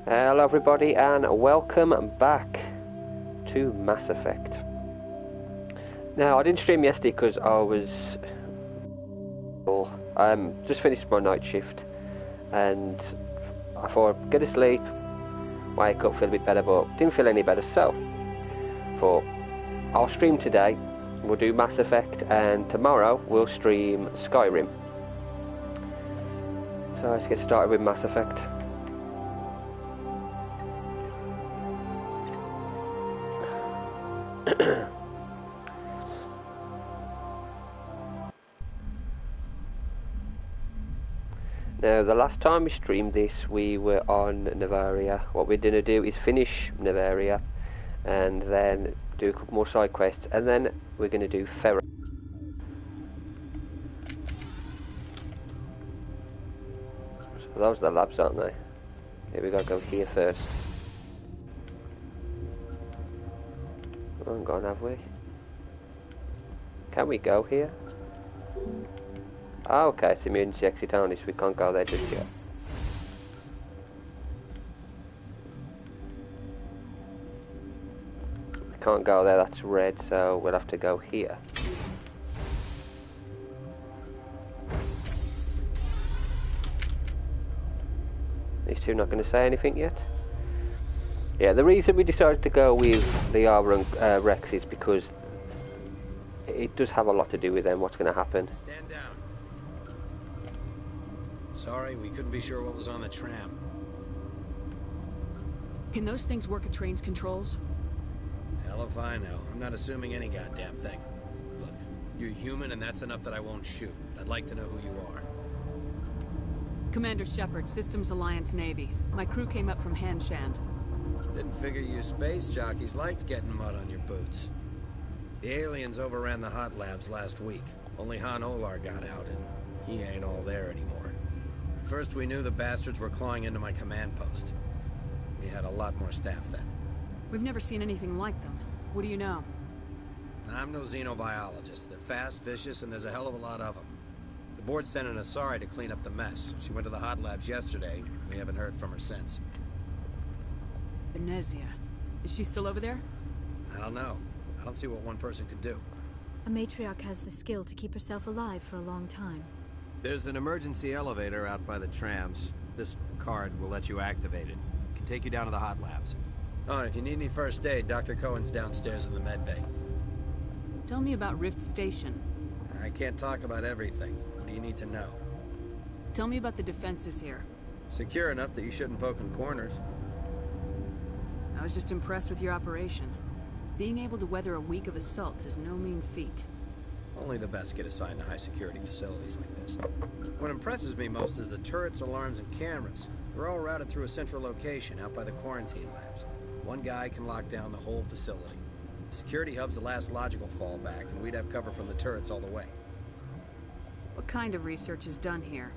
Hello everybody and welcome back to Mass Effect. Now I didn't stream yesterday because I was just finished my night shift and I thought I'd get to sleep, wake up, feel a bit better, but didn't feel any better, so thought I'll stream today. We'll do Mass Effect and tomorrow we'll stream Skyrim. So let's get started with Mass Effect. Now, the last time we streamed this, we were on Navaria. What we're going to do is finish Navaria, and then do a couple more side quests, and then we're going to do Ferro. So those are the labs, aren't they? Here we go here first. We haven't gone, have we? Can we go here? Oh, okay, it's emergency exit only, so we can't go there just yet. We can't go there, that's red, so we'll have to go here. These two not going to say anything yet? Yeah, the reason we decided to go with the Arbor and Rex is because it does have a lot to do with them, what's going to happen. Stand down. Sorry, we couldn't be sure what was on the tram. Can those things work at train's controls? Hell if I know. I'm not assuming any goddamn thing. Look, you're human and that's enough that I won't shoot. I'd like to know who you are. Commander Shepard, Systems Alliance Navy. My crew came up from Hanshan. Didn't figure you space jockeys liked getting mud on your boots. The aliens overran the hot labs last week. Only Han Olar got out and he ain't all there anymore. First we knew the bastards were clawing into my command post. We had a lot more staff then. We've never seen anything like them. What do you know? I'm no xenobiologist. They're fast, vicious, and there's a hell of a lot of them. The board sent an Asari to clean up the mess. She went to the hot labs yesterday. We haven't heard from her since. Venezia. Is she still over there? I don't know. I don't see what one person could do. A matriarch has the skill to keep herself alive for a long time. There's an emergency elevator out by the trams. This card will let you activate it. It can take you down to the hot labs. Oh, and if you need any first aid, Dr. Cohen's downstairs in the med bay. Tell me about Rift Station. I can't talk about everything. What do you need to know? Tell me about the defenses here. Secure enough that you shouldn't poke in corners. I was just impressed with your operation. Being able to weather a week of assaults is no mean feat. Only the best get assigned to high-security facilities like this. What impresses me most is the turrets, alarms, and cameras. They're all routed through a central location out by the quarantine labs. One guy can lock down the whole facility. The security hub's the last logical fallback, and we'd have cover from the turrets all the way. What kind of research is done here?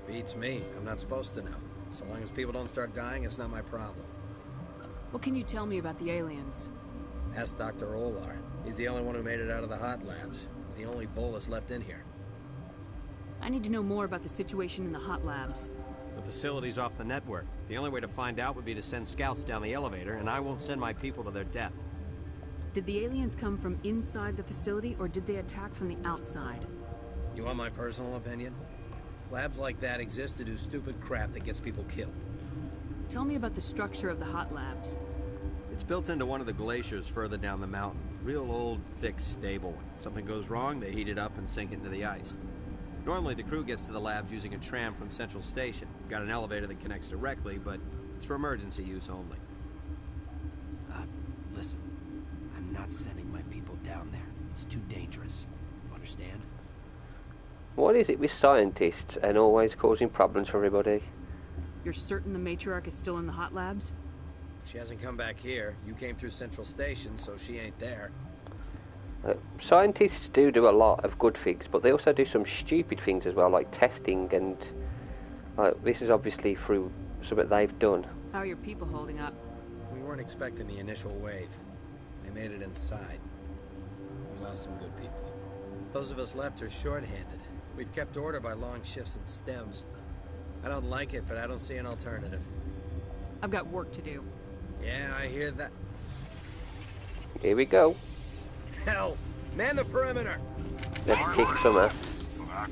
Beats me. I'm not supposed to know. So long as people don't start dying, it's not my problem. What can you tell me about the aliens? Ask Dr. Olar. He's the only one who made it out of the hot labs. He's the only Volus left in here. I need to know more about the situation in the hot labs. The facility's off the network. The only way to find out would be to send scouts down the elevator, and I won't send my people to their death. Did the aliens come from inside the facility, or did they attack from the outside? You want my personal opinion? Labs like that exist to do stupid crap that gets people killed. Tell me about the structure of the hot labs. It's built into one of the glaciers further down the mountain. Real old, thick, stable. Something goes wrong, they heat it up and sink it into the ice. Normally the crew gets to the labs using a tram from Central Station. Got an elevator that connects directly, but it's for emergency use only. Listen. I'm not sending my people down there. It's too dangerous. You understand? What is it with scientists and always causing problems for everybody? You're certain the matriarch is still in the hot labs? She hasn't come back here. You came through Central Station, so she ain't there. Scientists do a lot of good things, but they also do some stupid things as well, like testing, and this is obviously through something they've done. How are your people holding up? We weren't expecting the initial wave. They made it inside. We lost some good people. Those of us left are short-handed. We've kept order by long shifts and stems. I don't like it, but I don't see an alternative. I've got work to do. Yeah, I hear that. Here we go. Hell, man the perimeter! Let's kick some ass.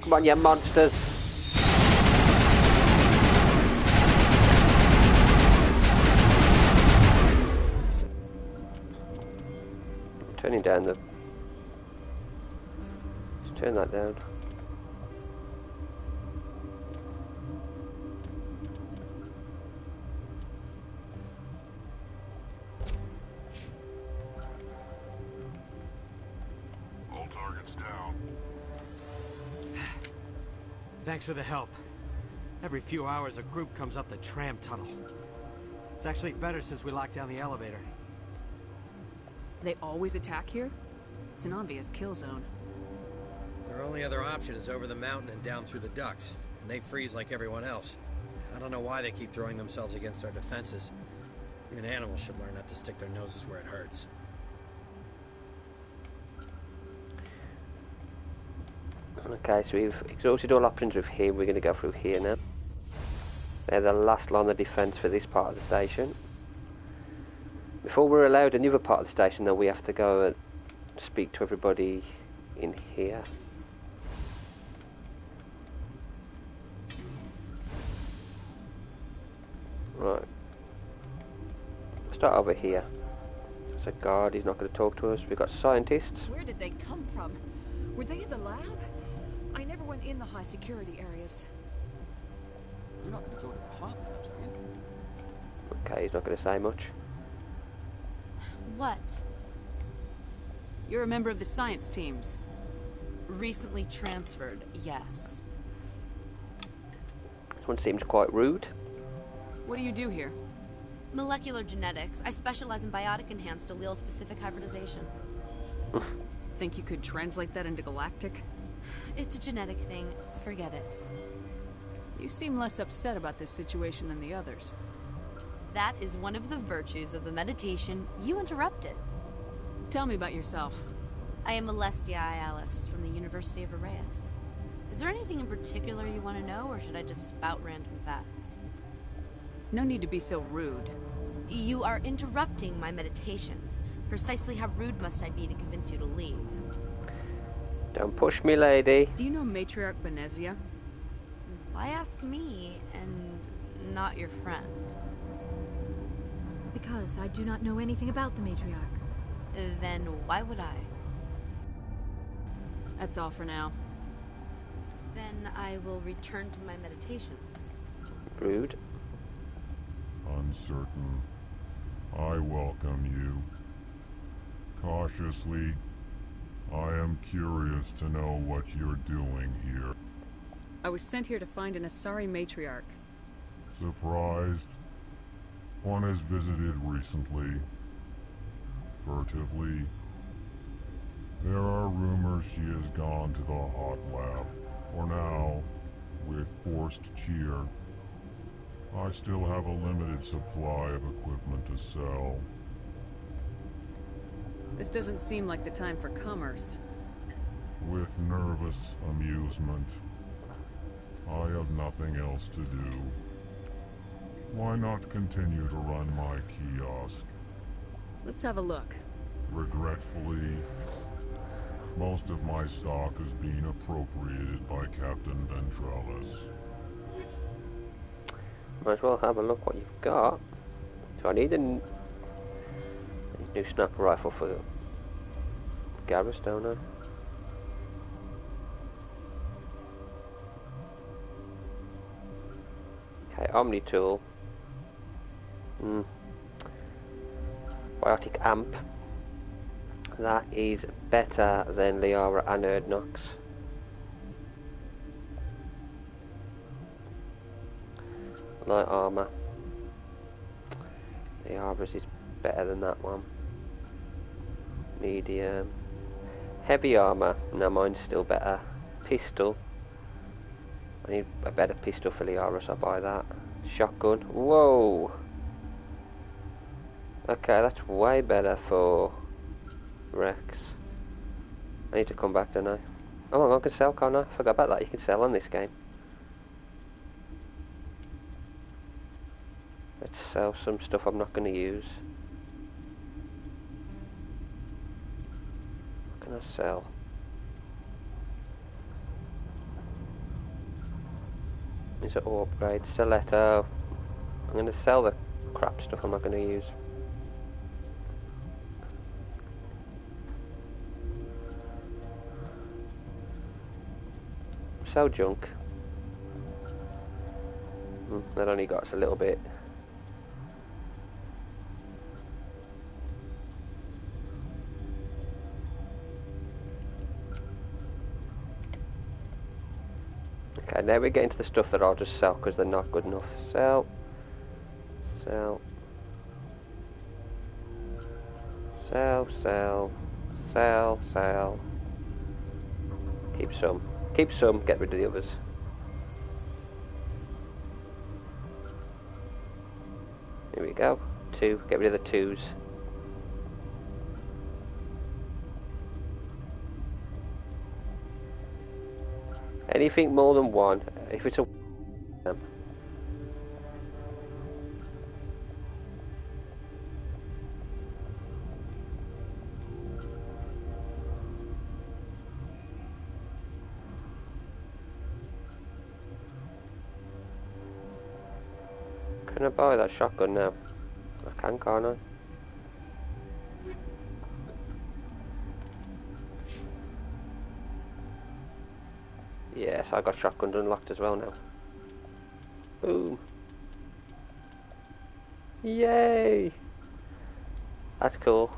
Come on, you monsters! I'm turning down the... Let's turn that down. All targets down. Thanks for the help. Every few hours a group comes up the tram tunnel. It's actually better since we locked down the elevator. They always attack here? It's an obvious kill zone. Their only other option is over the mountain and down through the ducts, and they freeze like everyone else. I don't know why they keep throwing themselves against our defenses. Even animals should learn not to stick their noses where it hurts. Okay, so we've exhausted all options with here. We're going to go through here now. They're the last line of defence for this part of the station. Before we're allowed another part of the station, though, we have to go and speak to everybody in here. Right. Start over here. There's a guard, he's not going to talk to us. We've got scientists. Where did they come from? Were they in the lab? I never went in the high security areas. You're not gonna go to the hot labs, are you? Okay, he's not going to say much. What? You're a member of the science teams. Recently transferred, yes. This one seems quite rude. What do you do here? Molecular genetics. I specialize in biotic-enhanced allele-specific hybridization. Think you could translate that into galactic? It's a genetic thing. Forget it. You seem less upset about this situation than the others. That is one of the virtues of the meditation you interrupted. Tell me about yourself. I am Alestia Alice from the University of Arrayas. Is there anything in particular you want to know, or should I just spout random facts? No need to be so rude. You are interrupting my meditations. Precisely how rude must I be to convince you to leave? Don't push me, lady. Do you know Matriarch Benezia? Why ask me, and not your friend? Because I do not know anything about the matriarch. Then why would I? That's all for now. Then I will return to my meditations. Rude. Uncertain. I welcome you. Cautiously, I am curious to know what you're doing here. I was sent here to find an Asari matriarch. Surprised? One has visited recently. Furtively. There are rumors she has gone to the hot lab. For now, with forced cheer, I still have a limited supply of equipment to sell. This doesn't seem like the time for commerce. With nervous amusement. I have nothing else to do. Why not continue to run my kiosk? Let's have a look. Regretfully, most of my stock is being appropriated by Captain Ventrellis. Might as well have a look what you've got. So I need a new sniper rifle for Garrus, don't I? Okay, Omni tool. Biotic amp. That is better than Liara and Erdnox. Light armor. Liara's is better than that one. Medium. Heavy armor. No, mine's still better. Pistol. I need a better pistol for Liara, so I'll buy that. Shotgun. Whoa! Okay, that's way better for Rex. I need to come back, don't I? Oh, I can sell, can't I? Forgot about that, you can sell on this game. Let's sell some stuff I'm not going to use. What can I sell? These are all upgrades. Stiletto. I'm going to sell the crap stuff I'm not going to use. Sell junk. That only got us a little bit. Okay, now we're getting to the stuff that I'll just sell because they're not good enough. Sell. Sell. Sell, sell. Sell, sell. Keep some. Keep some, get rid of the others. Here we go. 2. Get rid of the 2s. Anything more than 1, if it's a Can I buy that shotgun now? I can, can't I? Yes, I got shotguns unlocked as well now. Boom. Yay! That's cool.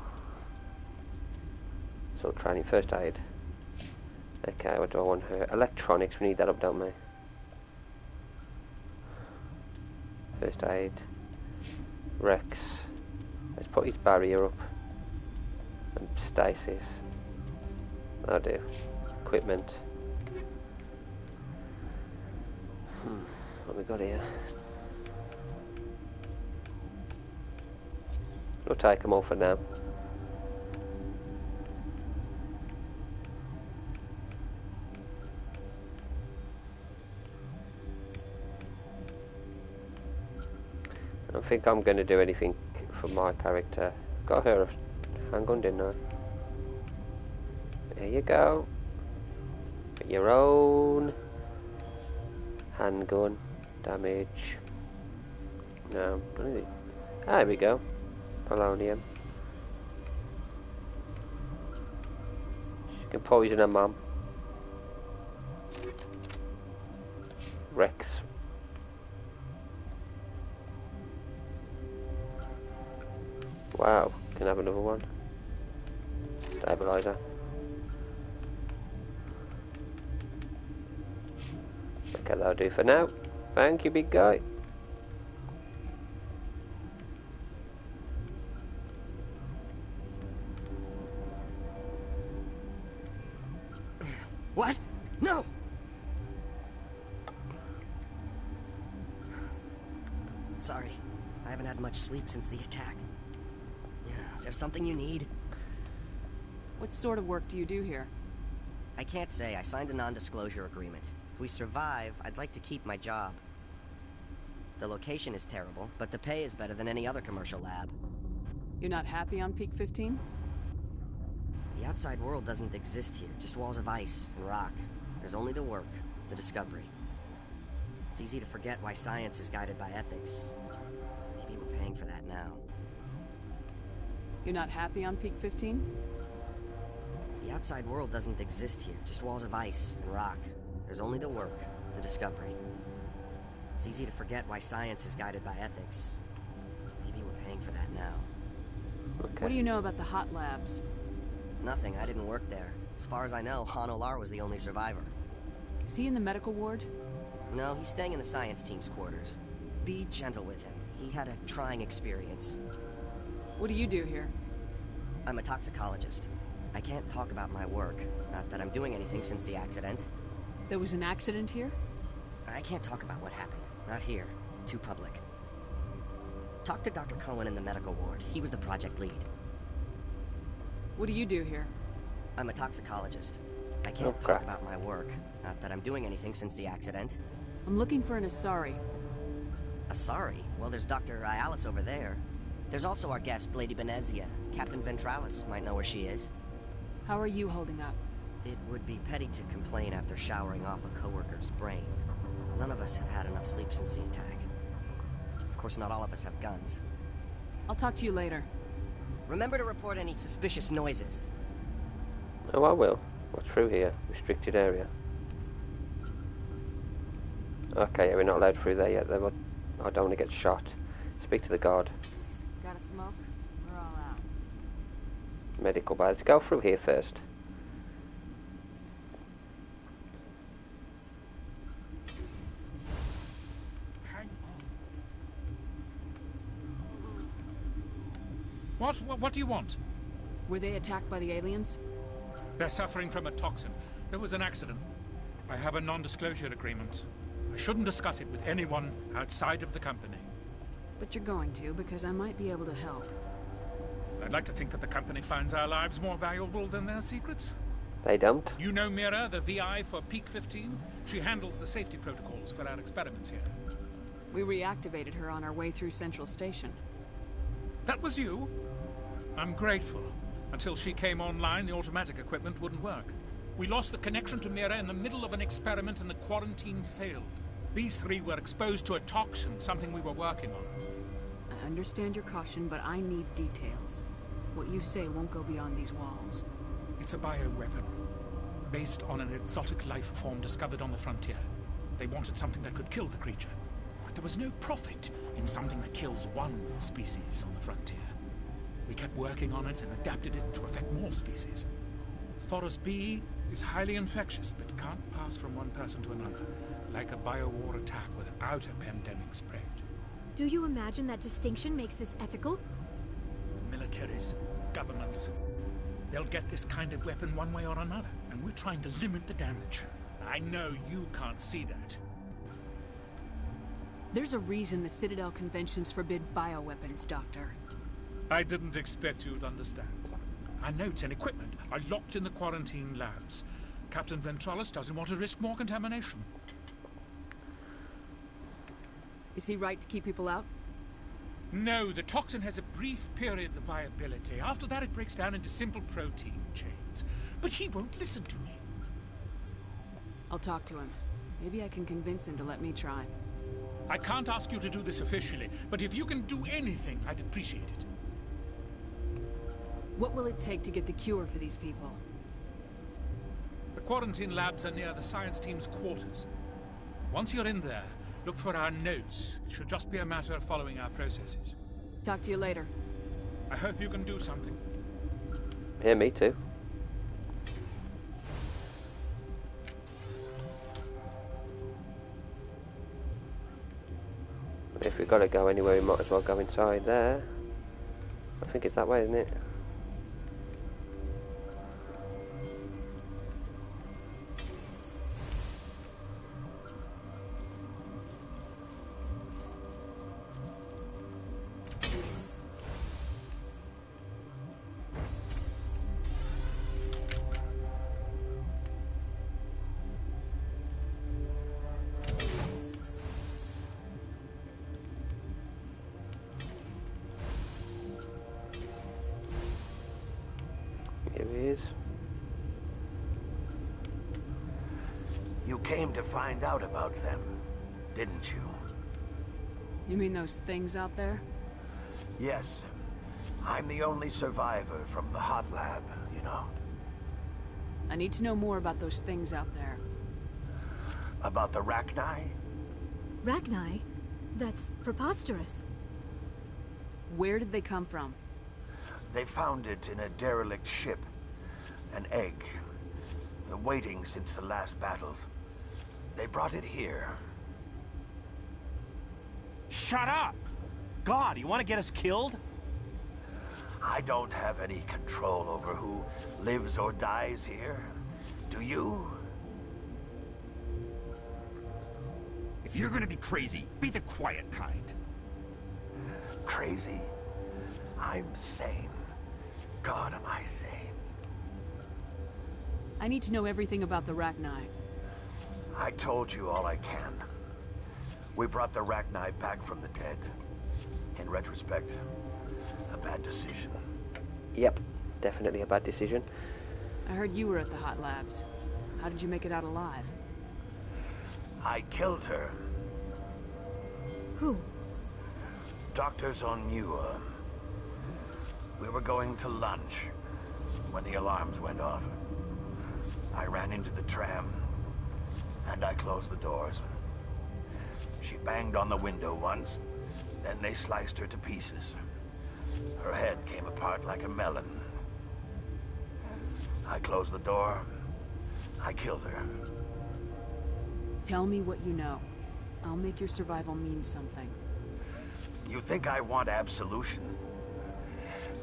So training, first aid. Okay, what do I want here? Electronics, we need that up, don't we? First aid. Rex. Let's put his barrier up. And stasis. That'll do. Equipment. What we got here? We'll take them all for now. I don't think I'm going to do anything for my character. Got her a handgun, didn't I? There you go. Get your own handgun. Damage. No. There we go. Polonium. She can poison her mum. Rex. Wow, can I have another one? Stabilizer. Okay, that'll do for now. Thank you, big guy. What? No! Sorry, I haven't had much sleep since the attack. Yeah, is there something you need? What sort of work do you do here? I can't say. I signed a non-disclosure agreement. If we survive, I'd like to keep my job. The location is terrible, but the pay is better than any other commercial lab. You're not happy on Peak 15? The outside world doesn't exist here, just walls of ice and rock. There's only the work, the discovery. It's easy to forget why science is guided by ethics. Maybe we're paying for that now. You're not happy on Peak 15? The outside world doesn't exist here, just walls of ice and rock. There's only the work, the discovery. It's easy to forget why science is guided by ethics. Maybe we're paying for that now. Okay. What do you know about the hot labs? Nothing, I didn't work there. As far as I know, Han Olar was the only survivor. Is he in the medical ward? No, he's staying in the science team's quarters. Be gentle with him. He had a trying experience. What do you do here? I'm a toxicologist. I can't talk about my work. Not that I'm doing anything since the accident. There was an accident here? I can't talk about what happened. Not here. Too public. Talk to Dr. Cohen in the medical ward. He was the project lead. What do you do here? I'm a toxicologist. I can't talk about my work. Not that I'm doing anything since the accident. I'm looking for an Asari. Sorry? Well, there's Dr. Ayalis over there. There's also our guest, Lady Benezia. Captain Ventralis might know where she is. How are you holding up? It would be petty to complain after showering off a coworker's brain. None of us have had enough sleep since the attack. Of course, not all of us have guns. I'll talk to you later. Remember to report any suspicious noises. Oh, I will. What's through here? Restricted area. Okay, yeah, we're not allowed through there yet. I don't want to get shot. Speak to the guard. Got a smoke? We're all out. Medical bay. Let's go through here first. What do you want? Were they attacked by the aliens? They're suffering from a toxin. There was an accident. I have a non-disclosure agreement. I shouldn't discuss it with anyone outside of the company. But you're going to, because I might be able to help. I'd like to think that the company finds our lives more valuable than their secrets. They don't. You know Mira, the VI for Peak 15? She handles the safety protocols for our experiments here. We reactivated her on our way through Central Station. That was you? I'm grateful. Until she came online, the automatic equipment wouldn't work. We lost the connection to Mira in the middle of an experiment and the quarantine failed. These three were exposed to a toxin, something we were working on. I understand your caution, but I need details. What you say won't go beyond these walls. It's a bioweapon, based on an exotic life form discovered on the frontier. They wanted something that could kill the creature, but there was no profit in something that kills one species on the frontier. We kept working on it and adapted it to affect more species. Thoros B is highly infectious, but can't pass from one person to another, like a biowar attack without a pandemic spread. Do you imagine that distinction makes this ethical? Militaries, governments, they'll get this kind of weapon one way or another, and we're trying to limit the damage. I know you can't see that. There's a reason the Citadel conventions forbid bioweapons, Doctor. I didn't expect you'd understand. Our notes and equipment are locked in the quarantine labs. Captain Ventralis doesn't want to risk more contamination. Is he right to keep people out? No, the toxin has a brief period of viability. After that, it breaks down into simple protein chains. But he won't listen to me. I'll talk to him. Maybe I can convince him to let me try. I can't ask you to do this officially, but if you can do anything, I'd appreciate it. What will it take to get the cure for these people? The quarantine labs are near the science team's quarters. Once you're in there, look for our notes. It should just be a matter of following our processes. Talk to you later. I hope you can do something. Yeah, me too. If we've got to go anywhere, we might as well go inside there. I think it's that way, isn't it? Here he is. You came to find out about them, didn't you? You mean those things out there? Yes. I'm the only survivor from the hot lab, you know. I need to know more about those things out there. About the Rachni? Rachni? That's preposterous. Where did they come from? They found it in a derelict ship. An egg. Waiting since the last battles. They brought it here. Shut up! God, you want to get us killed? I don't have any control over who lives or dies here. Do you? If you're gonna be crazy, be the quiet kind. Crazy? I'm sane. God, am I sane? I need to know everything about the Rachni. I told you all I can. We brought the Rachni back from the dead. In retrospect, a bad decision. Yep, definitely a bad decision. I heard you were at the hot labs. How did you make it out alive? I killed her. Who? Doctors on Muir. We were going to lunch when the alarms went off. I ran into the tram, and I closed the doors. She banged on the window once, then they sliced her to pieces. Her head came apart like a melon. I closed the door. I killed her. Tell me what you know. I'll make your survival mean something. You think I want absolution?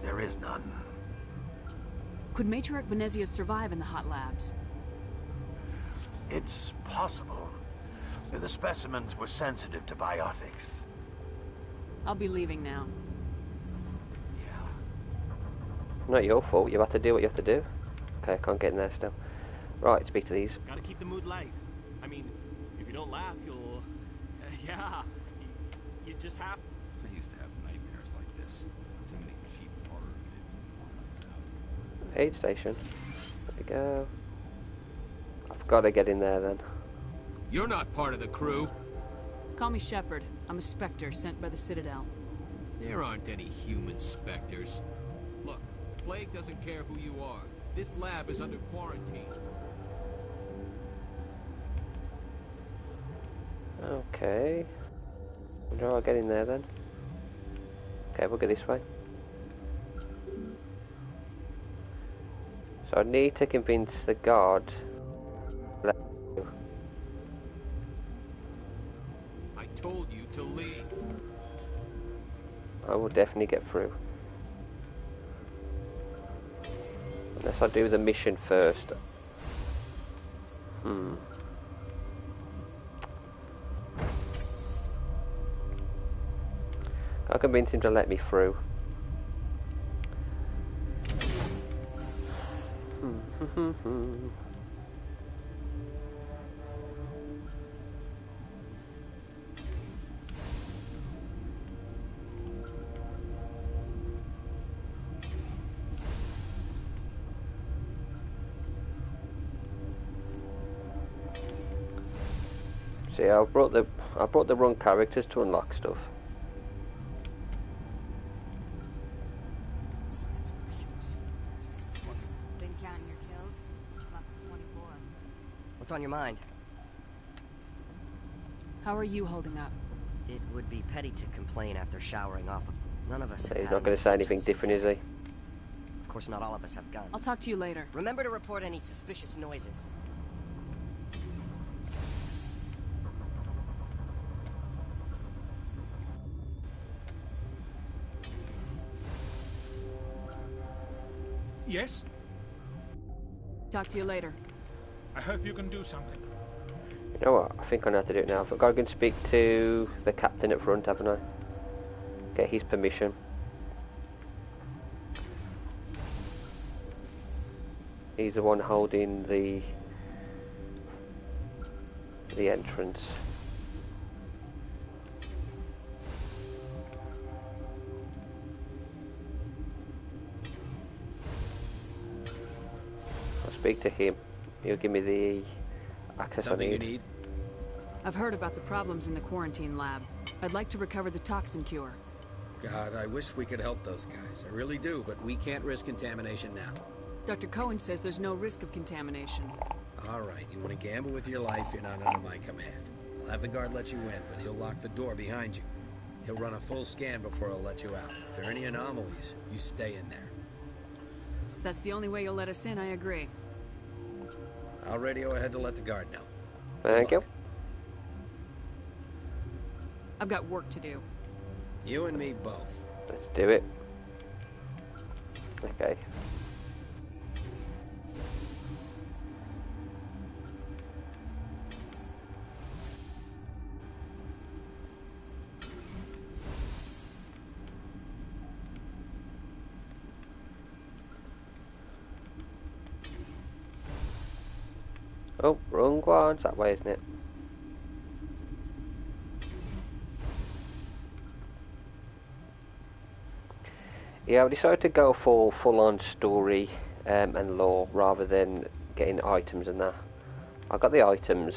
There is none. Could Matriarch Benezia survive in the hot labs? It's possible. The specimens were sensitive to biotics. I'll be leaving now. Not your fault. You have to do what you have to do. Okay, I can't get in there still. Right, speak to these. Gotta keep the mood light. I mean, if you don't laugh, you'll... yeah. You just have... I used to have nightmares like this. Too many cheap horror kids and nights out. Aid station. There we go. I've got to get in there then. You're not part of the crew. Call me Shepard. I'm a Spectre sent by the Citadel. There aren't any human specters. Look, Plague doesn't care who you are. This lab is under quarantine. Okay. Wonder how I get in there then. Okay, we'll go this way. So I need to convince the guard. I told you to leave. I will definitely get through. Unless I do the mission first. I'll convince him to let me through. See, I brought the wrong characters to unlock stuff. Been counting your kills? Up to 24. What's on your mind? How are you holding up? It would be petty to complain after showering off. None of us. So he's not going to say anything different, is he? Of course, not all of us have guns. I'll talk to you later. Remember to report any suspicious noises. Yes? Talk to you later. I hope you can do something. You know what? I think I know how to do it now. I've got to go and speak to the captain at front, haven't I? Get his permission. He's the one holding the entrance. I'll speak to him. He'll give me the access I need. You need? I've heard about the problems in the quarantine lab. I'd like to recover the toxin cure. God, I wish we could help those guys. I really do, but we can't risk contamination now. Dr. Cohen says there's no risk of contamination. All right, you want to gamble with your life, you're not under my command. I'll have the guard let you in, but he'll lock the door behind you. He'll run a full scan before he'll let you out. If there are any anomalies, you stay in there. If that's the only way you'll let us in, I agree. I'll radio ahead to let the guard know. Thank you. I've got work to do. You and me both. Let's do it. Okay. Oh, wrong one. It's that way, isn't it? Yeah, I decided to go for full-on story and lore rather than getting items and that. I got the items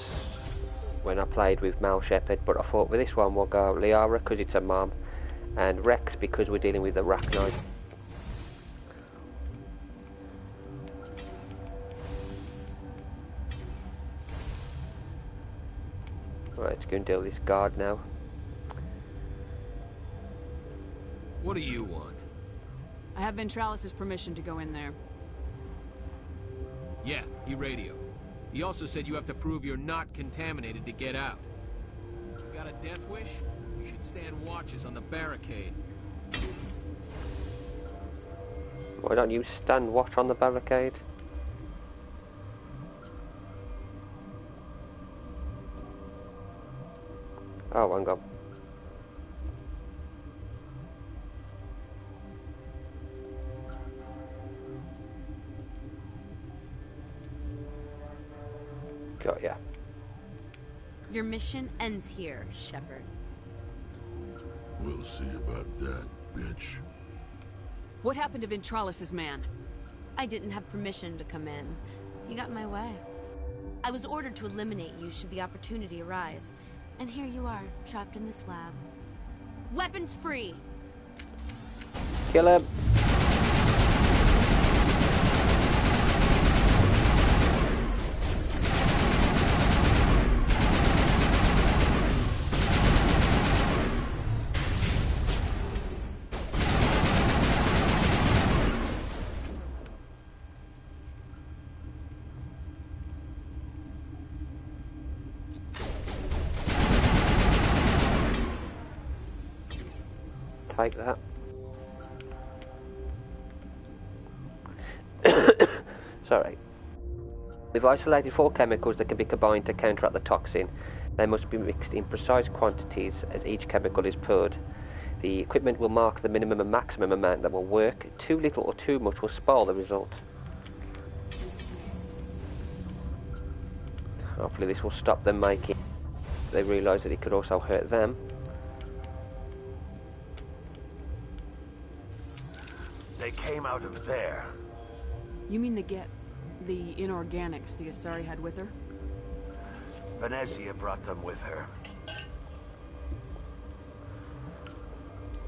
when I played with Jane Shepard, but I thought with this one we'll go Liara because it's a mum, and Rex because we're dealing with the Arachnite. Right, let's go and deal with this guard now. What do you want? I have Ventralis' permission to go in there. Yeah, he radioed. He also said you have to prove you're not contaminated to get out. You got a death wish? You should stand watches on the barricade. Why don't you stand watch on the barricade? Oh, hang on. Got ya. Your mission ends here, Shepard. We'll see about that, bitch. What happened to Ventralis' man? I didn't have permission to come in. He got in my way. I was ordered to eliminate you should the opportunity arise. And here you are, trapped in this lab. Weapons free! Kill him! Take that. Sorry. We've isolated 4 chemicals that can be combined to counteract the toxin. They must be mixed in precise quantities as each chemical is poured. The equipment will mark the minimum and maximum amount that will work. Too little or too much will spoil the result. Hopefully this will stop them making... They realise that it could also hurt them. They came out of there. You mean the inorganics the Asari had with her? Venezia brought them with her.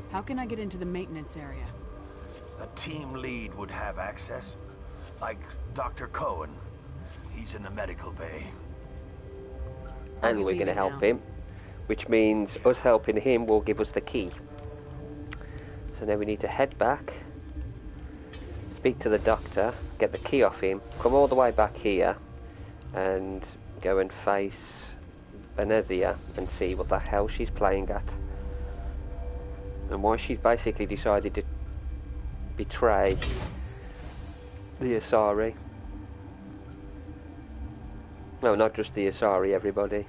How can I get into the maintenance area? A team lead would have access. Like Dr. Cohen. He's in the medical bay. And we're going to help him. Which means us helping him will give us the key. So now we need to head back. Speak to the doctor, get the key off him, come all the way back here, and go and face Venezia and see what the hell she's playing at. And why she's basically decided to betray the Asari. No, not just the Asari, everybody.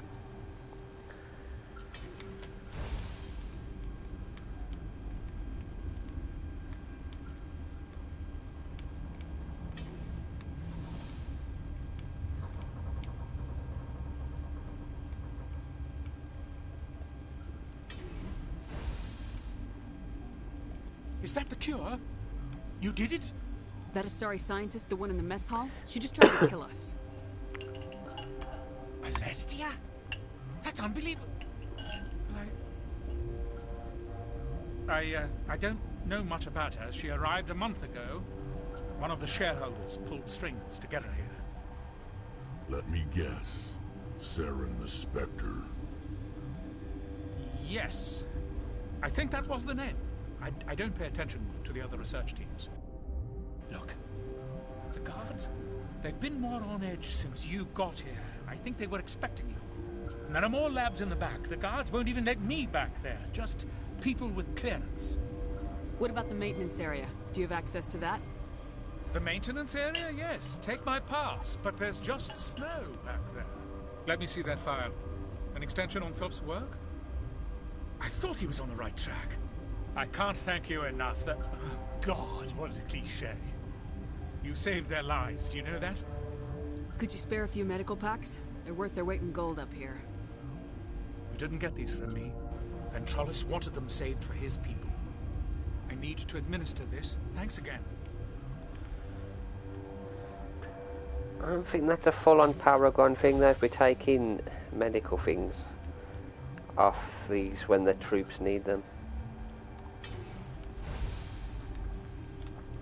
Is that the cure? You did it? That Asari scientist, the one in the mess hall? She just tried to kill us. Alestia? That's unbelievable. I don't know much about her. She arrived a month ago. One of the shareholders pulled strings to get her here. Let me guess. Saren the Spectre. Yes. I think that was the name. I don't pay attention to the other research teams. Look, the guards, they've been more on edge since you got here. I think they were expecting you. And there are more labs in the back. The guards won't even let me back there. Just people with clearance. What about the maintenance area? Do you have access to that? The maintenance area? Yes. Take my pass. But there's just snow back there. Let me see that file. An extension on Philip's work? I thought he was on the right track. I can't thank you enough that... Oh, God, what a cliché. You saved their lives, do you know that? Could you spare a few medical packs? They're worth their weight in gold up here. You didn't get these from me. Ventralis wanted them saved for his people. I need to administer this. Thanks again. I don't think that's a full-on Paragon thing though, if we're taking medical things off these when the troops need them.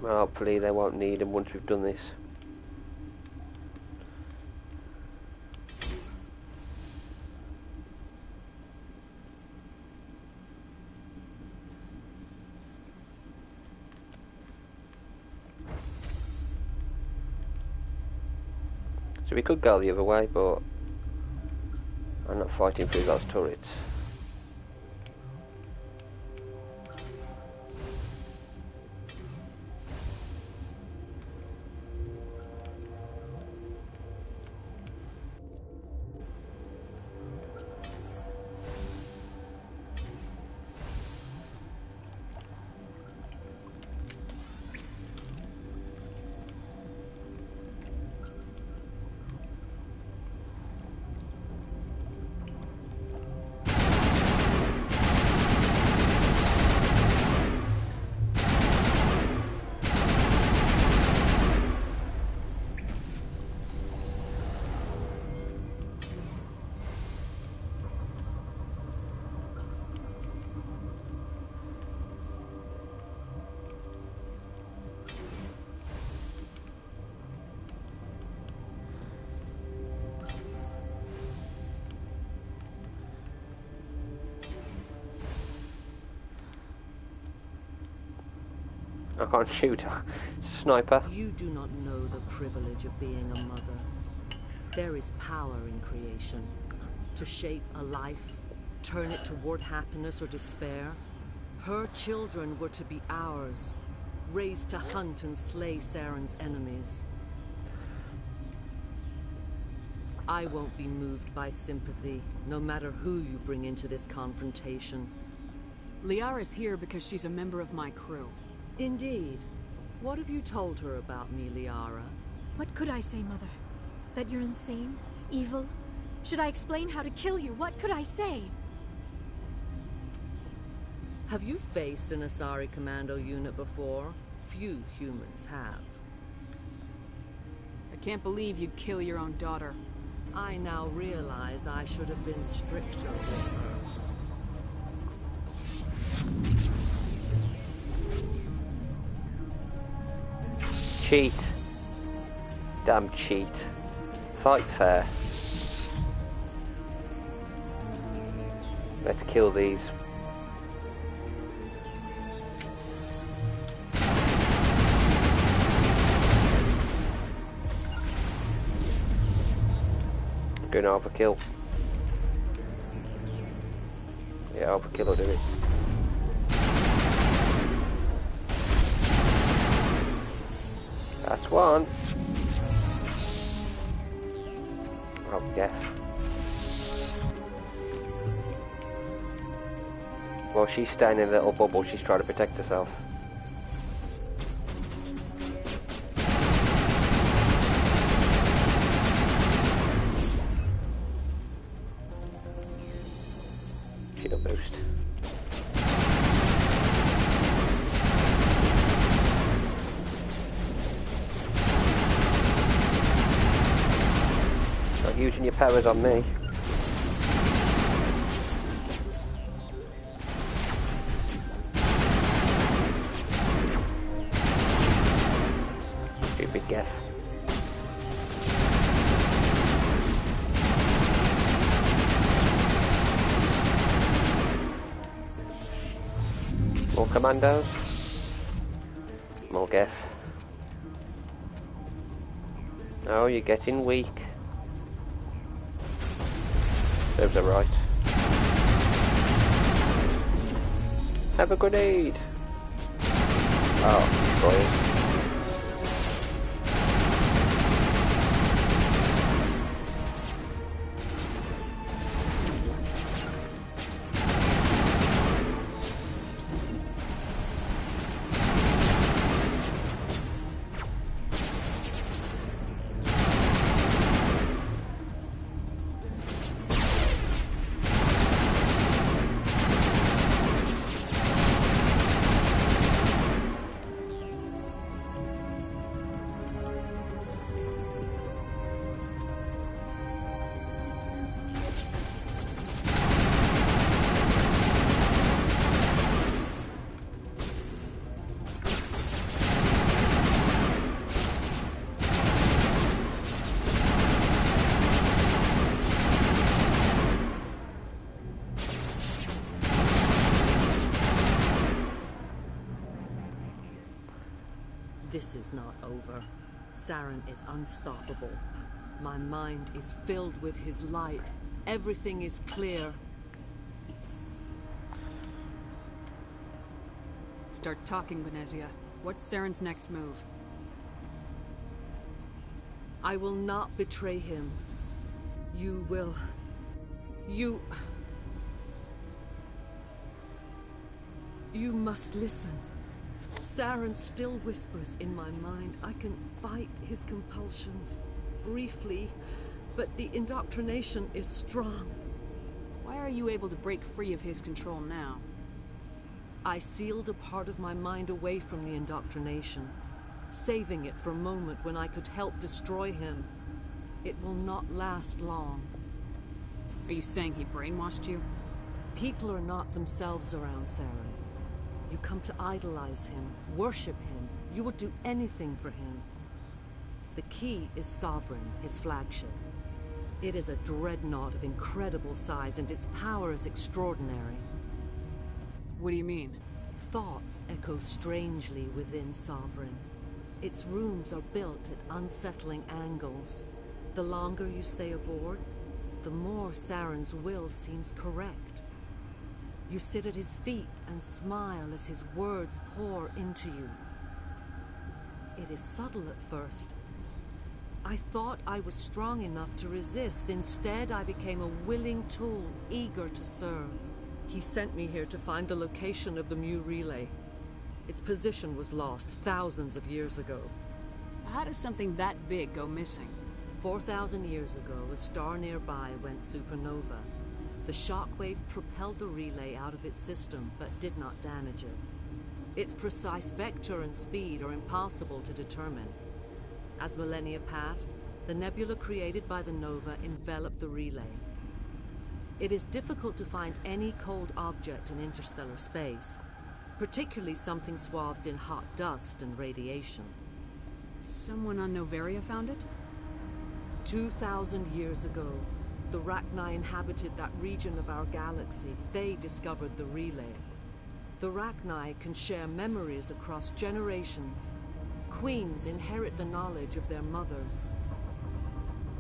Well, hopefully they won't need them once we've done this. So we could go the other way, but I'm not fighting through those turrets. I can't shoot. Sniper. You do not know the privilege of being a mother. There is power in creation. To shape a life, turn it toward happiness or despair. Her children were to be ours, raised to hunt and slay Saren's enemies. I won't be moved by sympathy, no matter who you bring into this confrontation. Liara's here because she's a member of my crew. Indeed. What have you told her about me, Liara? What could I say, Mother? That you're insane? Evil? Should I explain how to kill you? What could I say? Have you faced an Asari commando unit before? Few humans have. I can't believe you'd kill your own daughter. I now realize I should have been stricter with her. Cheat. Damn cheat. Fight fair. Let's kill these. Doing overkill. Yeah, overkill will do it. That's one. Oh, yeah. Well, she's staying in a little bubble. She's trying to protect herself. Shield boost. Not using your powers on me. Stupid guess. More commandos. More Geth. Oh, you're getting weak. Serves her right. Have a grenade. Oh, destroyers. This is not over. Saren is unstoppable. My mind is filled with his light. Everything is clear. Start talking, Venezia. What's Saren's next move? I will not betray him. You will. You must listen. Saren still whispers in my mind. I can fight his compulsions, briefly, but the indoctrination is strong. Why are you able to break free of his control now? I sealed a part of my mind away from the indoctrination, saving it for a moment when I could help destroy him. It will not last long. Are you saying he brainwashed you? People are not themselves around Saren. You come to idolize him, worship him. You would do anything for him. The key is Sovereign, his flagship. It is a dreadnought of incredible size, and its power is extraordinary. What do you mean? Thoughts echo strangely within Sovereign. Its rooms are built at unsettling angles. The longer you stay aboard, the more Saren's will seems correct. You sit at his feet and smile as his words pour into you. It is subtle at first. I thought I was strong enough to resist. Instead, I became a willing tool, eager to serve. He sent me here to find the location of the Mu relay. Its position was lost thousands of years ago. How does something that big go missing? 4,000 years ago, a star nearby went supernova. The shockwave propelled the relay out of its system, but did not damage it. Its precise vector and speed are impossible to determine. As millennia passed, the nebula created by the nova enveloped the relay. It is difficult to find any cold object in interstellar space, particularly something swathed in hot dust and radiation. Someone on Noveria found it? 2,000 years ago, the Rachni inhabited that region of our galaxy. They discovered the relay. The Rachni can share memories across generations. Queens inherit the knowledge of their mothers.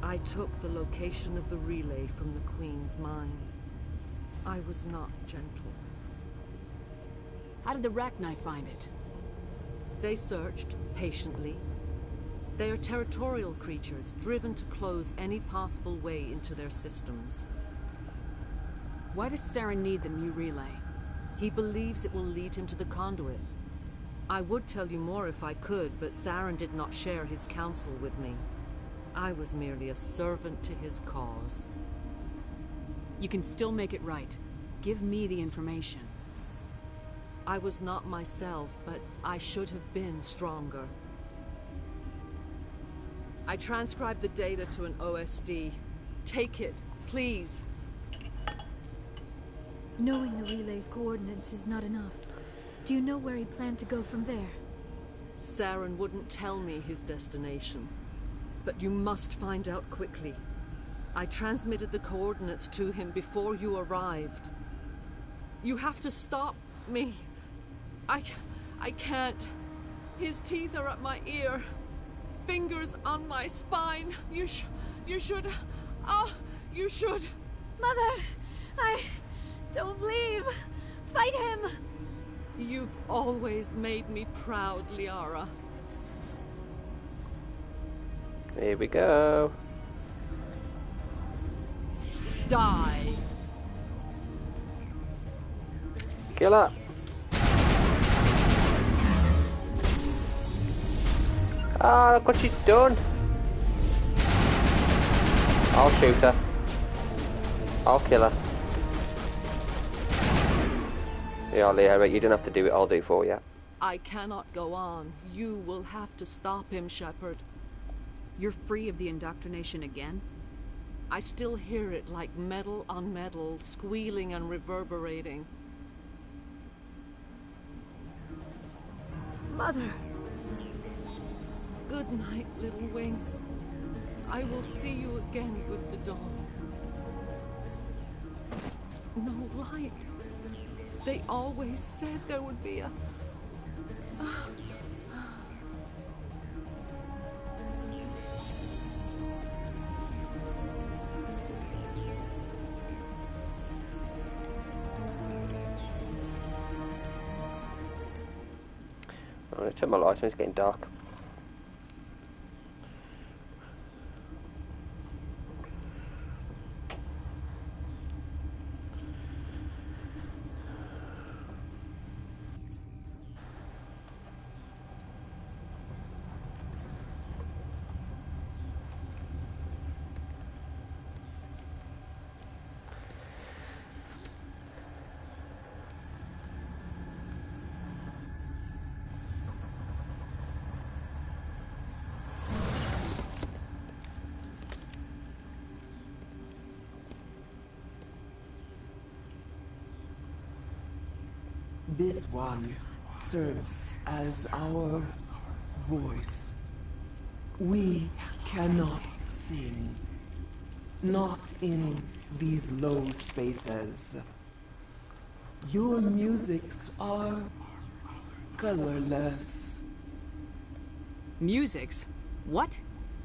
I took the location of the relay from the Queen's mind. I was not gentle. How did the Rachni find it? They searched, patiently. They are territorial creatures, driven to close any possible way into their systems. Why does Saren need the Mu relay? He believes it will lead him to the conduit. I would tell you more if I could, but Saren did not share his counsel with me. I was merely a servant to his cause. You can still make it right. Give me the information. I was not myself, but I should have been stronger. I transcribed the data to an OSD. Take it, please. Knowing the relay's coordinates is not enough. Do you know where he planned to go from there? Saren wouldn't tell me his destination. But you must find out quickly. I transmitted the coordinates to him before you arrived. You have to stop me. I can't. His teeth are at my ear. Fingers on my spine. You should. You should. Mother, don't leave. Fight him. You've always made me proud, Liara. Here we go. Die. Kill her. Ah, look what she's done. I'll shoot her. I'll kill her. Yeah, Liara, you don't have to do it, I'll do it for you. I cannot go on. You will have to stop him, Shepard. You're free of the indoctrination again? I still hear it like metal on metal, squealing and reverberating. Mother! Good night, little wing. I will see you again with the dawn. No light. They always said there would be a I'm going to turn my lights on, it's getting dark. This one serves as our voice. We cannot sing. Not in these low spaces. Your musics are colorless. Musics? What?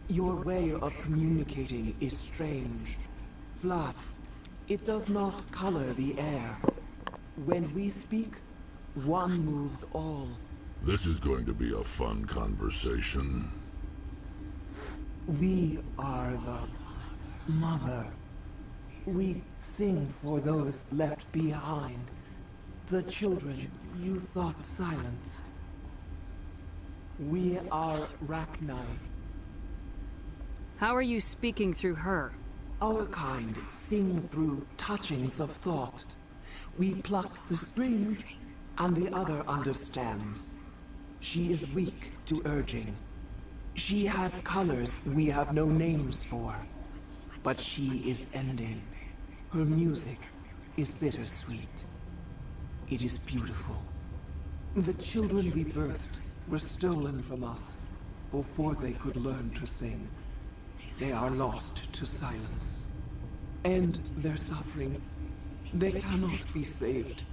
Your way of communicating is strange. Flat. It does not color the air. When we speak, one moves all. This is going to be a fun conversation. We are the mother. We sing for those left behind. The children you thought silenced. We are Rachni. How are you speaking through her? Our kind sing through touchings of thought. We pluck the strings, and the other understands. She is weak to urging. She has colors we have no names for. But she is ending. Her music is bittersweet. It is beautiful. The children we birthed were stolen from us before they could learn to sing. They are lost to silence. And their suffering, they cannot be saved.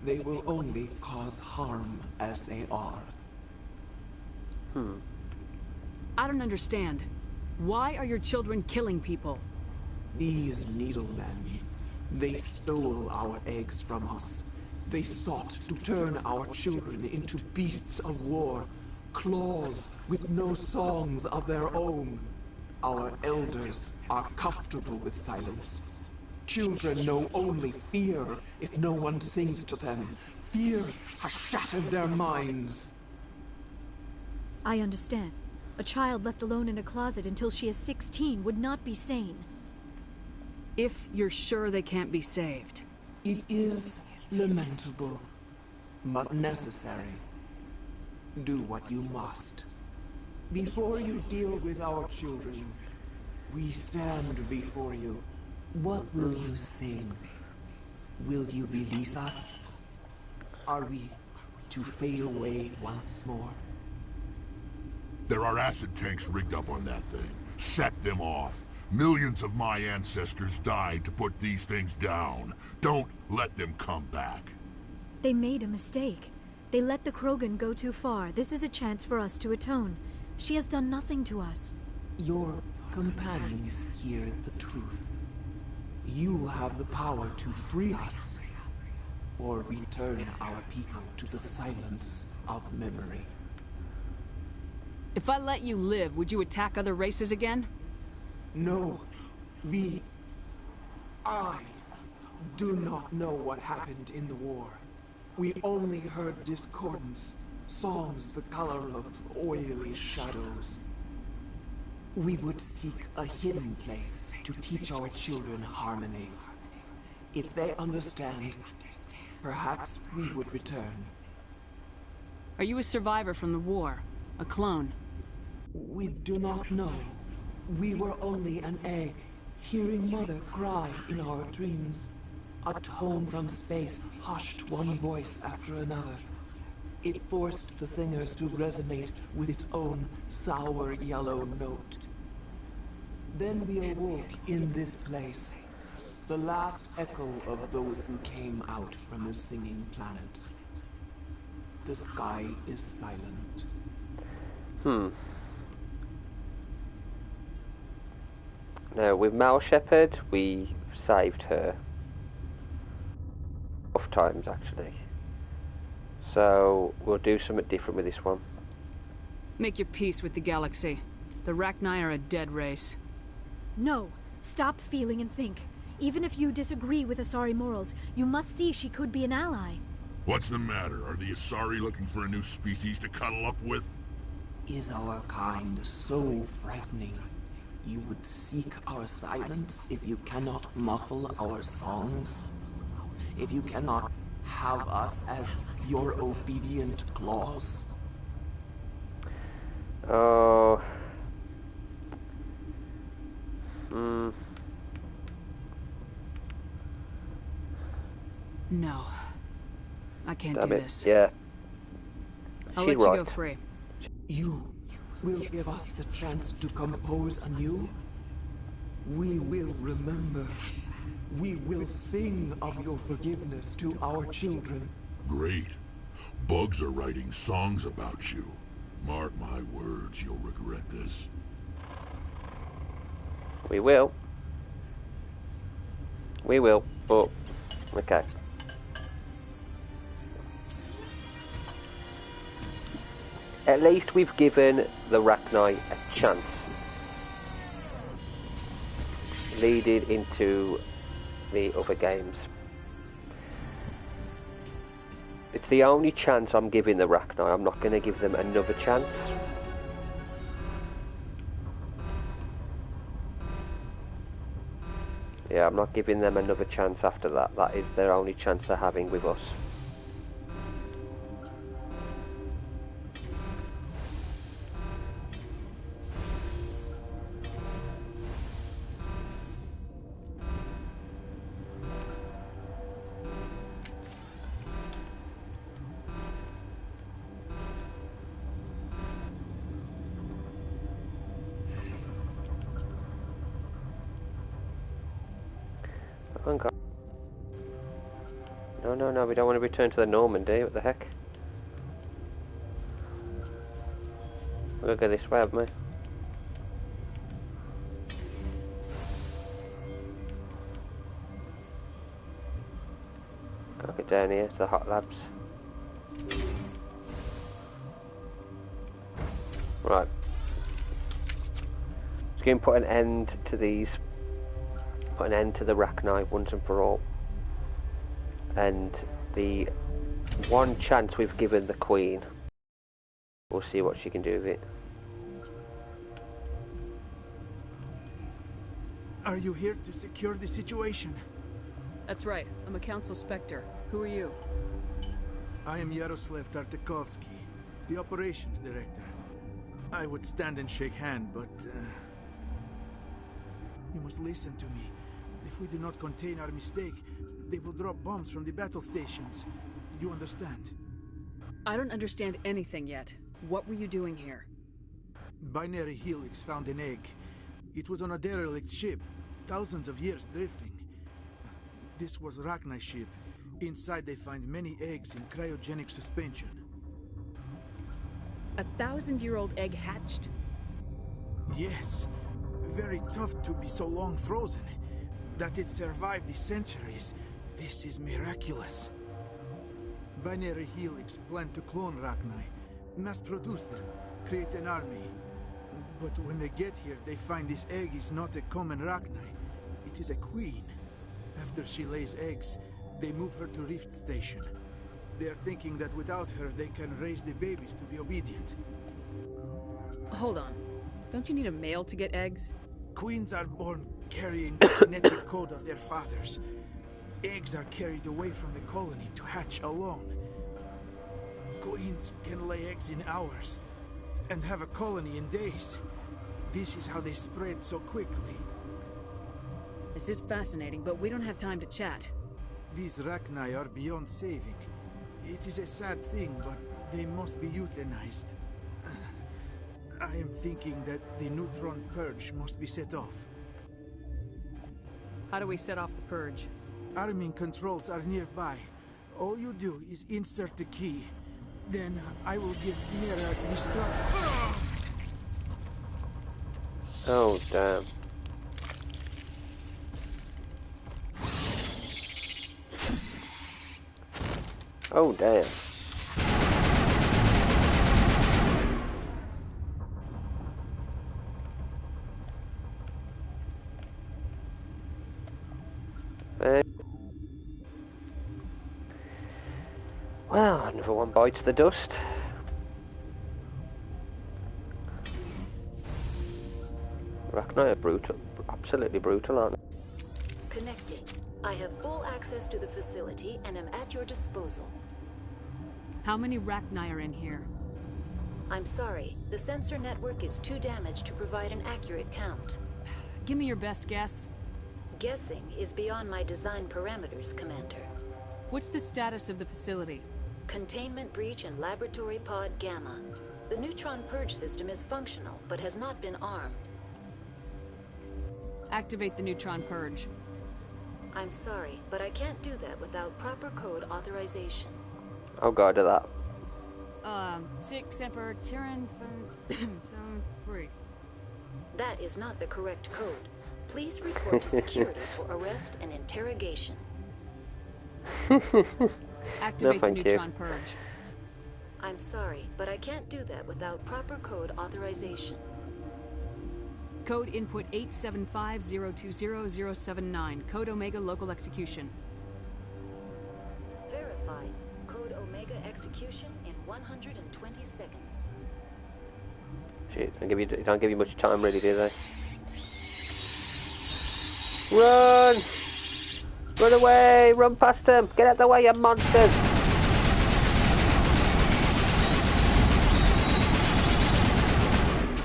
They will only cause harm as they are. I don't understand. Why are your children killing people? These needlemen, they stole our eggs from us. They sought to turn our children into beasts of war, claws with no songs of their own. Our elders are comfortable with silence. Children know only fear if no one sings to them. Fear has shattered their minds. I understand. A child left alone in a closet until she is 16 would not be sane. If you're sure they can't be saved. It is lamentable, but necessary. Do what you must. Before you deal with our children, we stand before you. What will you sing? Will you release us? Are we to fade away once more? There are acid tanks rigged up on that thing. Set them off. Millions of my ancestors died to put these things down. Don't let them come back. They made a mistake. They let the Krogan go too far. This is a chance for us to atone. She has done nothing to us. Your companions hear the truth. You have the power to free us, or return our people to the silence of memory. If I let you live, would you attack other races again? No. I do not know what happened in the war. We only heard discordance, songs the color of oily shadows. We would seek a hidden place to teach our children harmony. If they understand, perhaps we would return. Are you a survivor from the war? A clone? We do not know. We were only an egg, hearing Mother cry in our dreams. A tone from space hushed one voice after another. It forced the singers to resonate with its own sour yellow note. Then we awoke in this place, the last echo of those who came out from the singing planet. The sky is silent. Now, with Jane Shepard, we saved her. Both times, actually. So we'll do something different with this one. Make your peace with the galaxy. The Rachni are a dead race. No. Stop feeling and think. Even if you disagree with Asari morals, you must see she could be an ally. What's the matter? Are the Asari looking for a new species to cuddle up with? Is our kind so frightening? You would seek our silence if you cannot muffle our songs? If you cannot have us as your obedient claws? Oh. No. I can't Damn do it. this. Yeah. I'll She's let you right. go free. You will give us the chance to compose anew? We will remember. We will sing of your forgiveness to our children. Great. Bugs are writing songs about you. Mark my words, you'll regret this. We will. We will, but... Okay. At least we've given the Rachni a chance. Leading into the other games. It's the only chance I'm giving the Rachni. I'm not going to give them another chance. Yeah, I'm not giving them another chance after that. That is their only chance they're having with us. Okay. No, we don't want to return to the Normandy, what the heck? We'll go this way, haven't we? I'll get down here to the hot labs. Right. Just going to put an end to these. Put an end to the Rachni once and for all. And the one chance we've given the Queen, we'll see what she can do with it. Are you here to secure the situation? That's right. I'm a Council Spectre. Who are you? I am Yaroslav Tartakovsky, the operations director. I would stand and shake hand, but you must listen to me. If we do not contain our mistake, they will drop bombs from the battle stations. You understand? I don't understand anything yet. What were you doing here? Binary Helix found an egg. It was on a derelict ship, thousands of years drifting. This was Rachni ship. Inside they find many eggs in cryogenic suspension. A 1,000-year-old egg hatched? Yes. Very tough to be so long frozen. That it survived the centuries. This is miraculous. Binary Helix planned to clone Rachni, mass produce them, create an army. But when they get here, they find this egg is not a common Rachni. It is a queen. After she lays eggs, they move her to Rift Station. They are thinking that without her, they can raise the babies to be obedient. Hold on. Don't you need a male to get eggs? Queens are born carrying the genetic code of their fathers. Eggs are carried away from the colony to hatch alone. Queens can lay eggs in hours and have a colony in days. This is how they spread so quickly. This is fascinating, but we don't have time to chat. These Rachni are beyond saving. It is a sad thing, but they must be euthanized. I am thinking that the neutron purge must be set off. How do we set off the purge? Arming controls are nearby. All you do is insert the key. Then I will give Mira destruct. Oh, damn. Oh, damn. Well, another one bites the dust. Rachni are brutal, absolutely brutal, aren't they? Connecting. I have full access to the facility and am at your disposal. How many Rachni are in here? I'm sorry, the sensor network is too damaged to provide an accurate count. Give me your best guess. Guessing is beyond my design parameters, Commander. What's the status of the facility? Containment breach in Laboratory Pod Gamma. The neutron purge system is functional, but has not been armed. Activate the neutron purge. I'm sorry, but I can't do that without proper code authorization. I'll go to that. 6 Semper Tyrann free. That is not the correct code. Please report to security for arrest and interrogation. Activate the neutron purge. I'm sorry, but I can't do that without proper code authorization. Code input 875020079. Code Omega local execution. Verified. Code Omega execution in 120 seconds. Shit, they don't give you much time really, do they? Run! Run away! Run past them! Get out of the way, you monsters!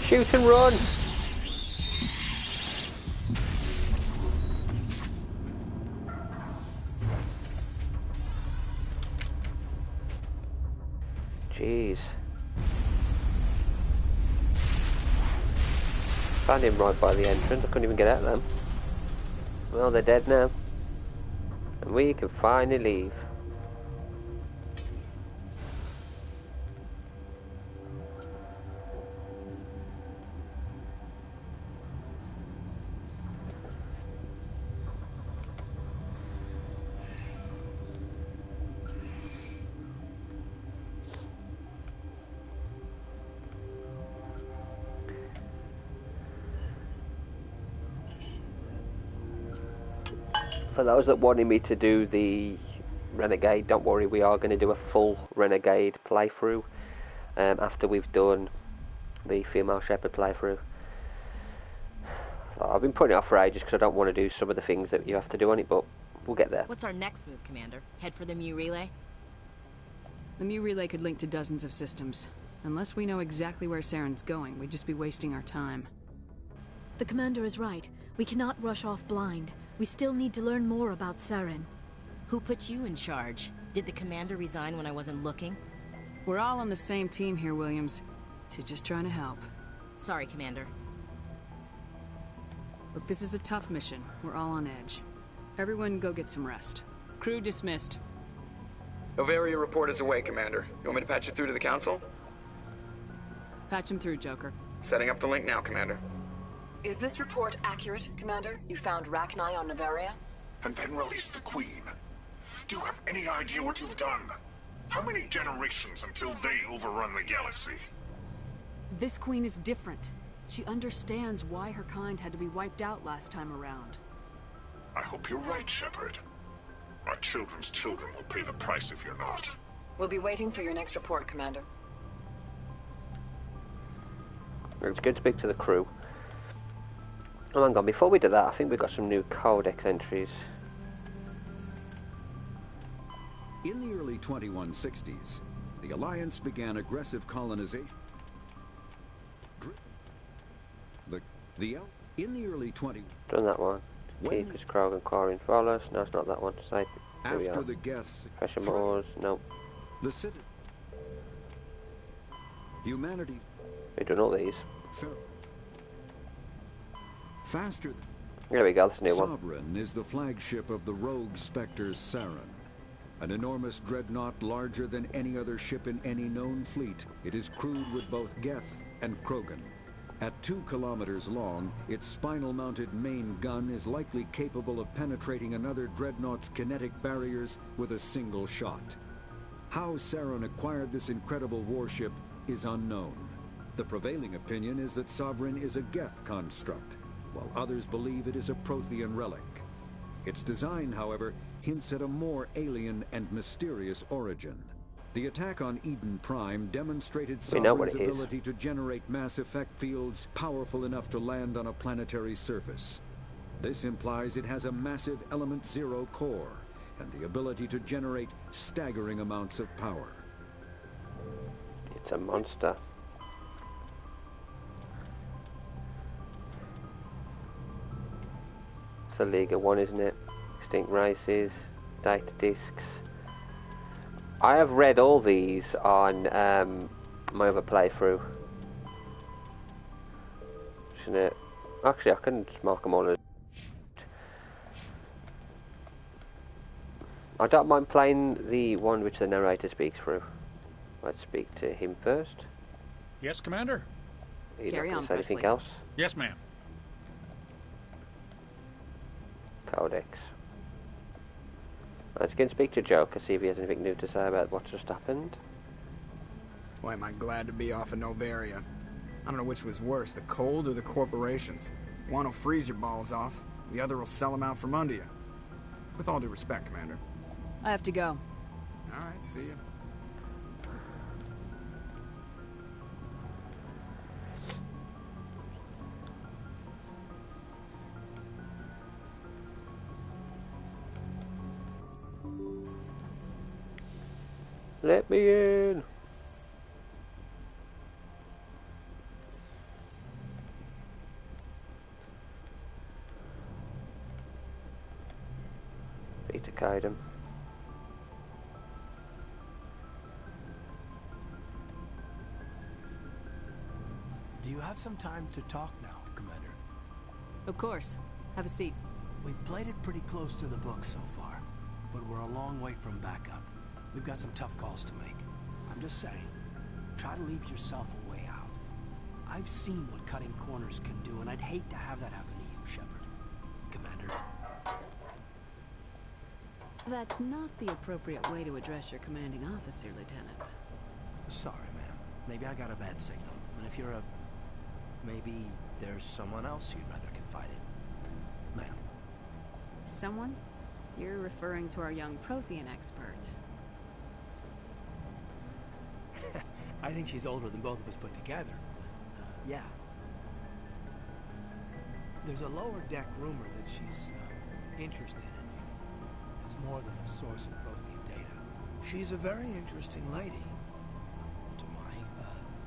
Shoot and run! Jeez. Found him right by the entrance, I couldn't even get at them. Well, they're dead now. And we can finally leave. For those that wanted me to do the Renegade, don't worry, we are going to do a full Renegade playthrough after we've done the Female Shepard playthrough. I've been putting it off for ages because I don't want to do some of the things that you have to do on it, but we'll get there. What's our next move, Commander? Head for the Mu Relay? The Mu Relay could link to dozens of systems. Unless we know exactly where Saren's going, we'd just be wasting our time. The Commander is right. We cannot rush off blind. We still need to learn more about Saren. Who put you in charge? Did the Commander resign when I wasn't looking? We're all on the same team here, Williams. She's just trying to help. Sorry, Commander. Look, this is a tough mission. We're all on edge. Everyone go get some rest. Crew dismissed. Novaria report is away, Commander. You want me to patch you through to the Council? Patch him through, Joker. Setting up the link now, Commander. Is this report accurate, Commander? You found Rachni on Novaria? And then released the Queen. Do you have any idea what you've done? How many generations until they overrun the galaxy? This Queen is different. She understands why her kind had to be wiped out last time around. I hope you're right, Shepard. Our children's children will pay the price if you're not. We'll be waiting for your next report, Commander. It's good to speak to the crew. Oh, hang on, before we do that, I think we've got some new codex entries. In the early 2160s, the Alliance began aggressive colonization. In the early Done that one. Keepers, Krogan, Corin, Follows. No, it's not that one. Safe. Here we after are. the Geths, Pressure Moors. No. the city, humanity, We've done all these. faster. There we go. That's a new one. Sovereign is the flagship of the rogue Spectre's Saren. An enormous dreadnought larger than any other ship in any known fleet, it is crewed with both Geth and Krogan. At 2 kilometers long, its spinal-mounted main gun is likely capable of penetrating another dreadnought's kinetic barriers with a single shot. How Saren acquired this incredible warship is unknown. The prevailing opinion is that Sovereign is a Geth construct, while others believe it is a Prothean relic. Its design, however, hints at a more alien and mysterious origin. The attack on Eden Prime demonstrated We know what Sovereign's it is. ability to generate mass effect fields powerful enough to land on a planetary surface. This implies it has a massive Element Zero core and the ability to generate staggering amounts of power. It's a monster. It's a League of One, isn't it? Extinct Races, data discs. I have read all these on my other playthrough. Isn't it? Actually, I can just mark them all as. I don't mind playing the one which the narrator speaks through. Let's speak to him first. Yes, Commander? He's Carry not on, going to say anything Presley. else. Yes, ma'am. Codex. Let's go and speak to Joker, see if he has anything new to say about what's just happened. Boy, am I glad to be off of Novaria. I don't know which was worse, the cold or the corporations. One will freeze your balls off, the other will sell them out from under you. With all due respect, Commander. I have to go. Alright, see you. Let me in. Peter Kaiden. Do you have some time to talk now, Commander? Of course. Have a seat. We've played it pretty close to the book so far, but we're a long way from backup. We've got some tough calls to make. I'm just saying, try to leave yourself a way out. I've seen what cutting corners can do, and I'd hate to have that happen to you, Shepard. Commander. That's not the appropriate way to address your commanding officer, Lieutenant. Sorry, ma'am. Maybe I got a bad signal. And if you're a... maybe there's someone else you'd rather confide in. Ma'am. Someone? You're referring to our young Prothean expert. I think she's older than both of us put together, but, yeah. There's a lower deck rumor that she's, interested in you. As more than a source of Prothean data. She's a very interesting lady. To my,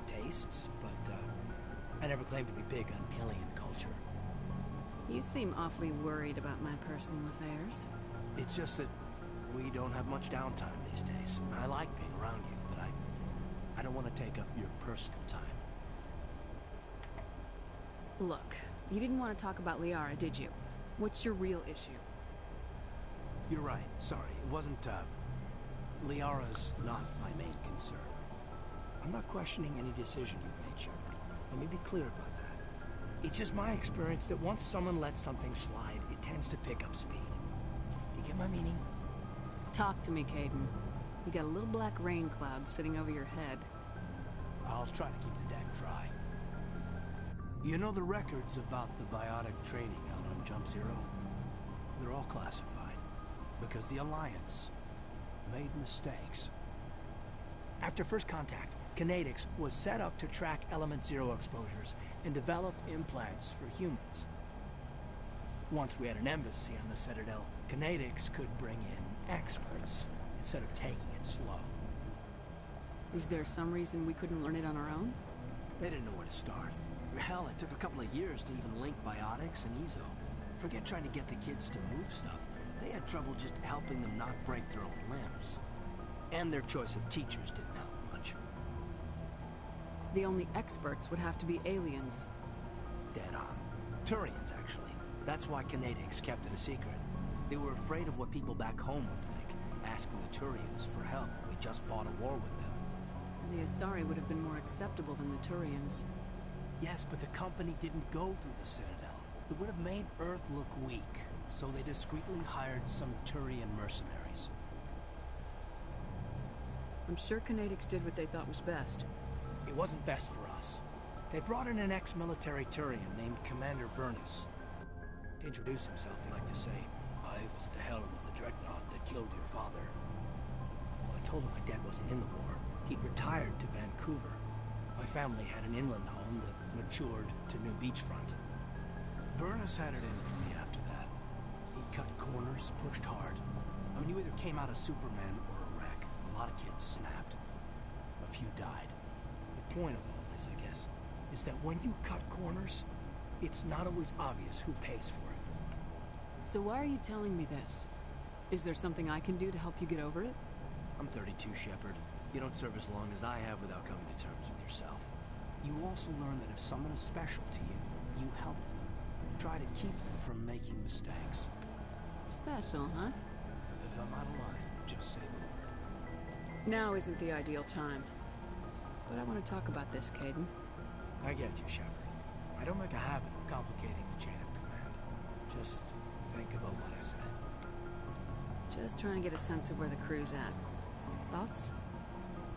tastes, but, I never claimed to be big on alien culture. You seem awfully worried about my personal affairs. It's just that we don't have much downtime these days. I like being around you, but I don't want to take up your personal time. Look, you didn't want to talk about Liara, did you? What's your real issue? You're right. Sorry. It wasn't, Liara's not my main concern. I'm not questioning any decision you've made, Shepard. Let me be clear about that. It's just my experience that once someone lets something slide, it tends to pick up speed. You get my meaning? Talk to me, Caden. You got a little black rain cloud sitting over your head. I'll try to keep the deck dry. You know the records about the biotic training out on Jump Zero? They're all classified. Because the Alliance made mistakes. After first contact, Kinetics was set up to track Element Zero exposures and develop implants for humans. Once we had an embassy on the Citadel, Kinetics could bring in experts instead of taking it slow. Is there some reason we couldn't learn it on our own? They didn't know where to start. Hell, it took a couple of years to even link biotics and Ezo. Forget trying to get the kids to move stuff. They had trouble just helping them not break their own limbs. And their choice of teachers didn't help much. The only experts would have to be aliens. Dead on. Turians, actually. That's why Kinetics kept it a secret. They were afraid of what people back home would think, asking the Turians for help when we just fought a war with them. The Asari would have been more acceptable than the Turians. Yes, but the company didn't go through the Citadel. It would have made Earth look weak, so they discreetly hired some Turian mercenaries. I'm sure Kinetics did what they thought was best. It wasn't best for us. They brought in an ex-military Turian named Commander Vernus. To introduce himself, he liked to say, "I was at the helm of the dreadnought that killed your father." Well, it told him my dad wasn't in the war. He'd retired to Vancouver. My family had an inland home that matured to new beachfront. Vernus had it in for me after that. He cut corners, pushed hard. I mean, you either came out a Superman or a wreck. A lot of kids snapped. A few died. The point of all this, I guess, is that when you cut corners, it's not always obvious who pays for it. So why are you telling me this? Is there something I can do to help you get over it? I'm 32, Shepard. You don't serve as long as I have without coming to terms with yourself. You also learn that if someone is special to you, you help them. Try to keep them from making mistakes. Special, huh? If I'm out of line, just say the word. Now isn't the ideal time. But I want to talk about this, Caden. I get you, Shepard. I don't make a habit of complicating the chain of command. Just think about what I said. Just trying to get a sense of where the crew's at. Thoughts?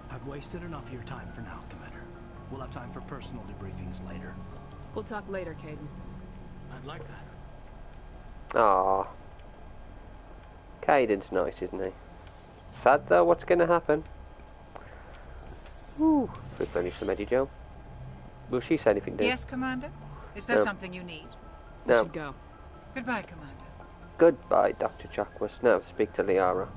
I've wasted enough of your time for now, Commander. We'll have time for personal debriefings later. We'll talk later, Caden. I'd like that. Ah, Caden's nice, isn't he? Sad though, what's going to happen? Ooh, replenish the Medi-Gel. Will she say anything, Dave? Yes, Commander? Is there No. something you need? We No. should go. Goodbye, Commander. Goodbye, Dr. Chakwas. No, speak to Liara.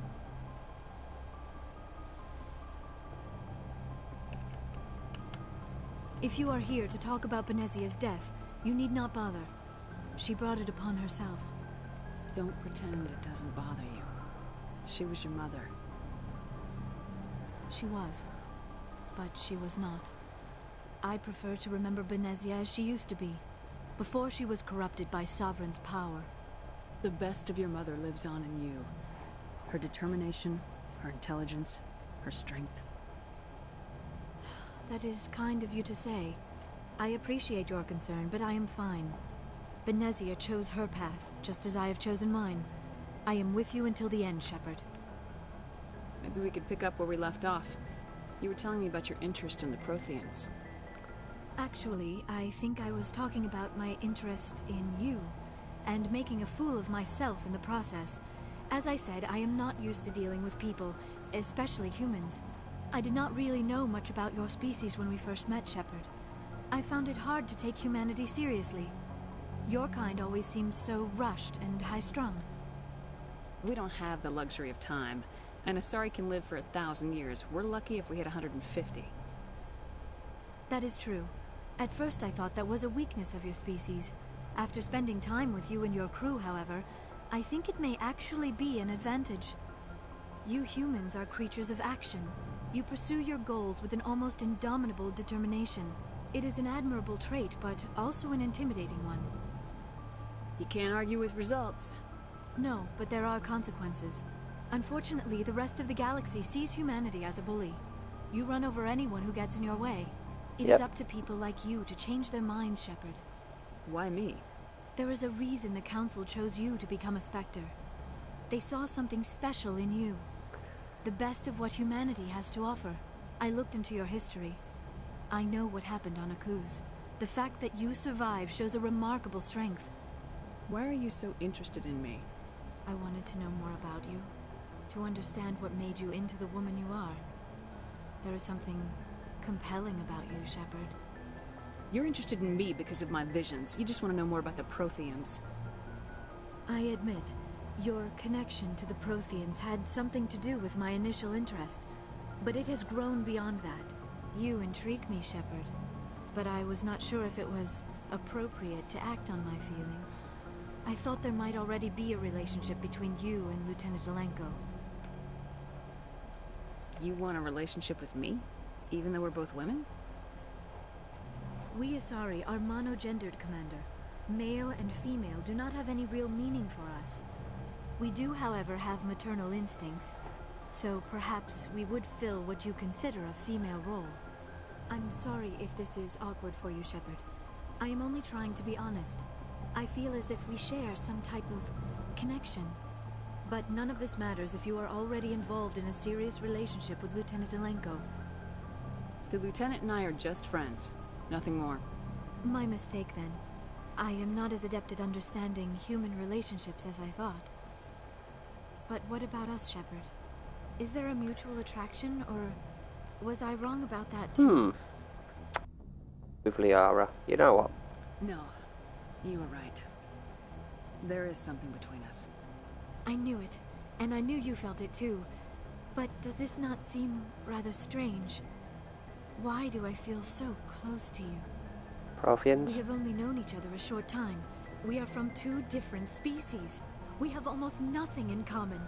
If you are here to talk about Benezia's death, you need not bother. She brought it upon herself. Don't pretend it doesn't bother you. She was your mother. She was. But she was not. I prefer to remember Benezia as she used to be, before she was corrupted by Sovereign's power. The best of your mother lives on in you. Her determination, her intelligence, her strength. That is kind of you to say. I appreciate your concern, but I am fine. Benezia chose her path, just as I have chosen mine. I am with you until the end, Shepard. Maybe we could pick up where we left off. You were telling me about your interest in the Protheans. Actually, I think I was talking about my interest in you, and making a fool of myself in the process. As I said, I am not used to dealing with people, especially humans. I did not really know much about your species when we first met, Shepard. I found it hard to take humanity seriously. Your kind always seemed so rushed and high-strung. We don't have the luxury of time, and Asari can live for 1,000 years. We're lucky if we hit 150. That is true. At first I thought that was a weakness of your species. After spending time with you and your crew, however, I think it may actually be an advantage. You humans are creatures of action. You pursue your goals with an almost indomitable determination. It is an admirable trait, but also an intimidating one. You can't argue with results. No, but there are consequences. Unfortunately, the rest of the galaxy sees humanity as a bully. You run over anyone who gets in your way. It is up to people like you to change their minds, Shepard. Why me? There is a reason the Council chose you to become a Spectre. They saw something special in you. The best of what humanity has to offer. I looked into your history. I know what happened on Akuz. The fact that you survived shows a remarkable strength. Why are you so interested in me? I wanted to know more about you. To understand what made you into the woman you are. There is something compelling about you, Shepard. You're interested in me because of my visions. You just want to know more about the Protheans. I admit, your connection to the Protheans had something to do with my initial interest. But it has grown beyond that. You intrigue me, Shepard. But I was not sure if it was appropriate to act on my feelings. I thought there might already be a relationship between you and Lieutenant Alenko. You want a relationship with me? Even though we're both women? We Asari are monogendered, Commander. Male and female do not have any real meaning for us. We do, however, have maternal instincts. So perhaps we would fill what you consider a female role. I'm sorry if this is awkward for you, Shepard. I am only trying to be honest. I feel as if we share some type of connection. But none of this matters if you are already involved in a serious relationship with Lieutenant Alenko. The Lieutenant and I are just friends. Nothing more. My mistake, then. I am not as adept at understanding human relationships as I thought. But what about us, Shepard? Is there a mutual attraction, or was I wrong about that too? With Liara, you know what? No, you were right. There is something between us. I knew it, and I knew you felt it too. But does this not seem rather strange? Why do I feel so close to you? Protheans? We have only known each other a short time. We are from two different species. We have almost nothing in common.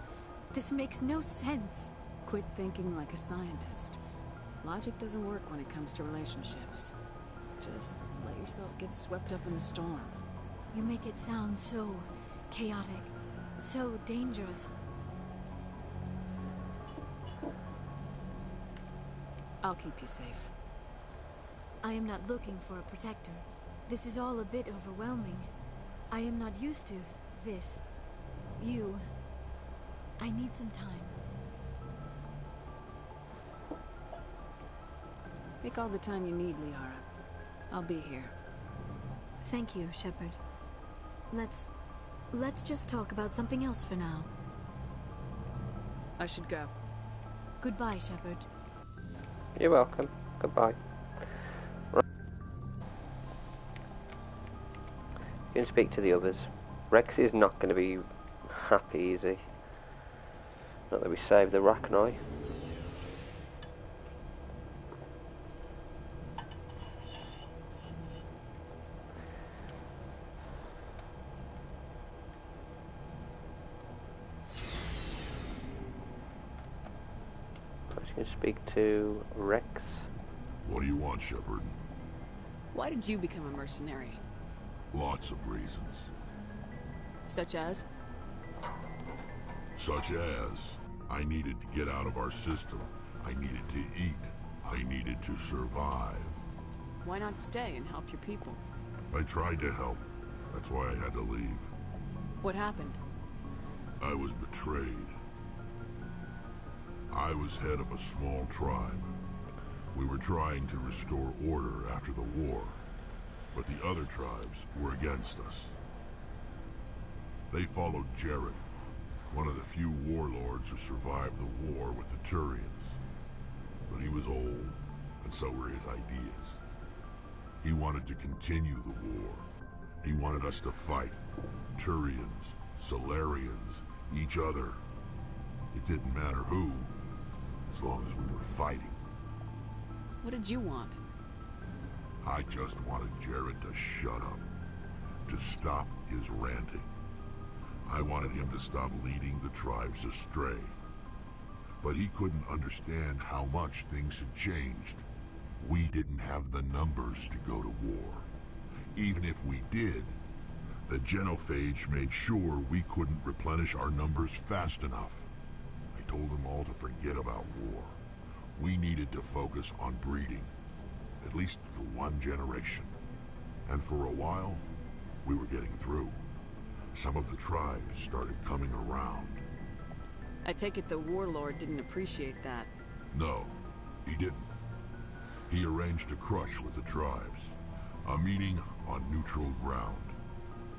This makes no sense. Quit thinking like a scientist. Logic doesn't work when it comes to relationships. Just let yourself get swept up in the storm. You make it sound so chaotic, so dangerous. I'll keep you safe. I am not looking for a protector. This is all a bit overwhelming. I am not used to this. You. I need some time. Take all the time you need, Liara. I'll be here. Thank you, Shepard. Let's just talk about something else for now. I should go. Goodbye, Shepard. You're welcome. Goodbye. Right. You can speak to the others. Rex is not going to be happy, is he? Not that we saved the Rachni. Can speak to Rex. What do you want, Shepard? Why did you become a mercenary? Lots of reasons. Such as? Such as, I needed to get out of our system. I needed to eat. I needed to survive. Why not stay and help your people? I tried to help. That's why I had to leave. What happened? I was betrayed. I was head of a small tribe. We were trying to restore order after the war, but the other tribes were against us. They followed Jared, one of the few warlords who survived the war with the Turians. But he was old, and so were his ideas. He wanted to continue the war. He wanted us to fight. Turians, Solarians, each other. It didn't matter who, as long as we were fighting. What did you want? I just wanted Jared to shut up, to stop his ranting. I wanted him to stop leading the tribes astray. But he couldn't understand how much things had changed. We didn't have the numbers to go to war. Even if we did, the genophage made sure we couldn't replenish our numbers fast enough. I told them all to forget about war. We needed to focus on breeding, at least for one generation. And for a while, we were getting through. Some of the tribes started coming around. I take it the warlord didn't appreciate that. No, he didn't. He arranged a crush with the tribes, a meeting on neutral ground.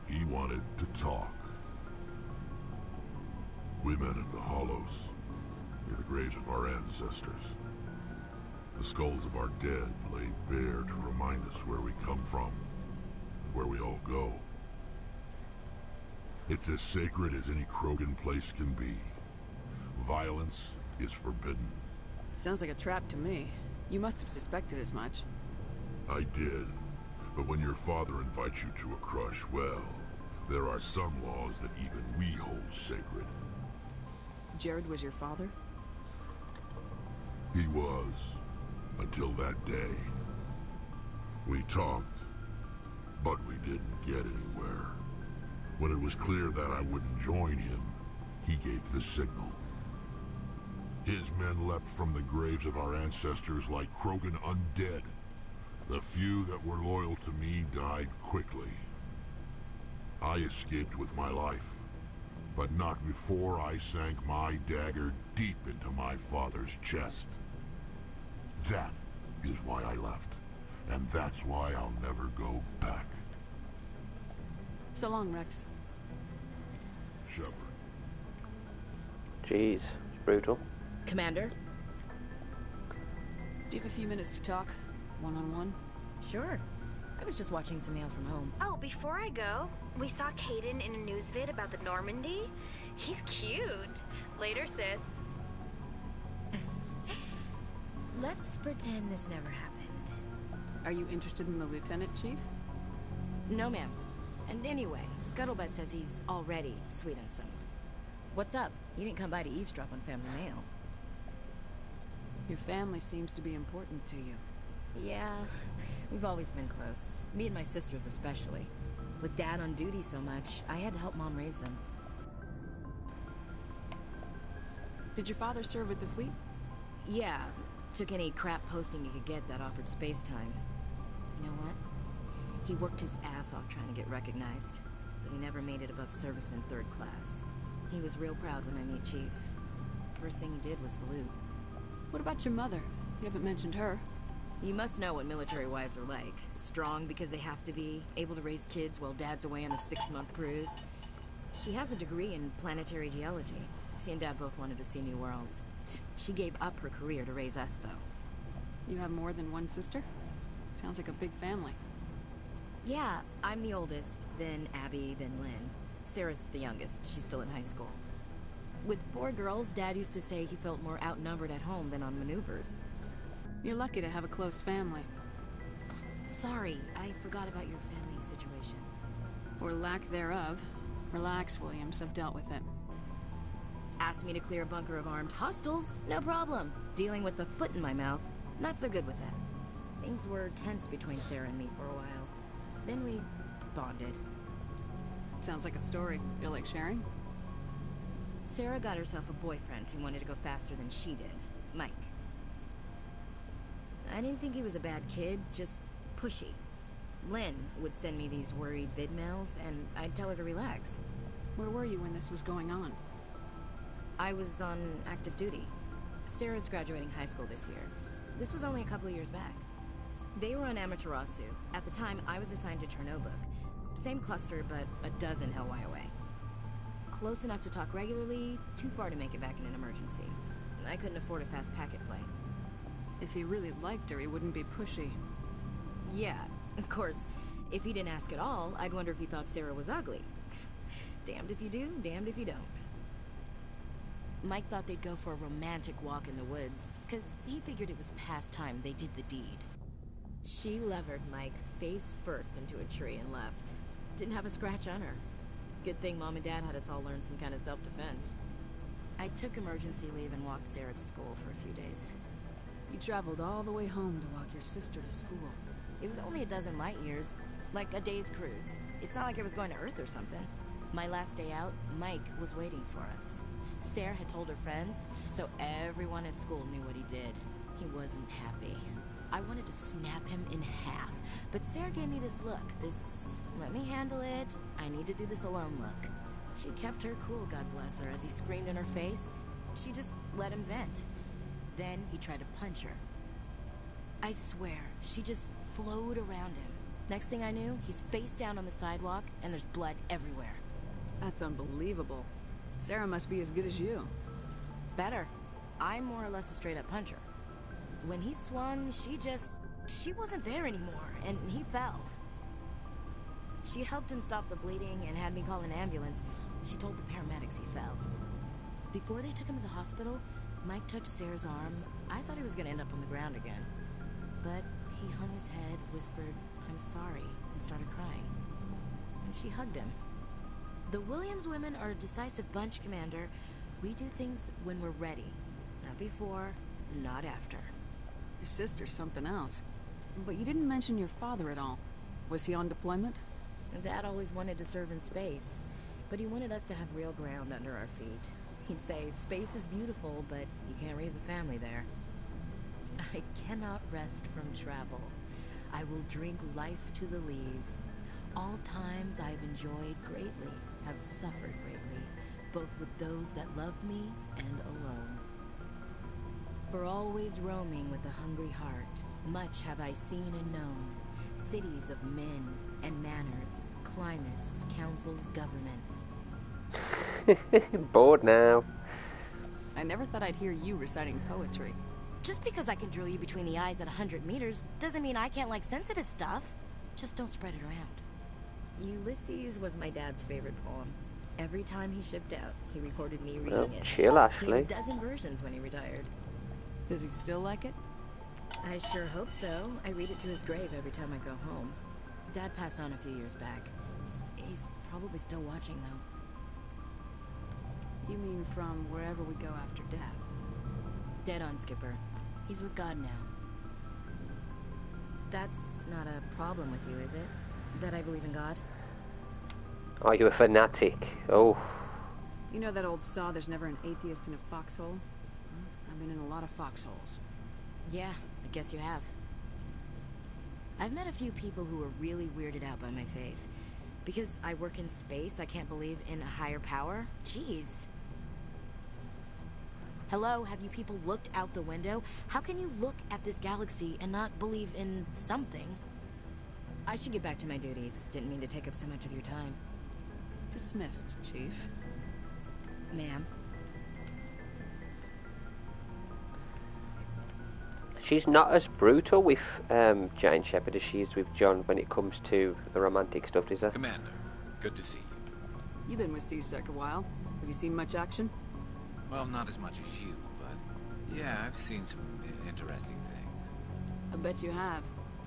He wanted to talk. We met at the Hollows, near the graves of our ancestors. The skulls of our dead laid bare to remind us where we come from, and where we all go. It's as sacred as any Krogan place can be. Violence is forbidden. Sounds like a trap to me. You must have suspected as much. I did. But when your father invites you to a crush, well, there are some laws that even we hold sacred. Jared was your father? He was, until that day. We talked, but we didn't get anywhere. When it was clear that I wouldn't join him, he gave the signal. His men leapt from the graves of our ancestors like Krogan undead. The few that were loyal to me died quickly. I escaped with my life, but not before I sank my dagger deep into my father's chest. That is why I left, and that's why I'll never go back. So long, Rex. Shepard. Jeez, it's brutal. Commander? Do you have a few minutes to talk? One-on-one? Sure. I was just watching some mail from home. Oh, before I go, we saw Caden in a news vid about the Normandy. He's cute. Later, sis. Let's pretend this never happened. Are you interested in the Lieutenant, Chief? No, ma'am. And anyway, Scuttlebutt says he's already sweet on someone. What's up? You didn't come by to eavesdrop on family mail. Your family seems to be important to you. Yeah, we've always been close. Me and my sisters especially. With Dad on duty so much, I had to help Mom raise them. Did your father serve with the fleet? Yeah, took any crap posting he could get that offered space time. You know what? He worked his ass off trying to get recognized, but he never made it above serviceman 3rd class. He was real proud when I met Chief. First thing he did was salute. What about your mother? You haven't mentioned her. You must know what military wives are like. Strong because they have to be, able to raise kids while Dad's away on a 6-month cruise. She has a degree in planetary geology. She and Dad both wanted to see new worlds. She gave up her career to raise us, though. You have more than one sister? Sounds like a big family. Yeah, I'm the oldest, then Abby, then Lynn. Sarah's the youngest. She's still in high school. With 4 girls, Dad used to say he felt more outnumbered at home than on maneuvers. You're lucky to have a close family. Sorry, I forgot about your family situation. Or lack thereof. Relax, Williams. I've dealt with it. Asked me to clear a bunker of armed hostiles? No problem. Dealing with the foot in my mouth? Not so good with that. Things were tense between Sarah and me for a while. Then we bonded. Sounds like a story. Feel like sharing? Sarah got herself a boyfriend who wanted to go faster than she did. Mike. I didn't think he was a bad kid, just pushy. Lynn would send me these worried vid mails, and I'd tell her to relax. Where were you when this was going on? I was on active duty. Sarah's graduating high school this year. This was only a couple of years back. They were on Amaterasu. At the time, I was assigned to Chernobog. Same cluster, but a dozen LY away. Close enough to talk regularly, too far to make it back in an emergency. I couldn't afford a fast packet flight. If he really liked her, he wouldn't be pushy. Yeah, of course. If he didn't ask at all, I'd wonder if he thought Sarah was ugly. Damned if you do, damned if you don't. Mike thought they'd go for a romantic walk in the woods, because he figured it was past time they did the deed. She levered Mike face first into a tree and left. Didn't have a scratch on her. Good thing Mom and Dad had us all learn some kind of self-defense. I took emergency leave and walked Sarah to school for a few days. You traveled all the way home to walk your sister to school. It was only a dozen light years, like a day's cruise. It's not like I was going to Earth or something. My last day out, Mike was waiting for us. Sarah had told her friends, so everyone at school knew what he did. He wasn't happy. I wanted to snap him in half, but Sarah gave me this look, this let me handle it, I need to do this alone look. She kept her cool, God bless her, as he screamed in her face. She just let him vent. Then he tried to punch her. I swear, she just flowed around him. Next thing I knew, he's face down on the sidewalk, and there's blood everywhere. That's unbelievable. Sarah must be as good as you. Better. I'm more or less a straight-up puncher. When he swung, she wasn't there anymore, and he fell. She helped him stop the bleeding and had me call an ambulance. She told the paramedics he fell. Before they took him to the hospital, Mike touched Sarah's arm. I thought he was gonna end up on the ground again. But he hung his head, whispered, "I'm sorry," and started crying. And she hugged him. The Williams women are a decisive bunch, Commander. We do things when we're ready. Not before, not after. Your sister's something else. But you didn't mention your father at all. Was he on deployment? Dad always wanted to serve in space, but he wanted us to have real ground under our feet. He'd say, space is beautiful, but you can't raise a family there. I cannot rest from travel. I will drink life to the lees. All times I've enjoyed greatly, have suffered greatly, both with those that loved me and alone. For always roaming with a hungry heart, much have I seen and known, cities of men and manners, climates, councils, governments. Bored now. I never thought I'd hear you reciting poetry. Just because I can drill you between the eyes at 100 meters doesn't mean I can't like sensitive stuff. Just don't spread it around. Ulysses was my dad's favorite poem. Every time he shipped out, he recorded me reading Well, it. chill, He Ashley. had a dozen versions when he retired. Does he still like it? I sure hope so. I read it to his grave every time I go home. Dad passed on a few years back. He's probably still watching, though. You mean from wherever we go after death? Dead on, Skipper. He's with God now. That's not a problem with you, is it? That I believe in God? Are you a fanatic? Oh. You know that old saw, there's never an atheist in a foxhole? Well, I've been in a lot of foxholes. Yeah, I guess you have. I've met a few people who are really weirded out by my faith. Because I work in space, I can't believe in a higher power? Jeez. Hello, have you people looked out the window? How can you look at this galaxy and not believe in something? I should get back to my duties. Didn't mean to take up so much of your time. Dismissed, Chief. Ma'am. She's not as brutal with Jane Shepard as she is with John when it comes to the romantic stuff, is her? Commander, good to see you. You've been with C-Sec a while. Have you seen much action? Well, not as much as you, but yeah, I've seen some interesting things. I bet you have.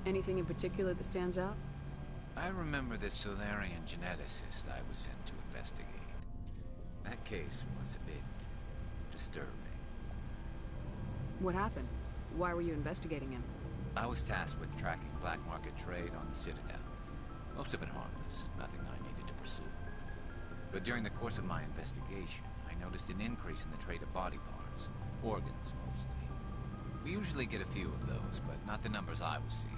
Anything in particular that stands out? I remember this Solarian geneticist I was sent to investigate. That case was a bit disturbing. What happened? Why were you investigating him? I was tasked with tracking black market trade on the Citadel. Most of it harmless, nothing I needed to pursue. But during the course of my investigation, I noticed an increase in the trade of body parts, organs mostly. We usually get a few of those, but not the numbers I was seeing.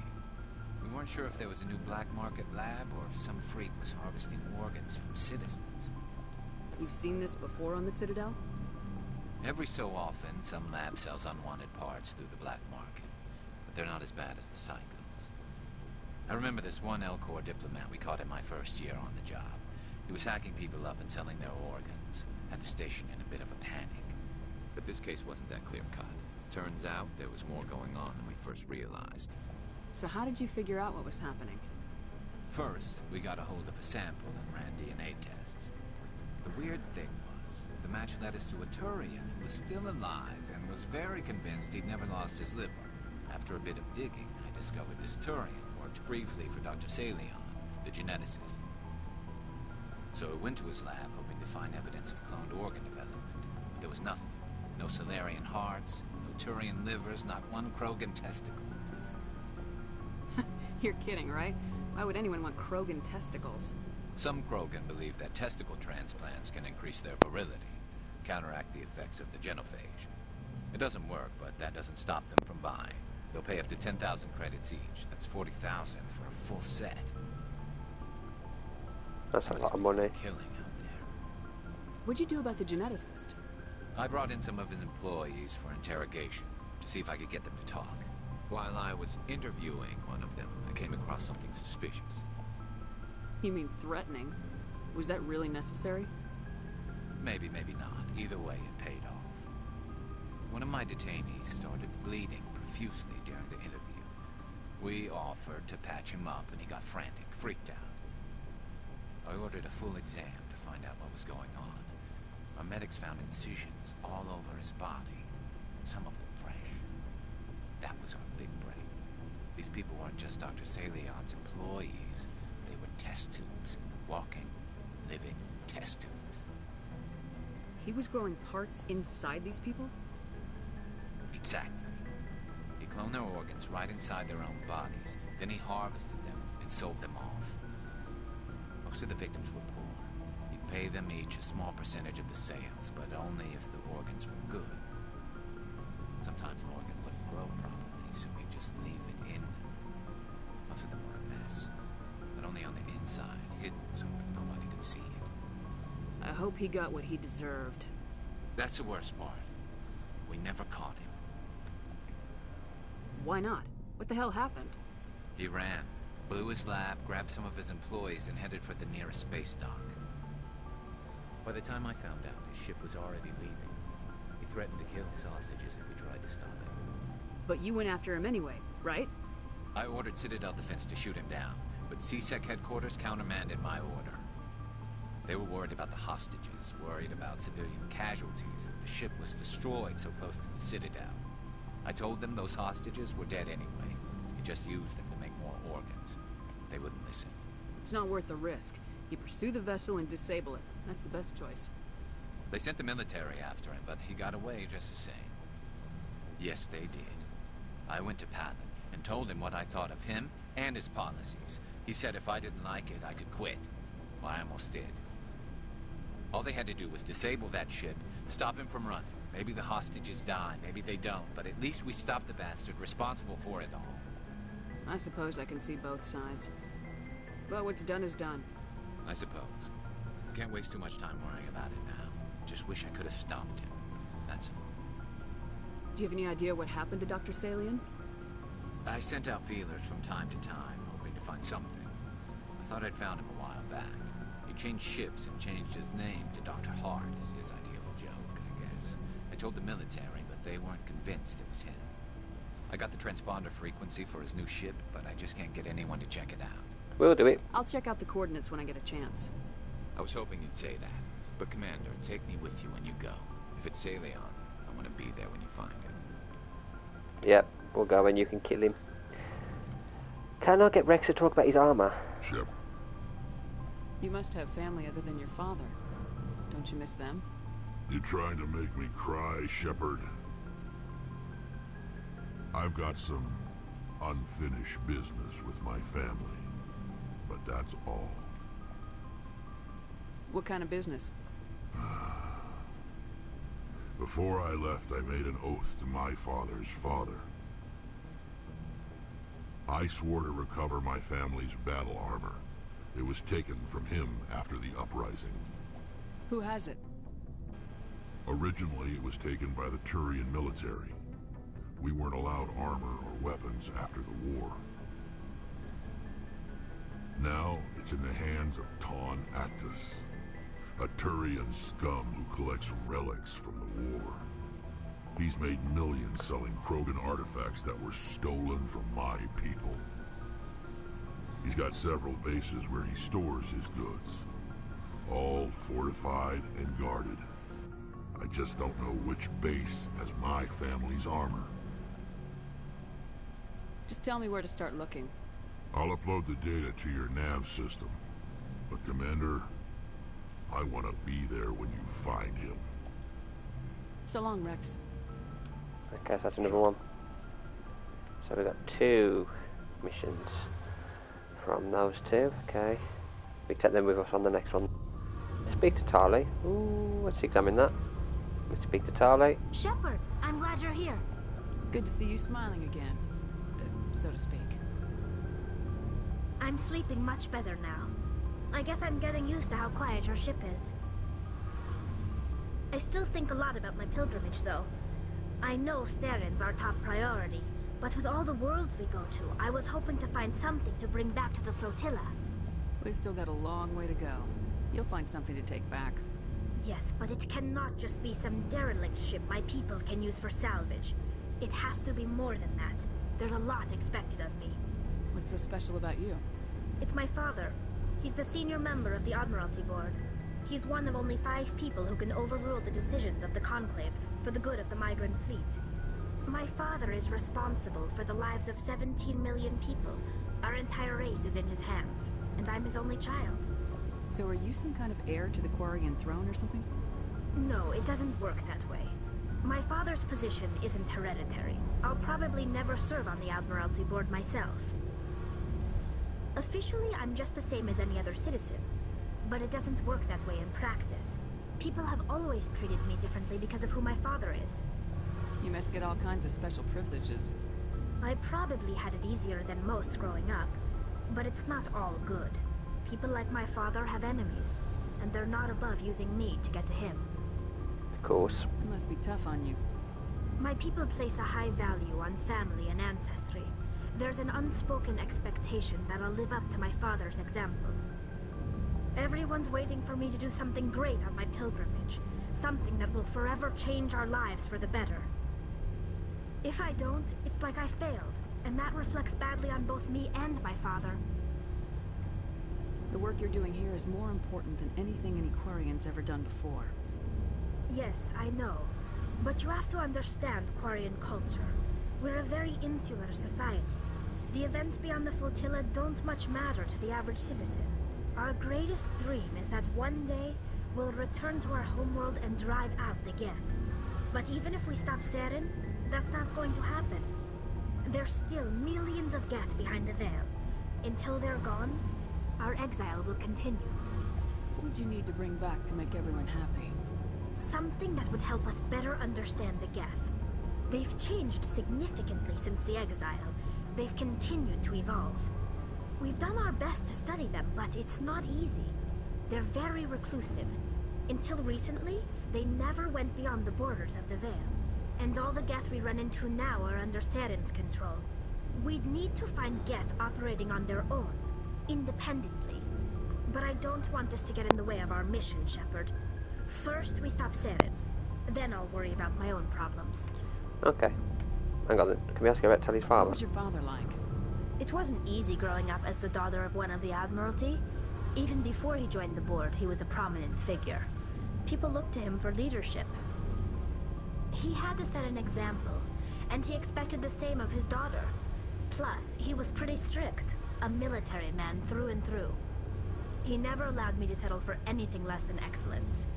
We weren't sure if there was a new black market lab or if some freak was harvesting organs from citizens. You've seen this before on the Citadel? Every so often, some lab sells unwanted parts through the black market, but they're not as bad as the cyclones. I remember this one L-Corps diplomat we caught in my first year on the job. He was hacking people up and selling their organs. Had the station in a bit of a panic. But this case wasn't that clear-cut. Turns out there was more going on than we first realized. So how did you figure out what was happening? First, we got a hold of a sample and ran DNA tests. The weird thing was, the match led us to a Turian who was still alive and was very convinced he'd never lost his liver. After a bit of digging, I discovered this Turian worked briefly for Dr. Salion, the geneticist. So I went to his lab hoping to find evidence of cloned organ development. But there was nothing. No Solarian hearts, no Turian livers, not one Krogan testicle. You're kidding, right? Why would anyone want Krogan testicles? Some Krogan believe that testicle transplants can increase their virility, counteract the effects of the genophage. It doesn't work, but that doesn't stop them from buying. They'll pay up to 10,000 credits each. That's 40,000 for a full set. That's a lot of money. Killing out there. What'd you do about the geneticist? I brought in some of his employees for interrogation to see if I could get them to talk. While I was interviewing one of them, I came across something suspicious. You mean threatening? Was that really necessary? Maybe, maybe not. Either way, it paid off. One of my detainees started bleeding profusely during the interview. We offered to patch him up, and he got frantic, freaked out. I ordered a full exam to find out what was going on. Our medics found incisions all over his body, some of them fresh. That was our big break. These people weren't just Dr. Salion's employees. They were test tubes. Walking, living test tubes. He was growing parts inside these people? Exactly. He cloned their organs right inside their own bodies. Then he harvested them and sold them off. Most of the victims were poor. He'd pay them each a small percentage of the sales, but only if the organs were good. Sometimes an organ wouldn't grow properly, so he'd just leave it in them. Most of them were a mess, but only on the inside, hidden so nobody could see it. I hope he got what he deserved. That's the worst part. We never caught him. Why not? What the hell happened? He ran, blew his lab, grabbed some of his employees, and headed for the nearest space dock. By the time I found out, his ship was already leaving. He threatened to kill his hostages if we tried to stop him. But you went after him anyway, right? I ordered Citadel Defense to shoot him down, but CSEC headquarters countermanded my order. They were worried about the hostages, worried about civilian casualties if the ship was destroyed so close to the Citadel. I told them those hostages were dead anyway. You just used them to make more organs. They wouldn't listen. It's not worth the risk. You pursue the vessel and disable it. That's the best choice. They sent the military after him, but he got away just the same. Yes, they did. I went to Patton and told him what I thought of him and his policies. He said if I didn't like it, I could quit. Well, I almost did. All they had to do was disable that ship, stop him from running. Maybe the hostages die, maybe they don't, but at least we stopped the bastard responsible for it all. I suppose I can see both sides. But what's done is done. I suppose. Can't waste too much time worrying about it now. Just wish I could have stopped him. That's all. Do you have any idea what happened to Dr. Salian? I sent out feelers from time to time, hoping to find something. I thought I'd found him a while back. He changed ships and changed his name to Dr. Hart, his idea of a joke, I guess. I told the military, but they weren't convinced it was him. I got the transponder frequency for his new ship, but I just can't get anyone to check it out. We'll do it. I'll check out the coordinates when I get a chance. I was hoping you'd say that. But Commander, take me with you when you go. If it's Salion, I want to be there when you find him. Yep, we'll go and you can kill him. Can I get Rex to talk about his armor? Shep. You must have family other than your father. Don't you miss them? You trying to make me cry, Shepard? I've got some unfinished business with my family, but that's all. What kind of business? Before I left, I made an oath to my father's father. I swore to recover my family's battle armor. It was taken from him after the uprising. Who has it? Originally, it was taken by the Turian military. We weren't allowed armor or weapons after the war. Now, it's in the hands of Ton Actus, a Turian scum who collects relics from the war. He's made millions selling Krogan artifacts that were stolen from my people. He's got several bases where he stores his goods, all fortified and guarded. I just don't know which base has my family's armor. Just tell me where to start looking. I'll upload the data to your nav system. But Commander, I want to be there when you find him. So long, Rex. Okay, so that's another one. So we've got 2 missions from those 2. Okay. We take them with us on the next one. Speak to Tarly. Ooh, let's examine that. Let's speak to Tarly. Shepard, I'm glad you're here. Good to see you smiling again, so to speak. I'm sleeping much better now. I guess I'm getting used to how quiet your ship is. I still think a lot about my pilgrimage, though. I know Steren's our top priority, but with all the worlds we go to, I was hoping to find something to bring back to the flotilla. We've still got a long way to go. You'll find something to take back. Yes, but it cannot just be some derelict ship my people can use for salvage. It has to be more than that. There's a lot expected of me. What's so special about you? It's my father. He's the senior member of the Admiralty Board. He's one of only 5 people who can overrule the decisions of the Conclave for the good of the migrant fleet. My father is responsible for the lives of 17 million people. Our entire race is in his hands, and I'm his only child. So are you some kind of heir to the Quarian throne or something? No, it doesn't work that way. My father's position isn't hereditary. I'll probably never serve on the Admiralty Board myself. Officially, I'm just the same as any other citizen. But it doesn't work that way in practice. People have always treated me differently because of who my father is. You must get all kinds of special privileges. I probably had it easier than most growing up, but it's not all good. People like my father have enemies, and they're not above using me to get to him. Of course. It must be tough on you. My people place a high value on family and ancestry. There's an unspoken expectation that I'll live up to my father's example. Everyone's waiting for me to do something great on my pilgrimage, Something that will forever change our lives for the better. If I don't, it's like I failed, and that reflects badly on both me and my father. The work you're doing here is more important than anything an Aquarian's ever done before. Yes, I know. But you have to understand Quarian culture. We're a very insular society. The events beyond the flotilla don't much matter to the average citizen. Our greatest dream is that one day we'll return to our homeworld and drive out the Geth. But even if we stop Saren, that's not going to happen. There's still millions of Geth behind the veil. Until they're gone, our exile will continue. What would you need to bring back to make everyone happy? Something that would help us better understand the Geth. They've changed significantly since the exile. They've continued to evolve. We've done our best to study them, but it's not easy. They're very reclusive. Until recently, they never went beyond the borders of the Veil. And all the Geth we run into now are under Saren's control. We'd need to find Geth operating on their own, independently. But I don't want this to get in the way of our mission, Shepard. First, we stop Saren. Then I'll worry about my own problems. Okay. Hang on, can we ask you about Telly's father? What was your father like? It wasn't easy growing up as the daughter of one of the Admiralty. Even before he joined the board, he was a prominent figure. People looked to him for leadership. He had to set an example, and he expected the same of his daughter. Plus, he was pretty strict, a military man through and through. He never allowed me to settle for anything less than excellence.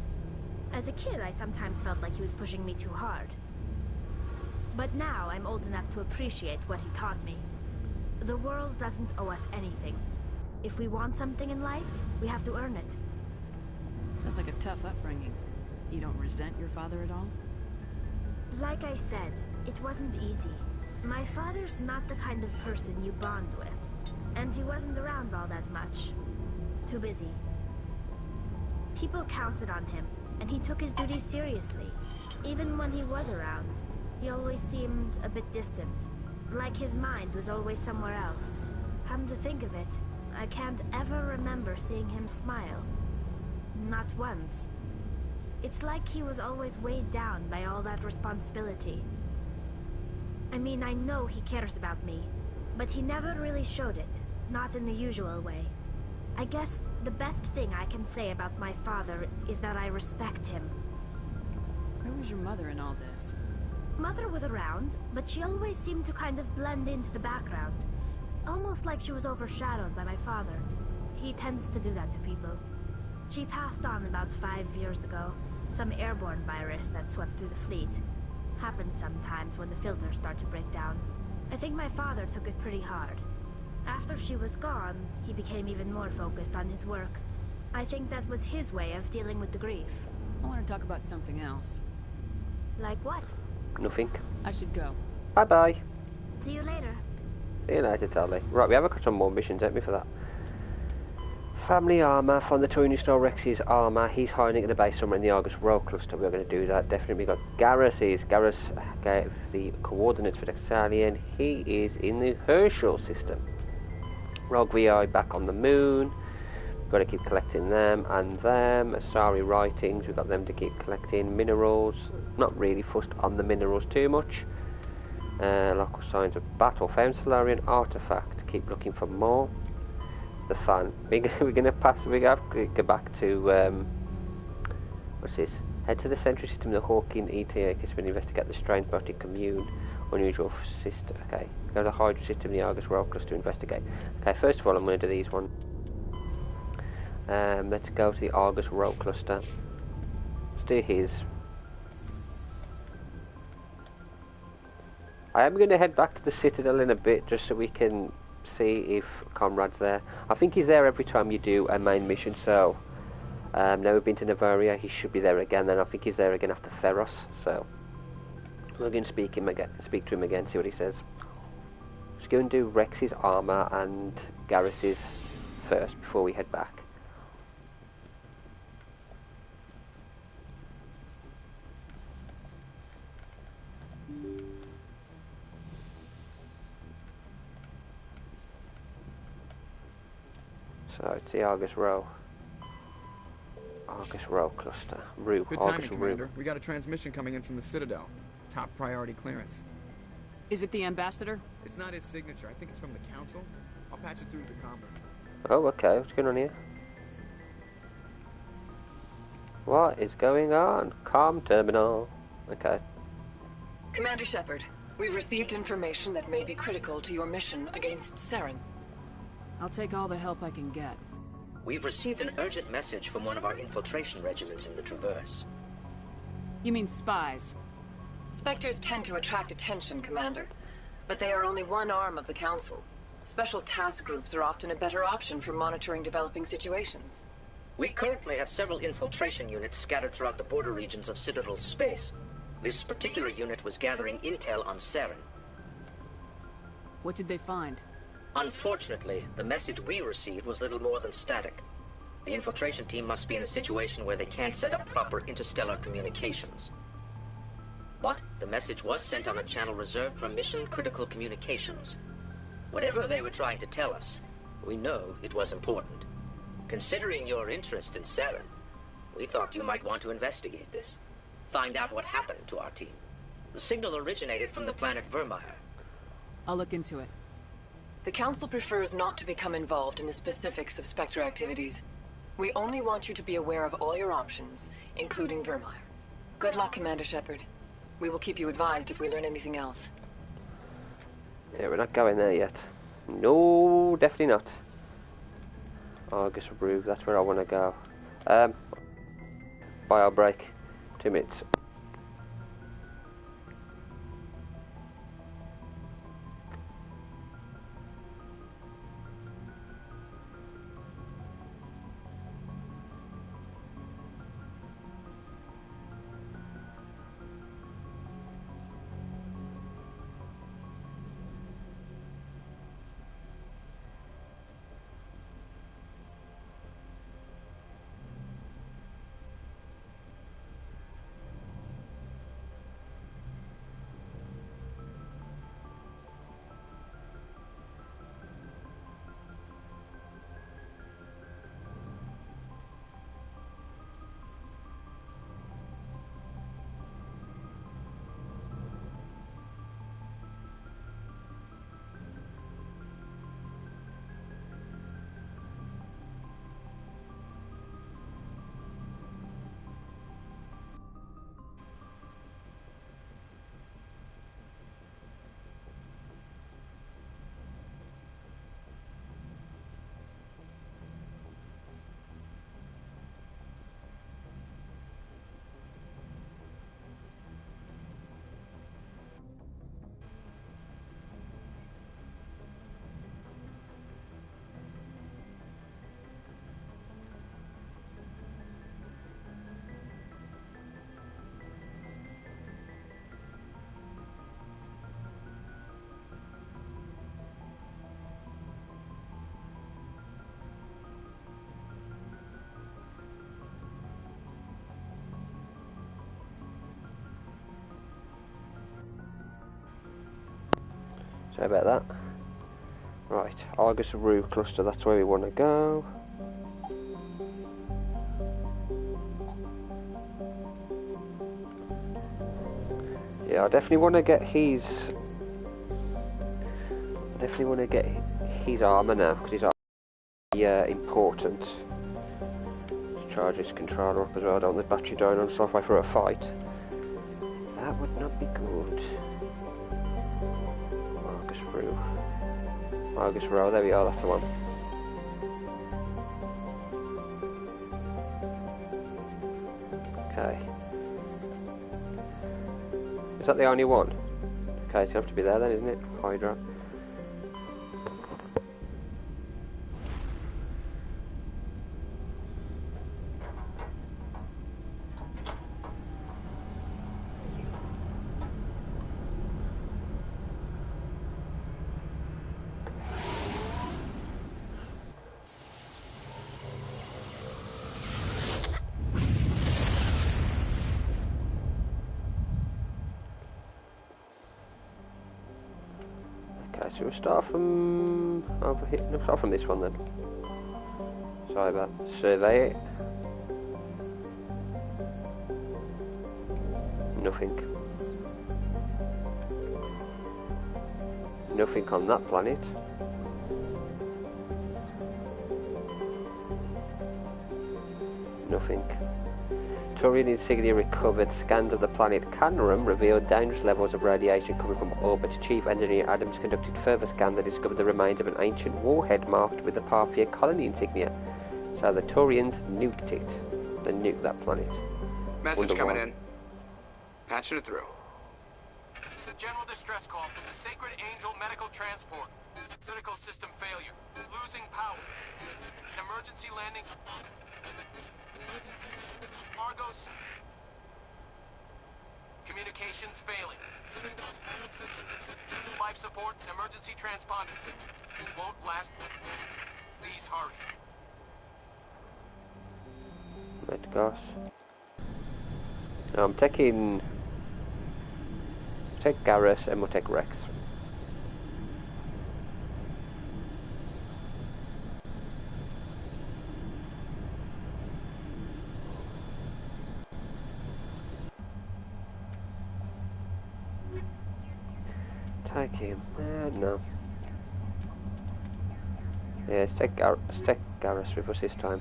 As a kid, I sometimes felt like he was pushing me too hard. But now I'm old enough to appreciate what he taught me. The world doesn't owe us anything. If we want something in life, we have to earn it. Sounds like a tough upbringing. You don't resent your father at all? Like I said, it wasn't easy. My father's not the kind of person you bond with. And he wasn't around all that much. Too busy. People counted on him, and he took his duties seriously. Even when he was around, he always seemed a bit distant. Like his mind was always somewhere else. Come to think of it, I can't ever remember seeing him smile. Not once. It's like he was always weighed down by all that responsibility. I mean, I know he cares about me, but he never really showed it. Not in the usual way. I guess the best thing I can say about my father is that I respect him. Where was your mother in all this? Mother was around, but she always seemed to kind of blend into the background. Almost like she was overshadowed by my father. He tends to do that to people. She passed on about 5 years ago. Some airborne virus that swept through the fleet. Happens sometimes when the filters start to break down. I think my father took it pretty hard. After she was gone, he became even more focused on his work. I think that was his way of dealing with the grief. I want to talk about something else. Like what? Nothing. I should go. Bye-bye. See you later. See you later, Tally. Right, we have got some more missions, haven't we, for that? Family armour. Find the toy and restore Rex's armour. He's hiding at the base somewhere in the Argus Row cluster. We're going to do that. Definitely. We've got Garrus. Garrus gave the coordinates for Dexalian. He is in the Herschel system. Rogue VI back on the moon. We've got to keep collecting them and them. Asari writings. We've got them to keep collecting. Minerals. Not really fussed on the minerals too much. Local signs of battle. Found Solarian artifact. Keep looking for more. The fan. We're gonna pass. We have to go back to what's this? Head to the Sentry system, the Hawking ETA, because we investigate the strange biotic commune, unusual system. Okay, go to the Hydra system, the Argus Roll Cluster to investigate. Okay, first of all, I'm going to do these one. Let's go to the Argus Roll Cluster. Let's do his. I am going to head back to the Citadel in a bit, just so we can see if Conrad's there. I think he's there every time you do a main mission, so now we've been to Novaria, he should be there again. Then I think he's there again after Theros, so we're going to speak to him again, see what he says. Let's go and do Rex's armour and Garrus's first before we head back. So it's the Argus Row. Argus Row cluster. Rue. Good timing, Commander. We got a transmission coming in from the Citadel. Top priority clearance. Is it the ambassador? It's not his signature. I think it's from the Council. I'll patch it through to the combat. Oh, okay. What's going on here? What is going on? Comm terminal. Okay. Commander Shepard, we've received information that may be critical to your mission against Saren. I'll take all the help I can get. We've received an urgent message from one of our infiltration regiments in the Traverse. You mean spies? Spectres tend to attract attention, Commander, but they are only one arm of the Council. Special task groups are often a better option for monitoring developing situations. We currently have several infiltration units scattered throughout the border regions of Citadel space. This particular unit was gathering intel on Saren. What did they find? Unfortunately, the message we received was little more than static. The infiltration team must be in a situation where they can't set up proper interstellar communications. But the message was sent on a channel reserved for mission-critical communications. Whatever they were trying to tell us, we know it was important. Considering your interest in Saren, we thought you might want to investigate this. Find out what happened to our team. The signal originated from the planet Vermeer. I'll look into it. The Council prefers not to become involved in the specifics of Spectre activities. We only want you to be aware of all your options, including Vermeer. Good luck, Commander Shepard. We will keep you advised if we learn anything else. Yeah, we're not going there yet. No, definitely not. Argus Row, that's where I want to go. Bio break. 2 minutes. Sorry about that. Right, Argus Row cluster, that's where we want to go. Yeah, I definitely want to get his... armour now, because his armour is important. Let's charge this controller up as well, I don't want the battery dying on halfway for a fight. That would not be good. Argus Row, there we are, that's the one. Okay. Is that the only one? Okay, it's going to have to be there then, isn't it? Hydra. So we'll start from over here. No, start from this one then. Sorry about survey it. Nothing. Nothing on that planet. Nothing. Turian insignia recovered. Scans of the planet Canrum revealed dangerous levels of radiation coming from orbit. Chief Engineer Adams conducted further scan that discovered the remains of an ancient warhead marked with the Parthia colony insignia. So the Turians nuked it. They nuked that planet. Message coming in. Patching it through. General distress call from the Sacred Angel Medical Transport. Critical system failure. Losing power. An emergency landing. Argos. Communications failing. Life support and emergency transponder. Won't last. Please hurry. Red gas. I'm taking... Take Garrus and we'll take Rex. Take him. No. Yeah, let's take Garrus with us this time.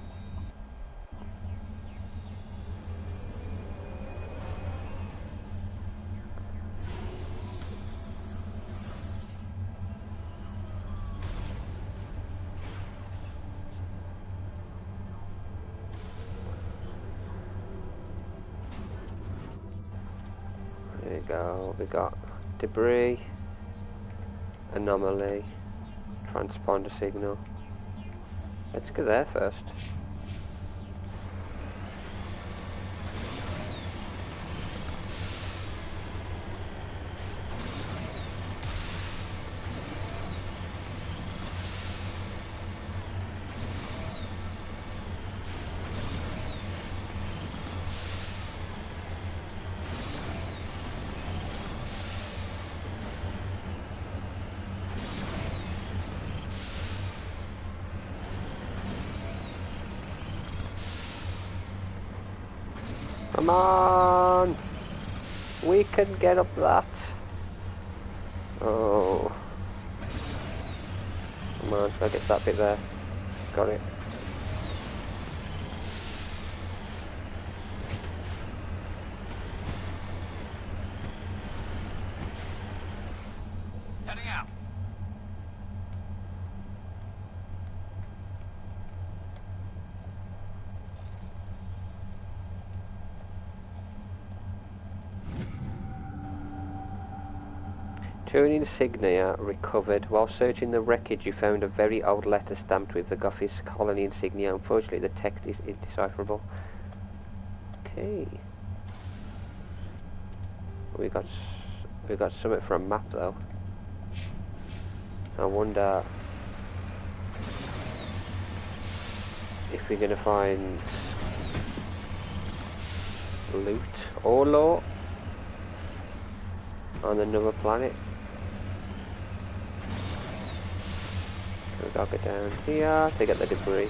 There you go, we got debris, anomaly, transponder signal. Let's go there first. Come on! We can get up that. Oh. Come on, I get that bit there. Got it. Heading out. Two insignia recovered. While searching the wreckage, you found a very old letter stamped with the Gothis colony insignia. Unfortunately, the text is indecipherable. Okay. We got something for a map though. I wonder if we're gonna find loot or lore on another planet. I'll go down here to get the debris.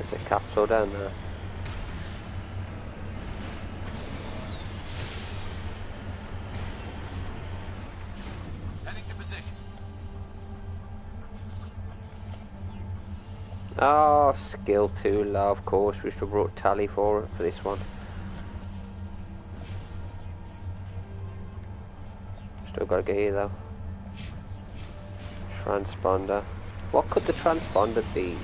There's a capsule down there. Heading to position. Oh, skill too low, of course. We should have brought Tally for this one. Still gotta get here though. Transponder. What could the transponder be?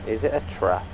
Is it a trap?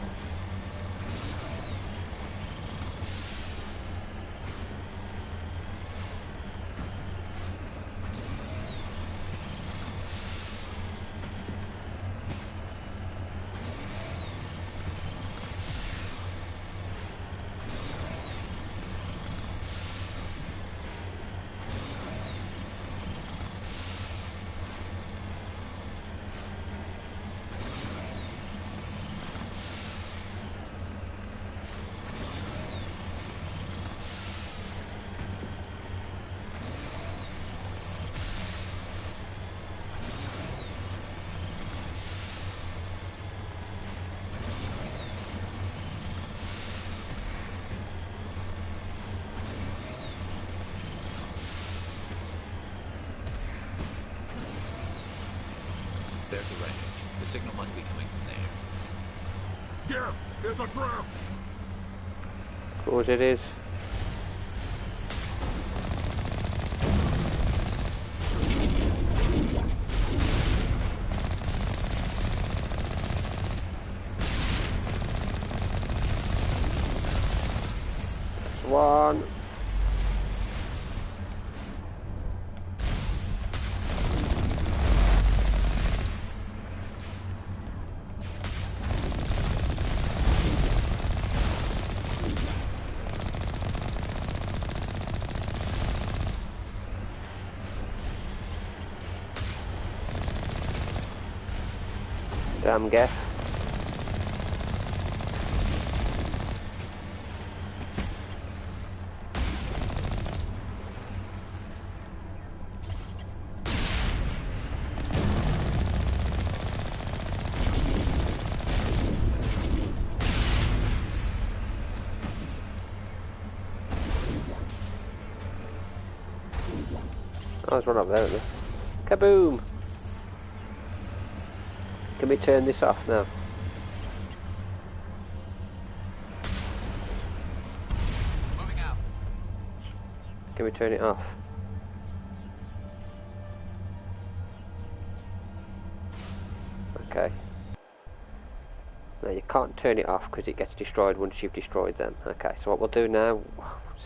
There's the wreckage. The signal must be coming from there. Yeah, it's a trap! Of course it is. One. Damn Geff. Oh, there's one up there, isn't there? Kaboom! Can we turn this off now? Moving out. Can we turn it off? Okay. No, you can't turn it off because it gets destroyed once you've destroyed them. Okay, so what we'll do now,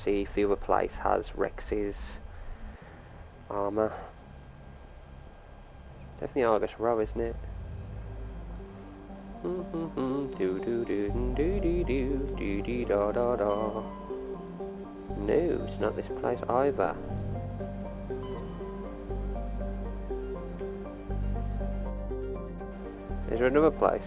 see if the other place has Rex's armour. Definitely Argus Row, isn't it? Do do do do do do do da da da. No, it's not this place either. Is there another place?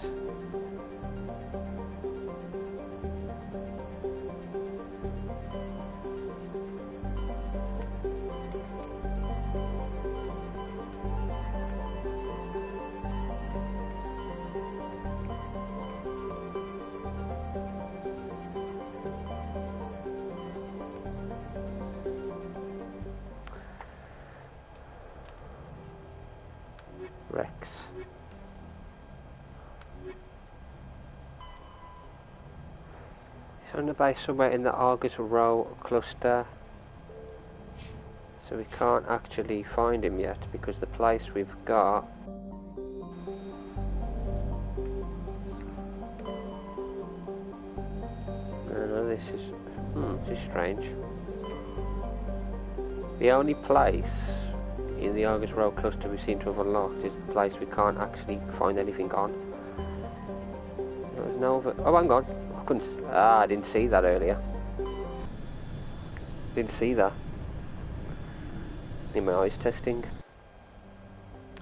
Rex. It's on the base somewhere in the Argus Row cluster, so we can't actually find him yet because the place we've got no, this is strange. The only place in the Argus Row cluster we seem to have unlocked is the place we can't actually find anything on. There's no other... Oh, hang on. I couldn't... I didn't see that earlier. Didn't see that. In my eyes testing.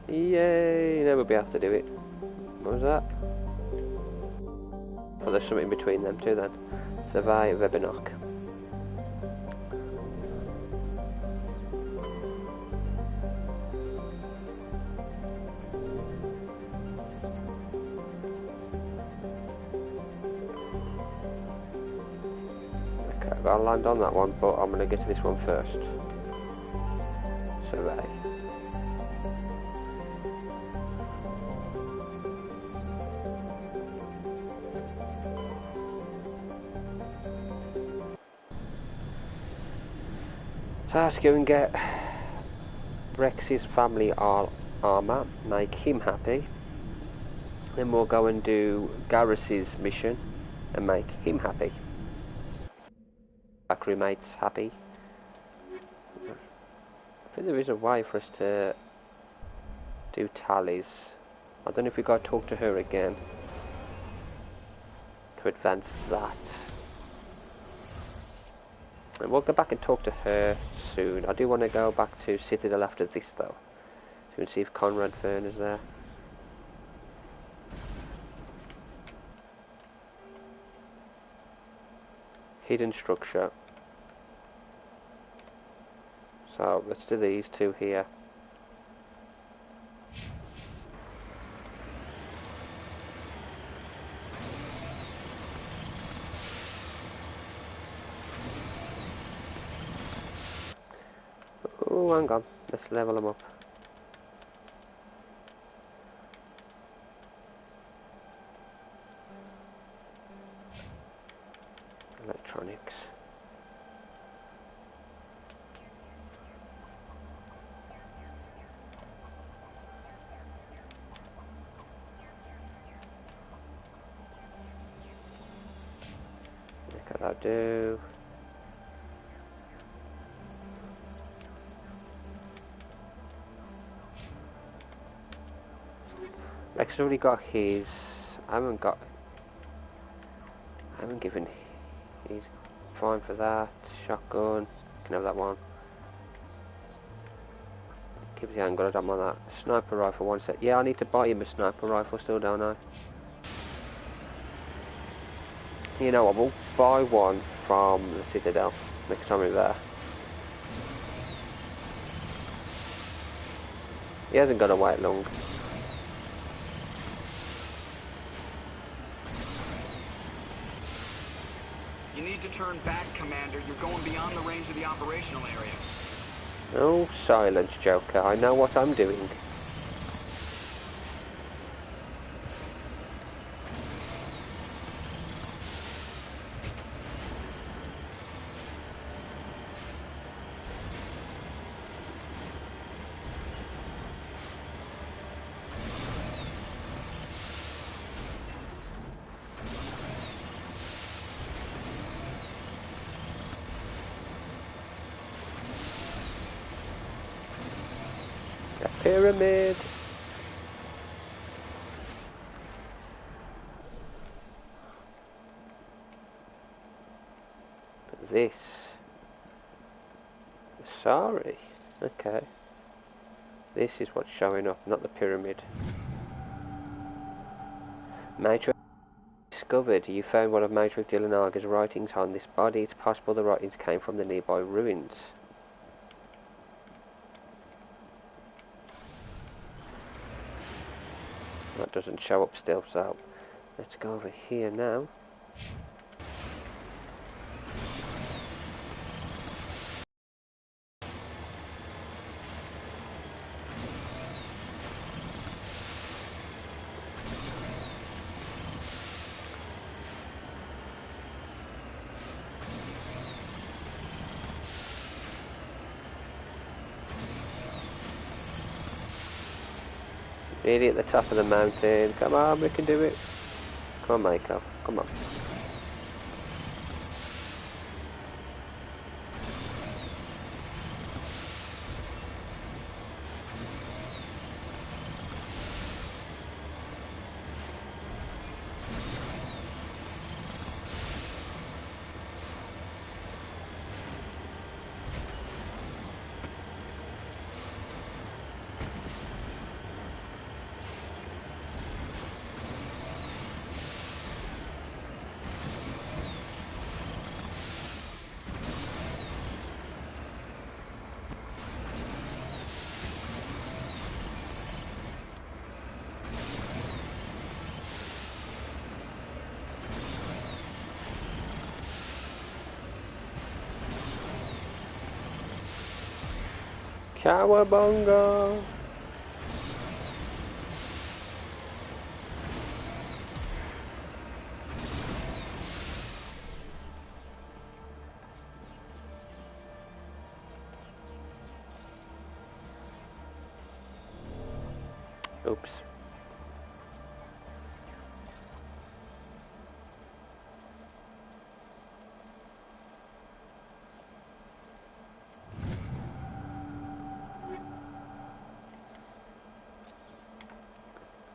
Yay! Now we'll be able to do it. What was that? Oh, there's something between them two then. Survive Webinock. I'll land on that one, but I'm going to get to this one first. Survey. So let's go and get Rex's family armor, make him happy. Then we'll go and do Garrus's mission and make him happy. Our crewmates happy. I think there is a way for us to do tallies. I don't know if we got to talk to her again to advance that. And we'll go back and talk to her soon. I do want to go back to Citadel after this though. So we can see if Conrad Fern is there. Hidden structure. So let's do these two here. Oh, hang on. Let's level them up. Electronics. Look at that do. Rex already got his. I haven't given. He's fine for that. Shotgun. Can have that one. Keep the angle. I don't want that. Sniper rifle. One set. Yeah, I need to buy him a sniper rifle. Still don't I? You know, I will buy one from the Citadel next time we're there. He hasn't got to wait long. You need to turn back, Commander. You're going beyond the range of the operational area. Oh, silence, Joker. I know what I'm doing. Pyramid. This. Sorry. Okay. This is what's showing up, not the pyramid. Matrix discovered. You found one of Matrix Dillinaga's writings on this body. It's possible the writings came from the nearby ruins. That doesn't show up still, so let's go over here now. Nearly at the top of the mountain. Come on, we can do it. Come on, Mako. Come on. Cowabunga! Oops.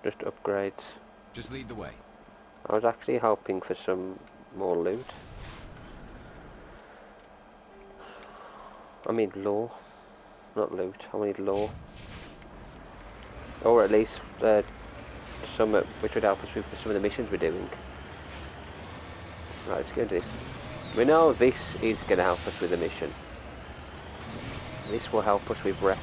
Just upgrades. Just lead the way. I was actually hoping for some more loot. I mean lore, not loot. I need lore, or at least some which would help us with some of the missions we're doing. Right, let's go do this. We know this is going to help us with the mission. This will help us with Rex.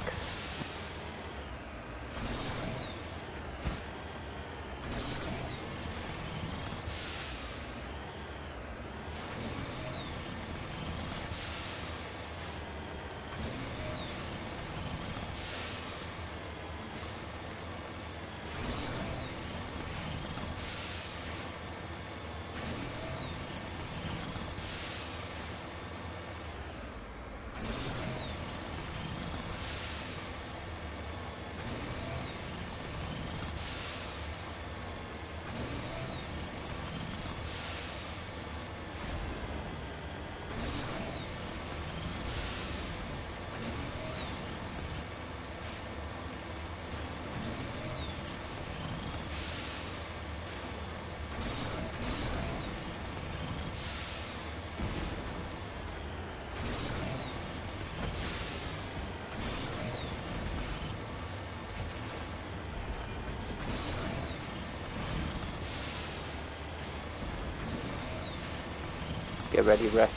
Get ready, Rex.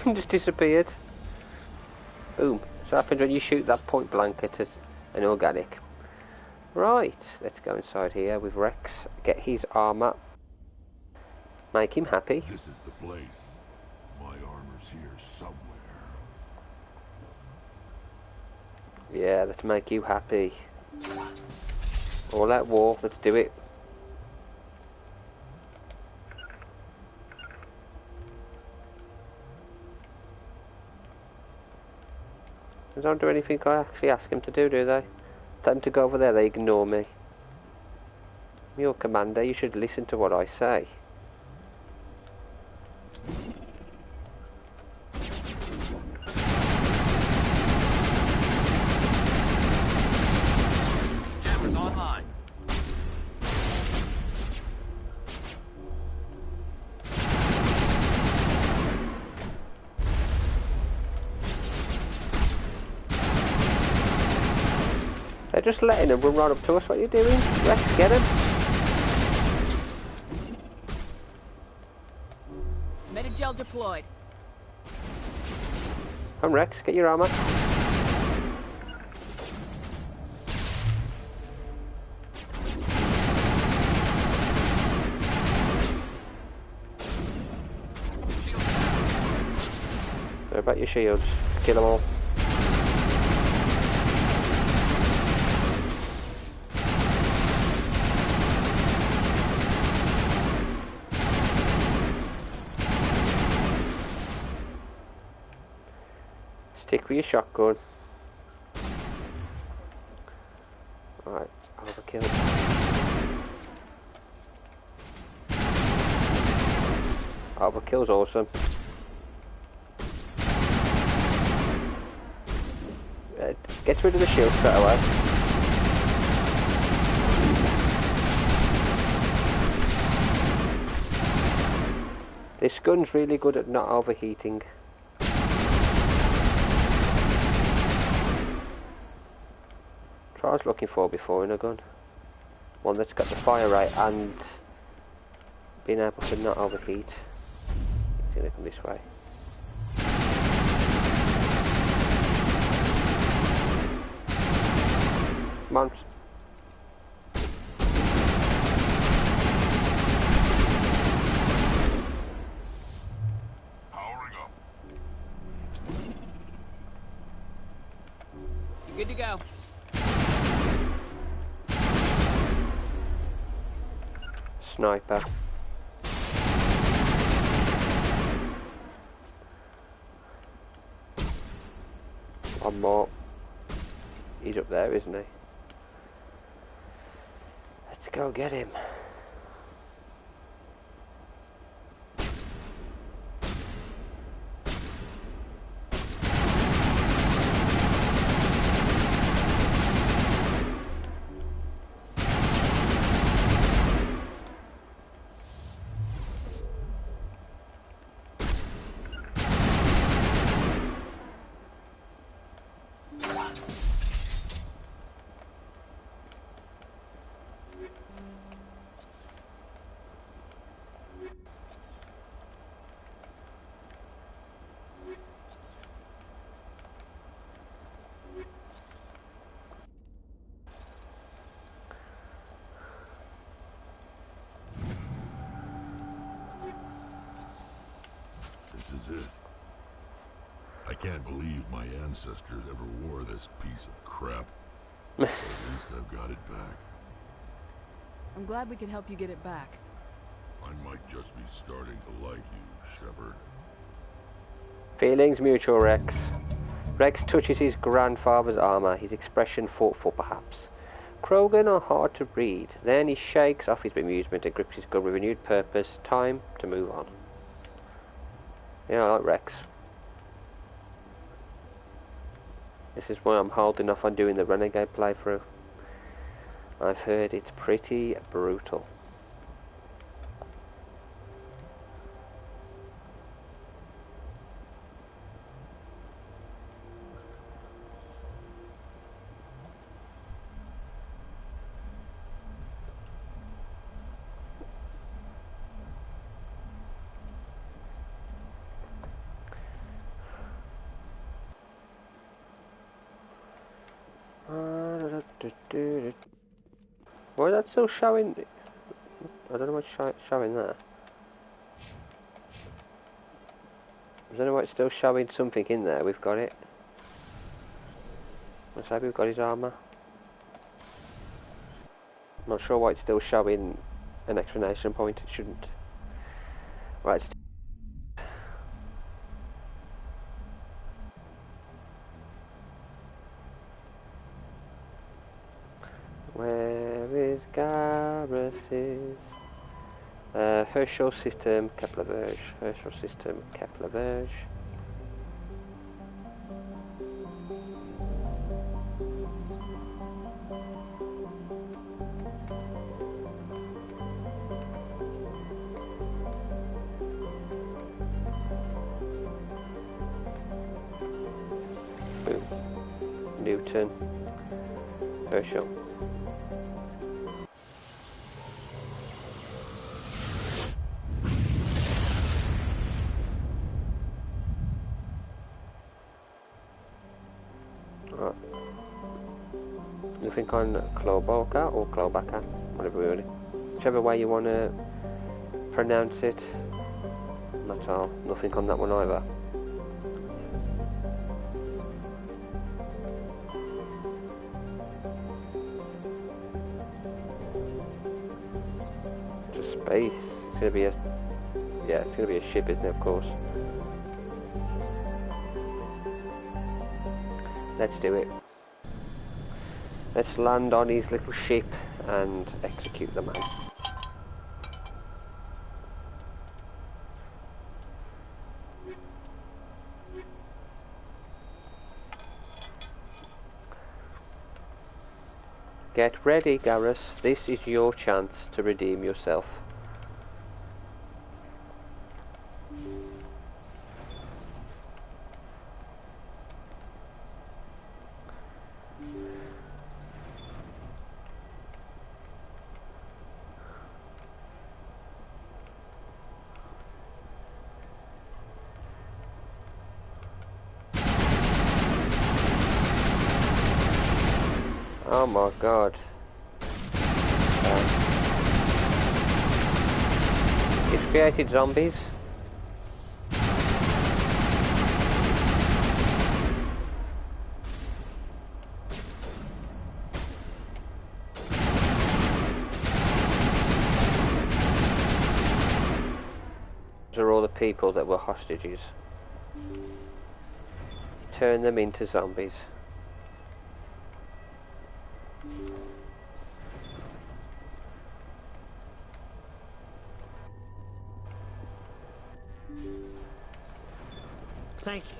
Just disappeared. Boom. That's what happens when you shoot that point blank at an organic. Right, let's go inside here with Rex, get his armor, make him happy. This is the place. My armor's here somewhere. Yeah, let's make you happy. All out war, let's do it. They don't do anything I actually ask them to do they? Tell them to go over there, they ignore me. I'm your commander, you should listen to what I say. Jammers online. They're just letting them run right up to us. What are you doing? Rex, get him. Metagel deployed. Come Rex, get your armor. Sorry about your shields. Kill them all. Stick with your shotgun. Alright, overkill. Overkill's awesome. Gets rid of the shield straight away. This gun's really good at not overheating. That's what I was looking for before in a gun. One that's got the fire rate and being able to not overheat. It's gonna come this way. Come on. Powering up. Good to go. Sniper. One more. He's up there, isn't he? Let's go get him. This is it. I can't believe my ancestors ever wore this piece of crap. But at least I've got it back. I'm glad we could help you get it back. I might just be starting to like you, Shepard. Feelings mutual, Rex. Rex touches his grandfather's armor, his expression thoughtful perhaps. Krogan are hard to read. Then he shakes off his bemusement and grips his gun with renewed purpose. Time to move on. Yeah, I like Rex. This is why I'm holding off on doing the Renegade playthrough. I've heard it's pretty brutal. Why is that still showing? I don't know what's showing there. I don't know why it's still showing something in there. We've got it. Let's say we've got his armour. I'm not sure why it's still showing an exclamation point. It shouldn't. Right. Where is Garrus's? Herschel system, Kepler Verge. Herschel system, Kepler Verge. Boom. Newton. Herschel. Nothing on Kloboka or Klobaka, whatever really. Whichever way you want to pronounce it. Not all. Nothing on that one either. Just space. It's gonna be a it's gonna be a ship, isn't it? Of course. Let's do it. Let's land on his little ship and execute the man. Get ready, Garrus. This is your chance to redeem yourself. Oh my god. It's created zombies. These are all the people that were hostages. Turn them into zombies. Thank you.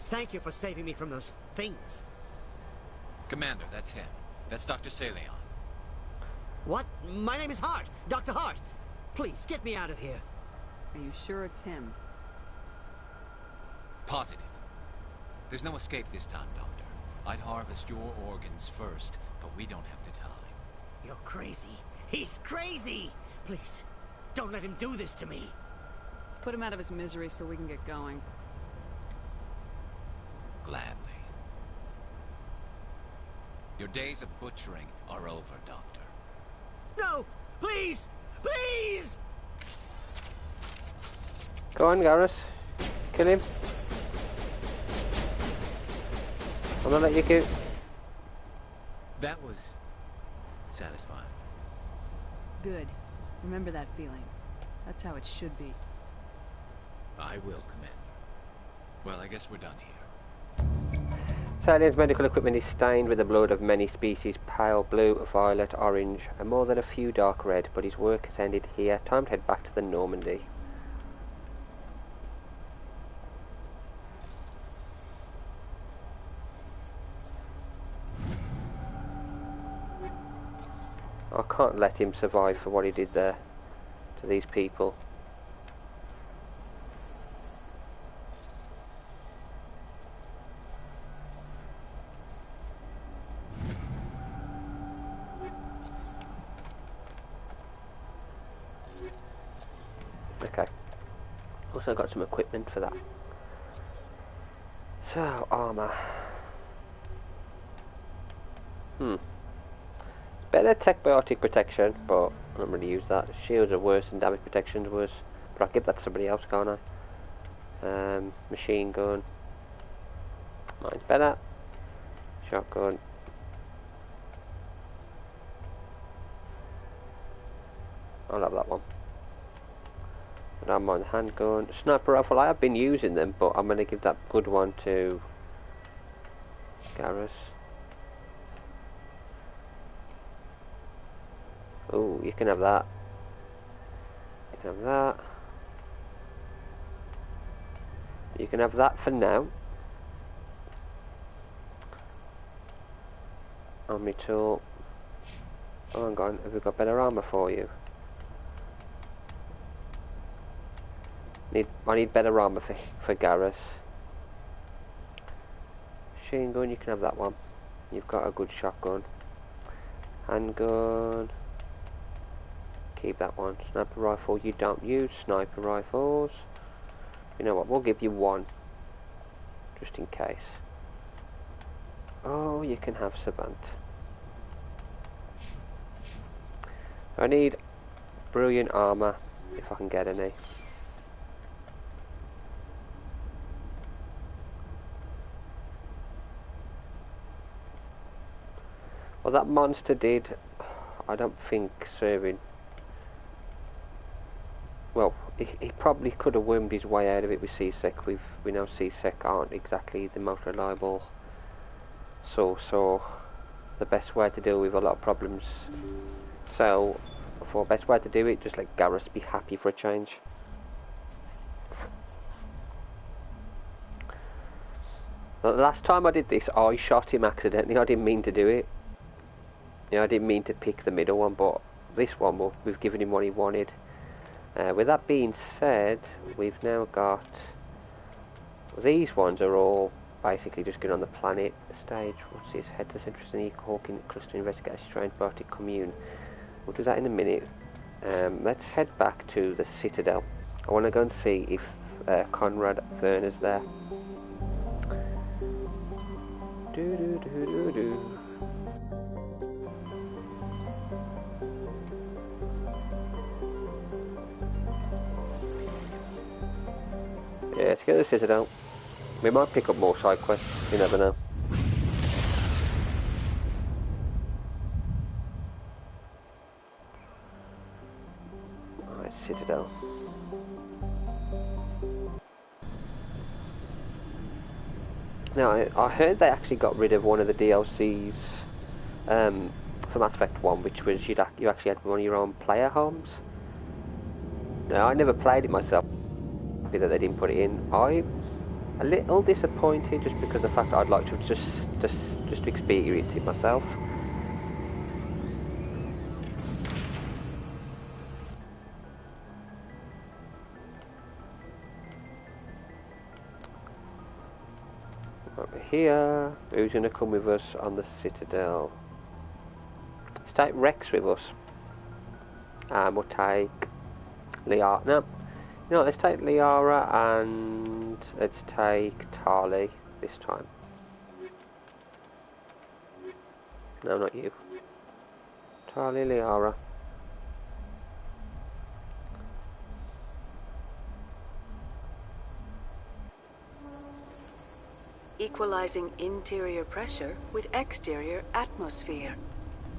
Thank you for saving me from those things. Commander, that's him. That's Dr. Saleon. What? My name is Hart. Dr. Hart. Please, get me out of here. Are you sure it's him? Positive. There's no escape this time, Doctor. I'd harvest your organs first, but we don't have the time. You're crazy. He's crazy! Please, don't let him do this to me. Put him out of his misery so we can get going. Gladly. Your days of butchering are over, Doctor. No! Please! Please! Go on, Garrus. Kill him. I'm gonna let you go. That was satisfying. Good. Remember that feeling. That's how it should be. I will, Commander. Well, I guess we're done here. Saleon's medical equipment is stained with the blood of many species, pale blue, violet, orange, and more than a few dark red, but his work has ended here. Time to head back to the Normandy. I can't let him survive for what he did there to these people. Okay. Also got some equipment for that. So, armour. Better tech biotic protection, but I don't really use that. Shields are worse and damage protection's worse. But I'll give that to somebody else, can't I? Machine gun. Mine's better. Shotgun. I'll have that one. I don't mind the handgun. Sniper rifle, I have been using them, but I'm going to give that good one to Garrus. Oh, you can have that. You can have that. You can have that for now. Army tool. Oh, hang on, have we got better armour for you? I need better armour for Garrus. Machine gun, you can have that one. You've got a good shotgun. Handgun. Keep that one. Sniper rifle, you don't use sniper rifles. You know what, we'll give you one. Just in case. Oh, you can have Savant. I need brilliant armour, if I can get any. Well, that monster did, I don't think, serving. Well, he probably could have wormed his way out of it with C-Sec. We know C-Sec aren't exactly the most reliable source, so the best way to deal with a lot of problems. So, for best way to do it, just let Garrus be happy for a change. The last time I did this, I shot him accidentally. I didn't mean to do it. You know, I didn't mean to pick the middle one, but this one, we've given him what he wanted. With that being said, we've now got... These ones are all basically just going on the planet stage. What's this? Head to the Central Sneak, Hawking Cluster, investigate a strange biotic commune. We'll do that in a minute. Let's head back to the Citadel. I want to go and see if Conrad Werner's there. get to the Citadel. We might pick up more side quests, you never know. Alright, Citadel. Now, I heard they actually got rid of one of the DLCs from Mass Effect 1, which was you actually had one of your own player homes. Now, I never played it myself, that they didn't put it in. I'm a little disappointed just because of the fact that I'd like to just experience it myself. Over here, who's going to come with us on the Citadel? Let's take Rex with us. And we'll take Liara. No, let's take Liara and let's take Tali this time. No, not you. Tali, Liara. Equalizing interior pressure with exterior atmosphere.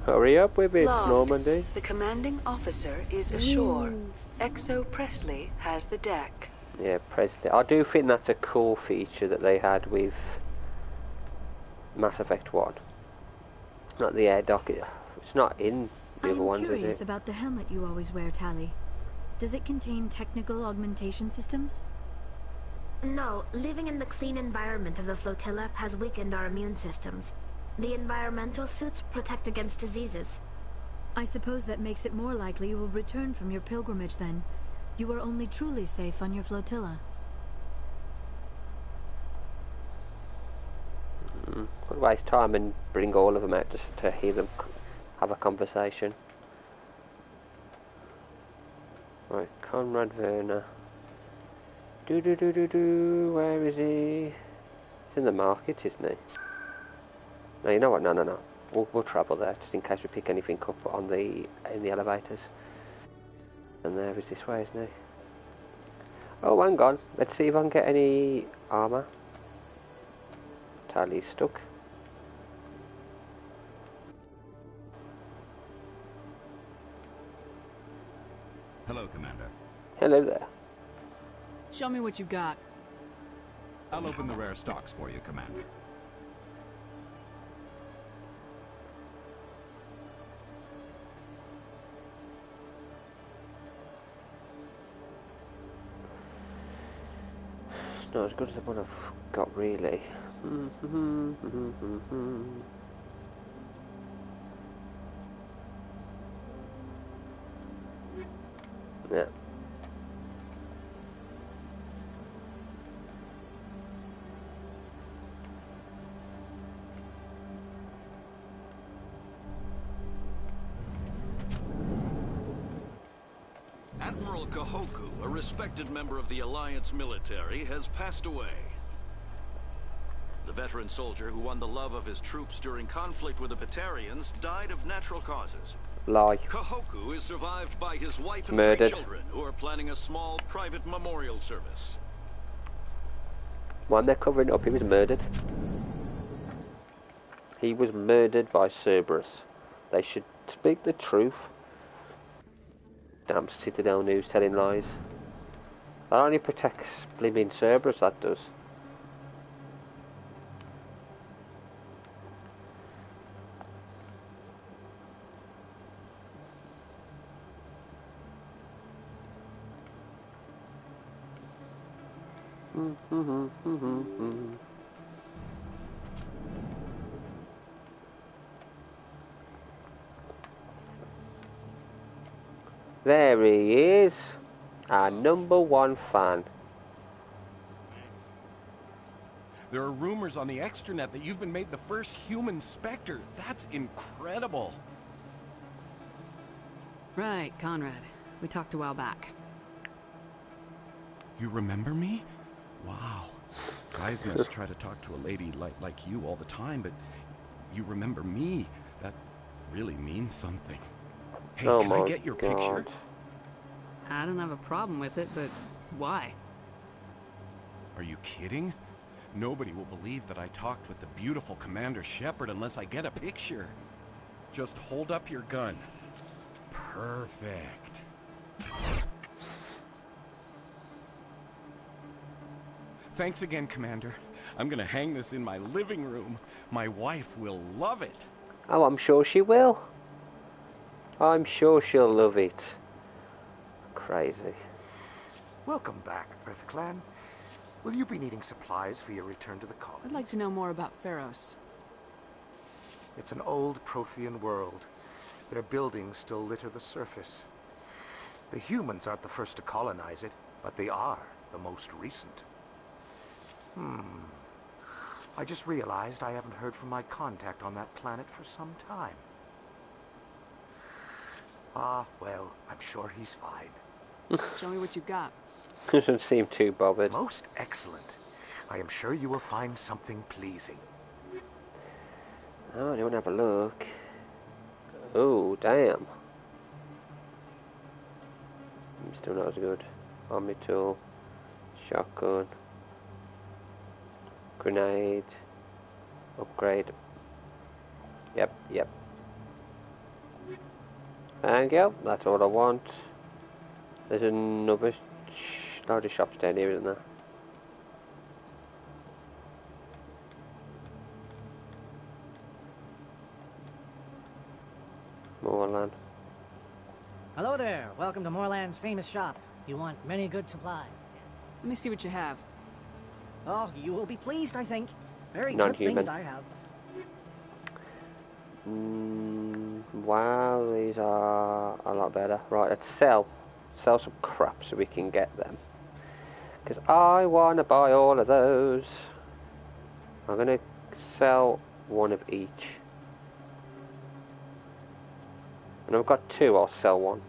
Hurry up with it, Logged. Normandy. The commanding officer is ashore. Exo Presley has the deck. Yeah, Presley. I do think that's a cool feature that they had with Mass Effect 1. Not the air dock. It's not in the other ones, is it? I'm curious about the helmet you always wear, Tali. Does it contain technical augmentation systems? No, living in the clean environment of the flotilla has weakened our immune systems. The environmental suits protect against diseases. I suppose that makes it more likely you will return from your pilgrimage then. You are only truly safe on your flotilla. Could waste time and bring all of them out just to hear them have a conversation. Right, Conrad Werner. Where is he? He's in the market, isn't he? No, you know what? No. We'll travel there just in case we pick anything up on in the elevators. And there is this way, isn't he? Oh, hang on. Let's see if I can get any armour. Tali's stuck. Hello, Commander. Hello there. Show me what you got. I'll open the rare stocks for you, Commander. It's not as good as the one I've got, really. Yeah. Admiral Kahoku, a respected member of the Alliance military, has passed away. The veteran soldier who won the love of his troops during conflict with the Batarians died of natural causes. Lie. Kahoku is survived by his wife and Murdered. 3 children, who are planning a small private memorial service. One they're covering up, he was murdered. He was murdered by Cerberus. They should speak the truth. Damn Citadel News telling lies. That only protects blimmin' Cerberus, that does. There he is, our #1 fan. There are rumors on the extranet that you've been made the first human Spectre. That's incredible. Right, Conrad. We talked a while back. You remember me? Wow. Guys must try to talk to a lady like you all the time, but you remember me. That really means something. Hey, Oh can I my get your God. picture? I don't have a problem with it, but why? Are you kidding? Nobody will believe that I talked with the beautiful Commander Shepard unless I get a picture. Just hold up your gun. Perfect. Thanks again, Commander. I'm gonna hang this in my living room. My wife will love it. Oh, I'm sure she will. I'm sure she'll love it. Crazy. Welcome back, EarthClan. Will you be needing supplies for your return to the colony? I'd like to know more about Pharos. It's an old Prothean world. Their buildings still litter the surface. The humans aren't the first to colonize it, but they are the most recent. I just realized I haven't heard from my contact on that planet for some time. Well, I'm sure he's fine. Show me what you got. Doesn't seem too bothered. Most excellent. I am sure you will find something pleasing. Oh, I want to have a look. Oh, damn. Still not as good. Army tool. Shotgun. Grenade. Upgrade. Yep. Thank you. That's all I want. There's another load of shops down here, isn't there? Moorland. Hello there. Welcome to Moorland's famous shop. You want many good supplies. Let me see what you have. Oh, you will be pleased, I think. Very good Non-human. things I have. Wow, these are a lot better. Right, let's sell some crap so we can get them. Because I want to buy all of those. I'm going to sell one of each. And I've got two, I'll sell one.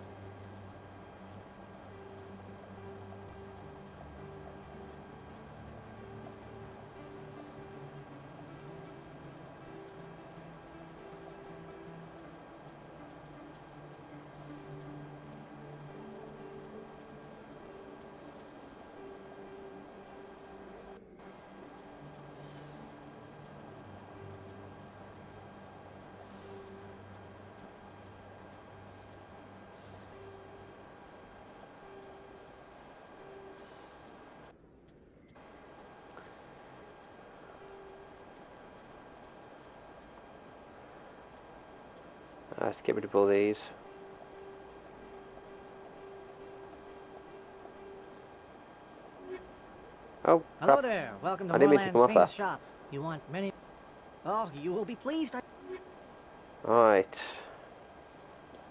Let's get rid of all these. Oh, Hello crap. there. Welcome to I didn't mean to Moorland's come off famous that. shop. You want many... Oh, you will be pleased. Right.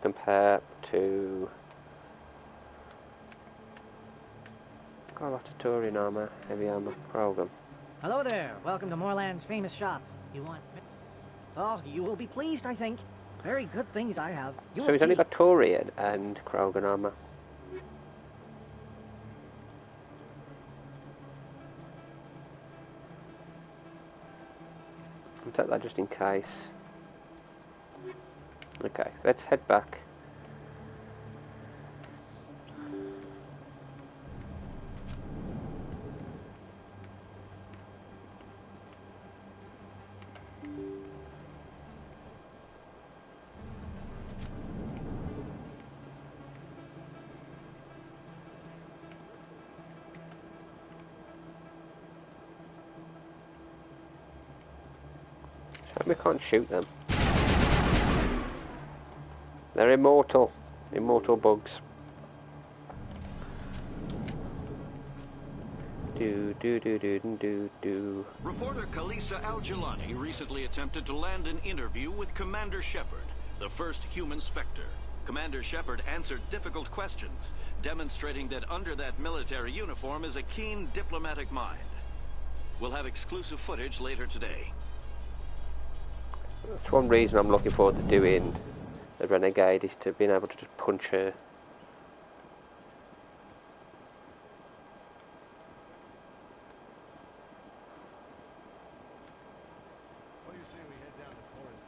Compare to... Got a lot of Turian armor, heavy armor, program. Hello there. Welcome to Moorland's famous shop. You want... Oh, you will be pleased, I think. Very good things I have. You So will he's see. only got Turian and Krogan armor. I'll take that just in case. Okay, let's head back. We can't shoot them. They're immortal. Immortal bugs. Do. Reporter Kalisa Al-Jalani recently attempted to land an interview with Commander Shepard, the first human Spectre. Commander Shepard answered difficult questions, demonstrating that under that military uniform is a keen diplomatic mind. We'll have exclusive footage later today. That's one reason I'm looking forward to doing the Renegade, is to being able to just punch her. What do you say we head down to Torres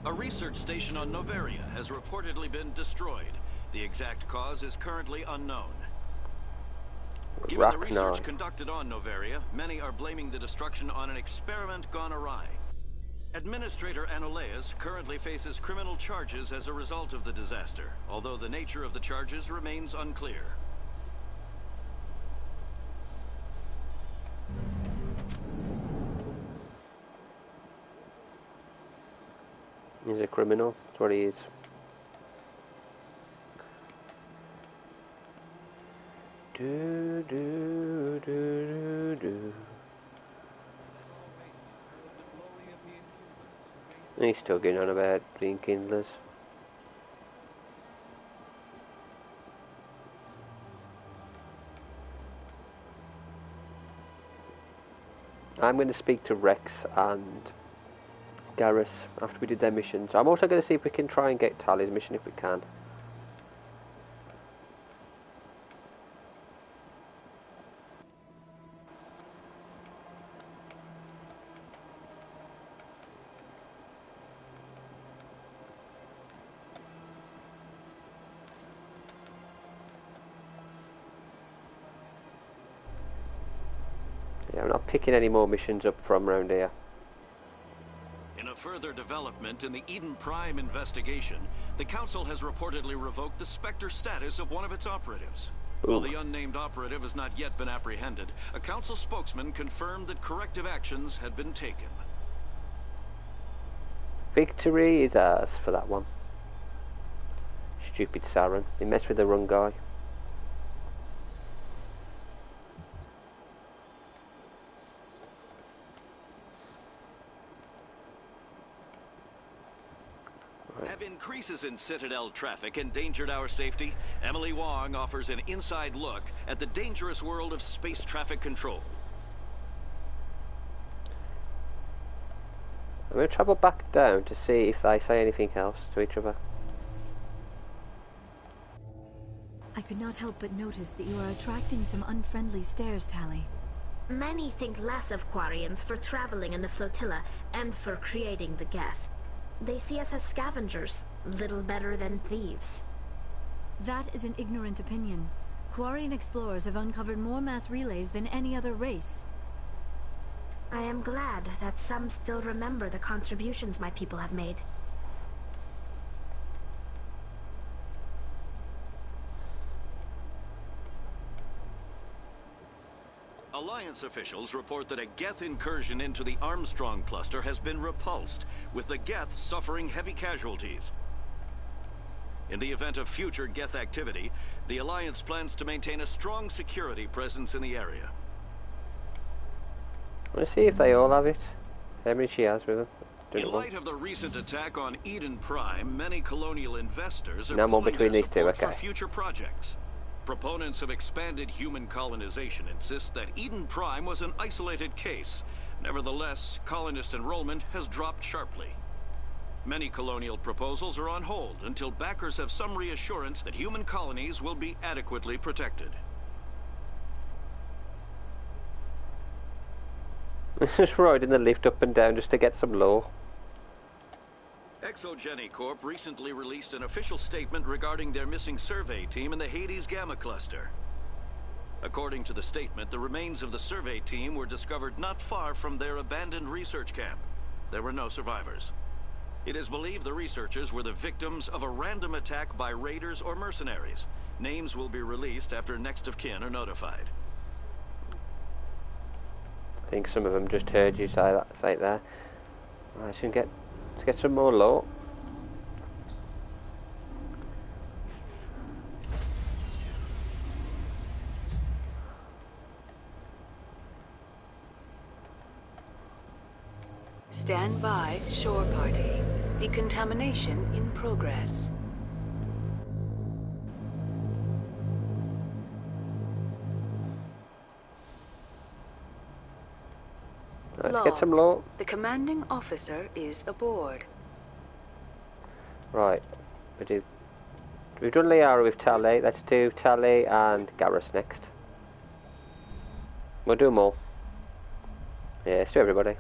Den? A research station on Noveria has reportedly been destroyed. The exact cause is currently unknown. Given the research conducted on Noveria, many are blaming the destruction on an experiment gone awry. Administrator Anoleus currently faces criminal charges as a result of the disaster, although the nature of the charges remains unclear. He's a criminal, that's what he is. Do, do, do, do. He's still going on about being kindlers. I'm going to speak to Rex and Garrus after we did their missions. I'm also going to see if we can try and get Tally's mission if we can. Yeah, I'm not picking any more missions up from around here. In a further development in the Eden Prime investigation, the Council has reportedly revoked the Spectre status of one of its operatives. Ooh. While the unnamed operative has not yet been apprehended, a Council spokesman confirmed that corrective actions had been taken. Victory is ours for that one. Stupid Saren. He messed with the wrong guy. Have increases in Citadel traffic endangered our safety? Emily Wong offers an inside look at the dangerous world of space traffic control. I'm going to travel back down to see if they say anything else to each other. I could not help but notice that you are attracting some unfriendly stares, Tally. Many think less of Quarians for traveling in the flotilla and for creating the Geth. They see us as scavengers, little better than thieves. That is an ignorant opinion. Quarian explorers have uncovered more mass relays than any other race. I am glad that some still remember the contributions my people have made. Alliance officials report that a Geth incursion into the Armstrong cluster has been repulsed, with the Geth suffering heavy casualties. In the event of future Geth activity, the Alliance plans to maintain a strong security presence in the area. Let's see if they all have it. How many she has with them? In light of the recent attack on Eden Prime, many colonial investors are no more pooling between their these two, support okay. for future projects. Proponents of expanded human colonization insist that Eden Prime was an isolated case. Nevertheless, colonist enrollment has dropped sharply. Many colonial proposals are on hold until backers have some reassurance that human colonies will be adequately protected. Just riding the lift up and down just to get some lore. Exogeny Corp recently released an official statement regarding their missing survey team in the Hades Gamma Cluster. According to the statement, the remains of the survey team were discovered not far from their abandoned research camp. There were no survivors. It is believed the researchers were the victims of a random attack by raiders or mercenaries. Names will be released after next of kin are notified. I think some of them just heard you say it there. I should let's get some more lore. Stand by, shore party. Decontamination in progress. Let's get some lore. The commanding officer is aboard. Right, we've done Liara with Tally. Let's do Tally and Garrus next. We'll do them all. Yeah, let's do everybody.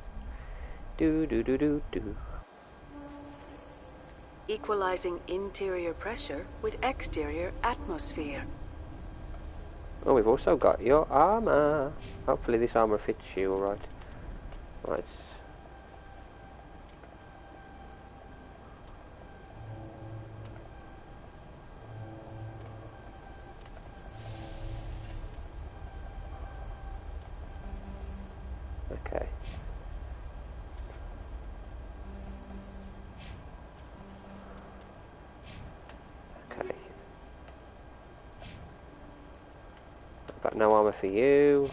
Do do do do do. equalizing interior pressure with exterior atmosphere. Oh, we've also got your armor. Hopefully this armor fits you alright. Right. Okay. Okay. I've got no armor for you.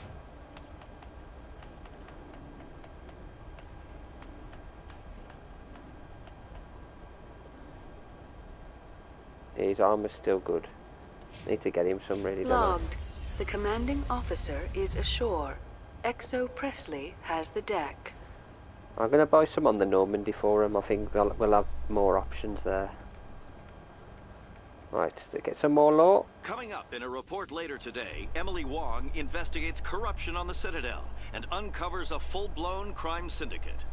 His armor's still good. Need to get him some really, don't I? Logged. The commanding officer is ashore. Exo Presley has the deck. I'm going to buy some on the Normandy for him. I think we'll have more options there. Right, to get some more law. Coming up in a report later today, Emily Wong investigates corruption on the Citadel and uncovers a full-blown crime syndicate.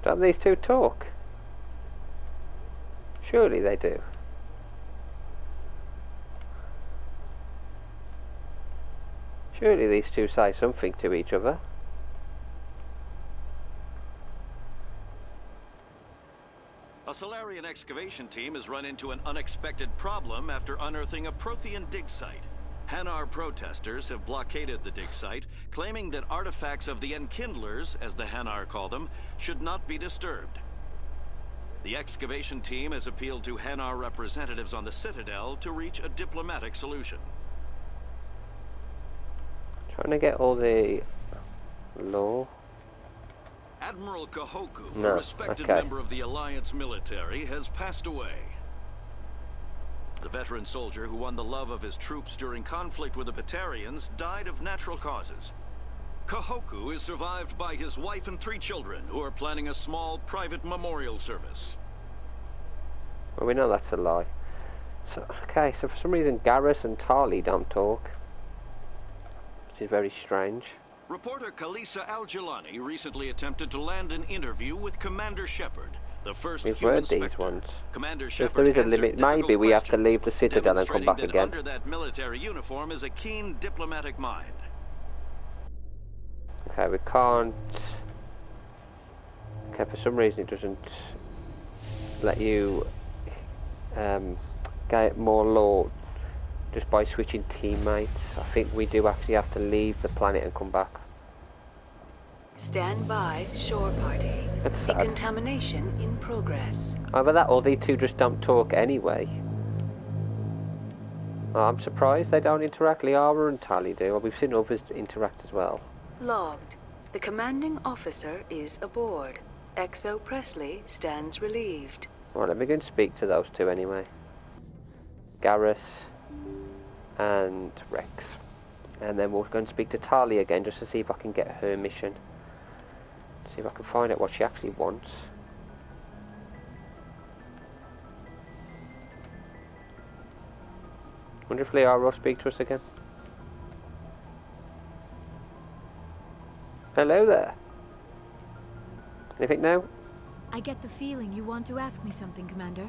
Don't these two talk? Surely they do. Surely these two say something to each other. A Solarian excavation team has run into an unexpected problem after unearthing a Prothean dig site. Hanar protesters have blockaded the dig site, claiming that artifacts of the Enkindlers, as the Hanar call them, should not be disturbed. The excavation team has appealed to Hanar representatives on the Citadel to reach a diplomatic solution. Trying to get all the law. Admiral Kahoku, No, a respected okay. member of the Alliance military, has passed away. The veteran soldier who won the love of his troops during conflict with the Batarians died of natural causes. Kahoku is survived by his wife and 3 children, who are planning a small private memorial service. Well, we know that's a lie. So, okay, so for some reason Garrus and Tali don't talk, which is very strange. Reporter Kalisa Al-Jilani recently attempted to land an interview with Commander Shepard, the first We've human heard these Spectre. ones. Commander If Shepard there is a answered limit, difficult maybe we have to questions, leave the Citadel and come back demonstrating again. that under that military uniform is a keen diplomatic mind. Okay, we can't. Okay, for some reason it doesn't let you get more law just by switching teammates. I think we do actually have to leave the planet and come back. Stand by, shore party. That's sad. Decontamination in progress. Either that or they two just don't talk anyway. Oh, I'm surprised they don't interact. Liara and Tali do. Well, we've seen others interact as well. Logged. The commanding officer is aboard. Exo Presley stands relieved. Right, let me go and speak to those two anyway. Garrus and Rex. And then we'll go and speak to Tali again just to see if I can get her mission. See if I can find out what she actually wants. Wonder if Liara will speak to us again. Hello there. Anything now? I get the feeling you want to ask me something, Commander.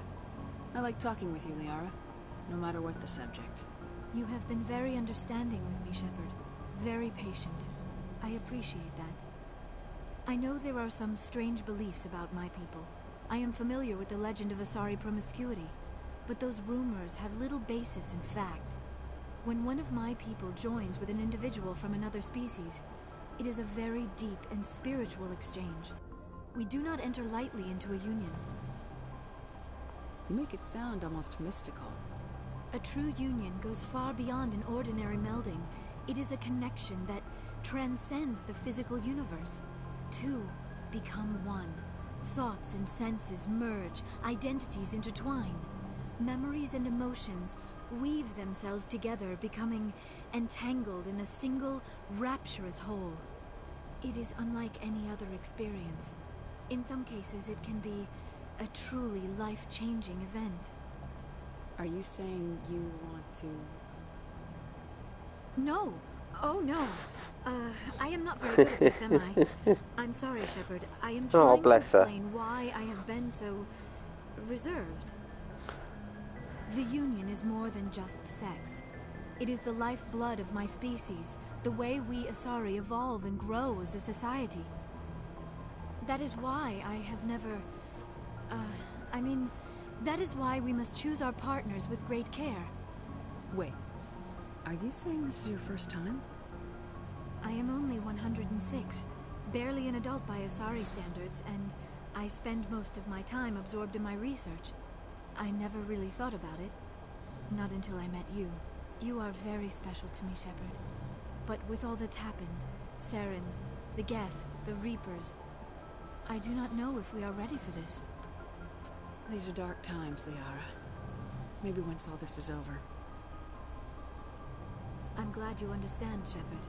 I like talking with you, Liara, no matter what the subject. You have been very understanding with me, Shepard. Very patient. I appreciate that. I know there are some strange beliefs about my people. I am familiar with the legend of Asari promiscuity, but those rumors have little basis in fact. When one of my people joins with an individual from another species, it is a very deep and spiritual exchange. We do not enter lightly into a union. You make it sound almost mystical. A true union goes far beyond an ordinary melding. It is a connection that transcends the physical universe. Two become one. Thoughts and senses merge, identities intertwine. Memories and emotions weave themselves together, becoming entangled in a single, rapturous whole. It is unlike any other experience. In some cases, it can be a truly life-changing event. Are you saying you want to... No. Oh, no. I am not very good at this, am I? I'm sorry, Shepard. I am trying to explain why I have been so reserved. The Union is more than just sex. It is the lifeblood of my species, the way we Asari evolve and grow as a society. That is why I have never... that is why we must choose our partners with great care. Wait, are you saying this is your first time? I am only 106, barely an adult by Asari standards, and I spend most of my time absorbed in my research. I never really thought about it, not until I met you. You are very special to me, Shepard. But with all that's happened, Saren, the Geth, the Reapers, I do not know if we are ready for this. These are dark times, Liara. Maybe once all this is over. I'm glad you understand, Shepard.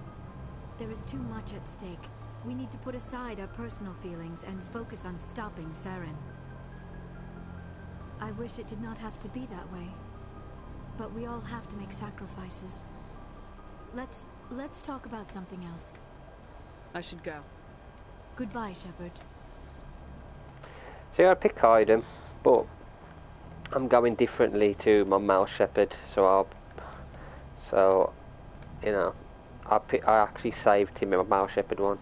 There is too much at stake. We need to put aside our personal feelings and focus on stopping Saren. I wish it did not have to be that way. But we all have to make sacrifices. Let's talk about something else. I should go. Goodbye, Shepard. See, I pick Hyden, but I'm going differently to my male Shepard, you know, I actually saved him in my male Shepard one.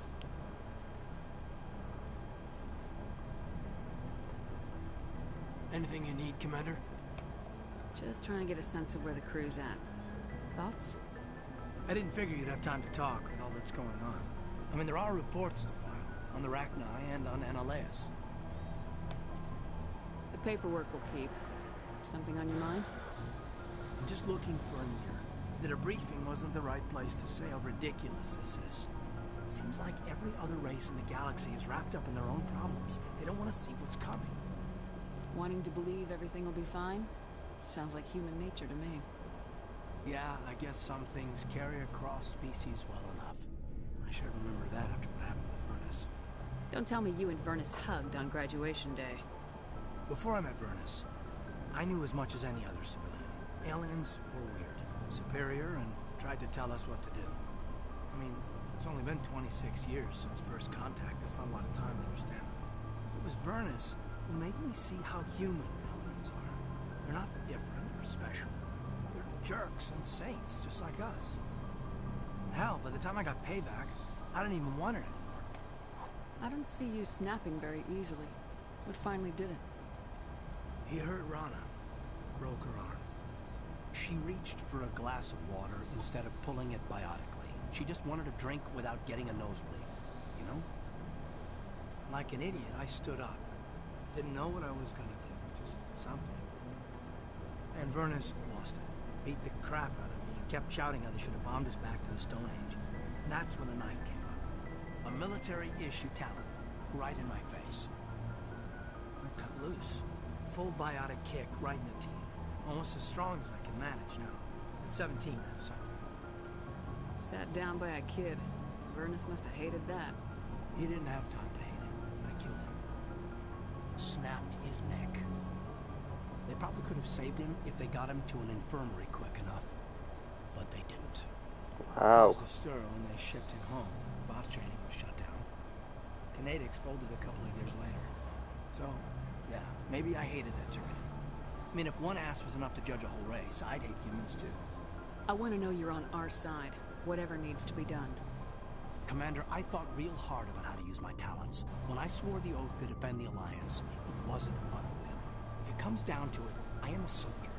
Anything you need, Commander? Just trying to get a sense of where the crew's at. Thoughts? I didn't figure you'd have time to talk with all that's going on. I mean, there are reports to file, on the Rachni and on Annaleas. The paperwork will keep. Something on your mind? I'm just looking for an ear. The debriefing wasn't the right place to say how ridiculous this is. Seems like every other race in the galaxy is wrapped up in their own problems. They don't want to see what's coming. Wanting to believe everything will be fine? Sounds like human nature to me. Yeah, I guess some things carry across species well enough. I should remember that after what happened with Vernus. Don't tell me you and Vernus hugged on graduation day. Before I met Vernus, I knew as much as any other civilian. Aliens were weird, superior, and tried to tell us what to do. I mean, it's only been 26 years since first contact. That's not a lot of time to understand them. It was Vernus who made me see how human aliens are. They're not different or special. They're jerks and saints, just like us. Hell, by the time I got payback, I didn't even want it anymore. I don't see you snapping very easily. What finally did it? He hurt Rana. Broke her arm. She reached for a glass of water instead of pulling it biotically. She just wanted a drink without getting a nosebleed, you know? Like an idiot, I stood up. Didn't know what I was gonna do, just something. And Vernus lost it. Beat the crap out of me and kept shouting how they should have bombed us back to the Stone Age. And that's when the knife came up. A military-issue talent, right in my face. I cut loose. Full biotic kick right in the teeth. Almost as strong as I can manage now. At 17, that's something. Sat down by a kid. Vernus must have hated that. He didn't have time to hate him. I killed him. Snapped his neck. They probably could have saved him if they got him to an infirmary quick enough. But they didn't. Wow. There was a stir when they shipped him home. Bot training was shut down. Kinetics folded a couple of years later. So, yeah, maybe I hated that terrain. I mean, if one ass was enough to judge a whole race, I'd hate humans too. I want to know you're on our side. Whatever needs to be done. Commander, I thought real hard about how to use my talents. When I swore the oath to defend the Alliance, it wasn't on a whim. If it comes down to it, I am a soldier.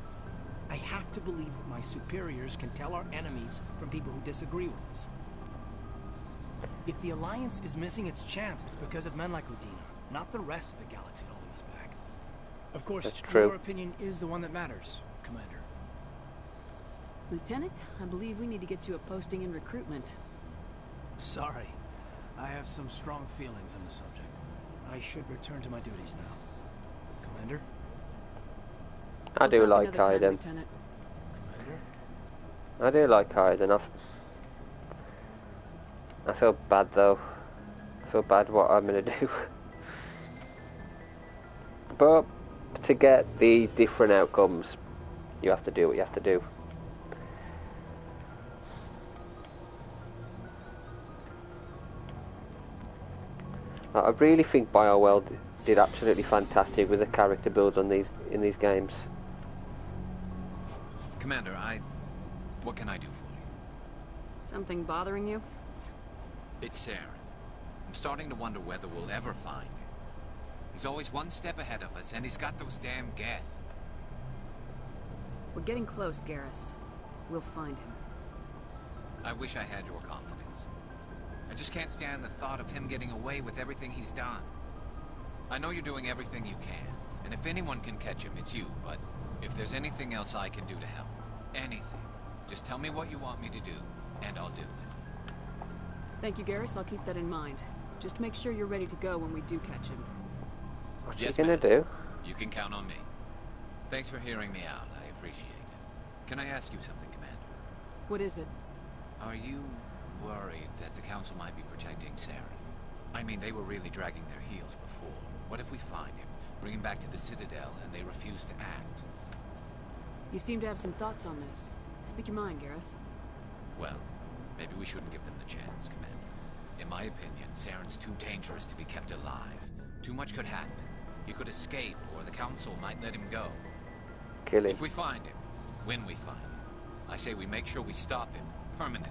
I have to believe that my superiors can tell our enemies from people who disagree with us. If the Alliance is missing its chance, it's because of men like Udina, not the rest of the galaxy holding us back. Of course, your opinion is the one that matters, Commander. Lieutenant, I believe we need to get you a posting in recruitment. Sorry. I have some strong feelings on the subject. I should return to my duties now. Commander? I do like Hyden. I do like Hyden. I feel bad though. I feel bad what I'm gonna do. But to get the different outcomes, you have to do what you have to do. I really think BioWare did absolutely fantastic with the character builds on in these games. Commander, what can I do for you? Something bothering you? It's Saren. I'm starting to wonder whether we'll ever find him. He's always one step ahead of us, and he's got those damn Geth. We're getting close, Garrus. We'll find him. I wish I had your confidence. I just can't stand the thought of him getting away with everything he's done. I know you're doing everything you can, and if anyone can catch him, it's you, but if there's anything else I can do to help, anything, just tell me what you want me to do, and I'll do it. Thank you, Garrus. I'll keep that in mind. Just make sure you're ready to go when we do catch him. What's he gonna do? You can count on me. Thanks for hearing me out. I appreciate it. Can I ask you something, Commander? What is it? Are you worried that the Council might be protecting Saren? I mean, they were really dragging their heels before. What if we find him, bring him back to the Citadel, and they refuse to act? You seem to have some thoughts on this. Speak your mind, Garrus. Well, maybe we shouldn't give them the chance, Commander. In my opinion, Saren's too dangerous to be kept alive. Too much could happen. He could escape, or the Council might let him go. Kill him. If we find him, when we find him, I say we make sure we stop him, permanently.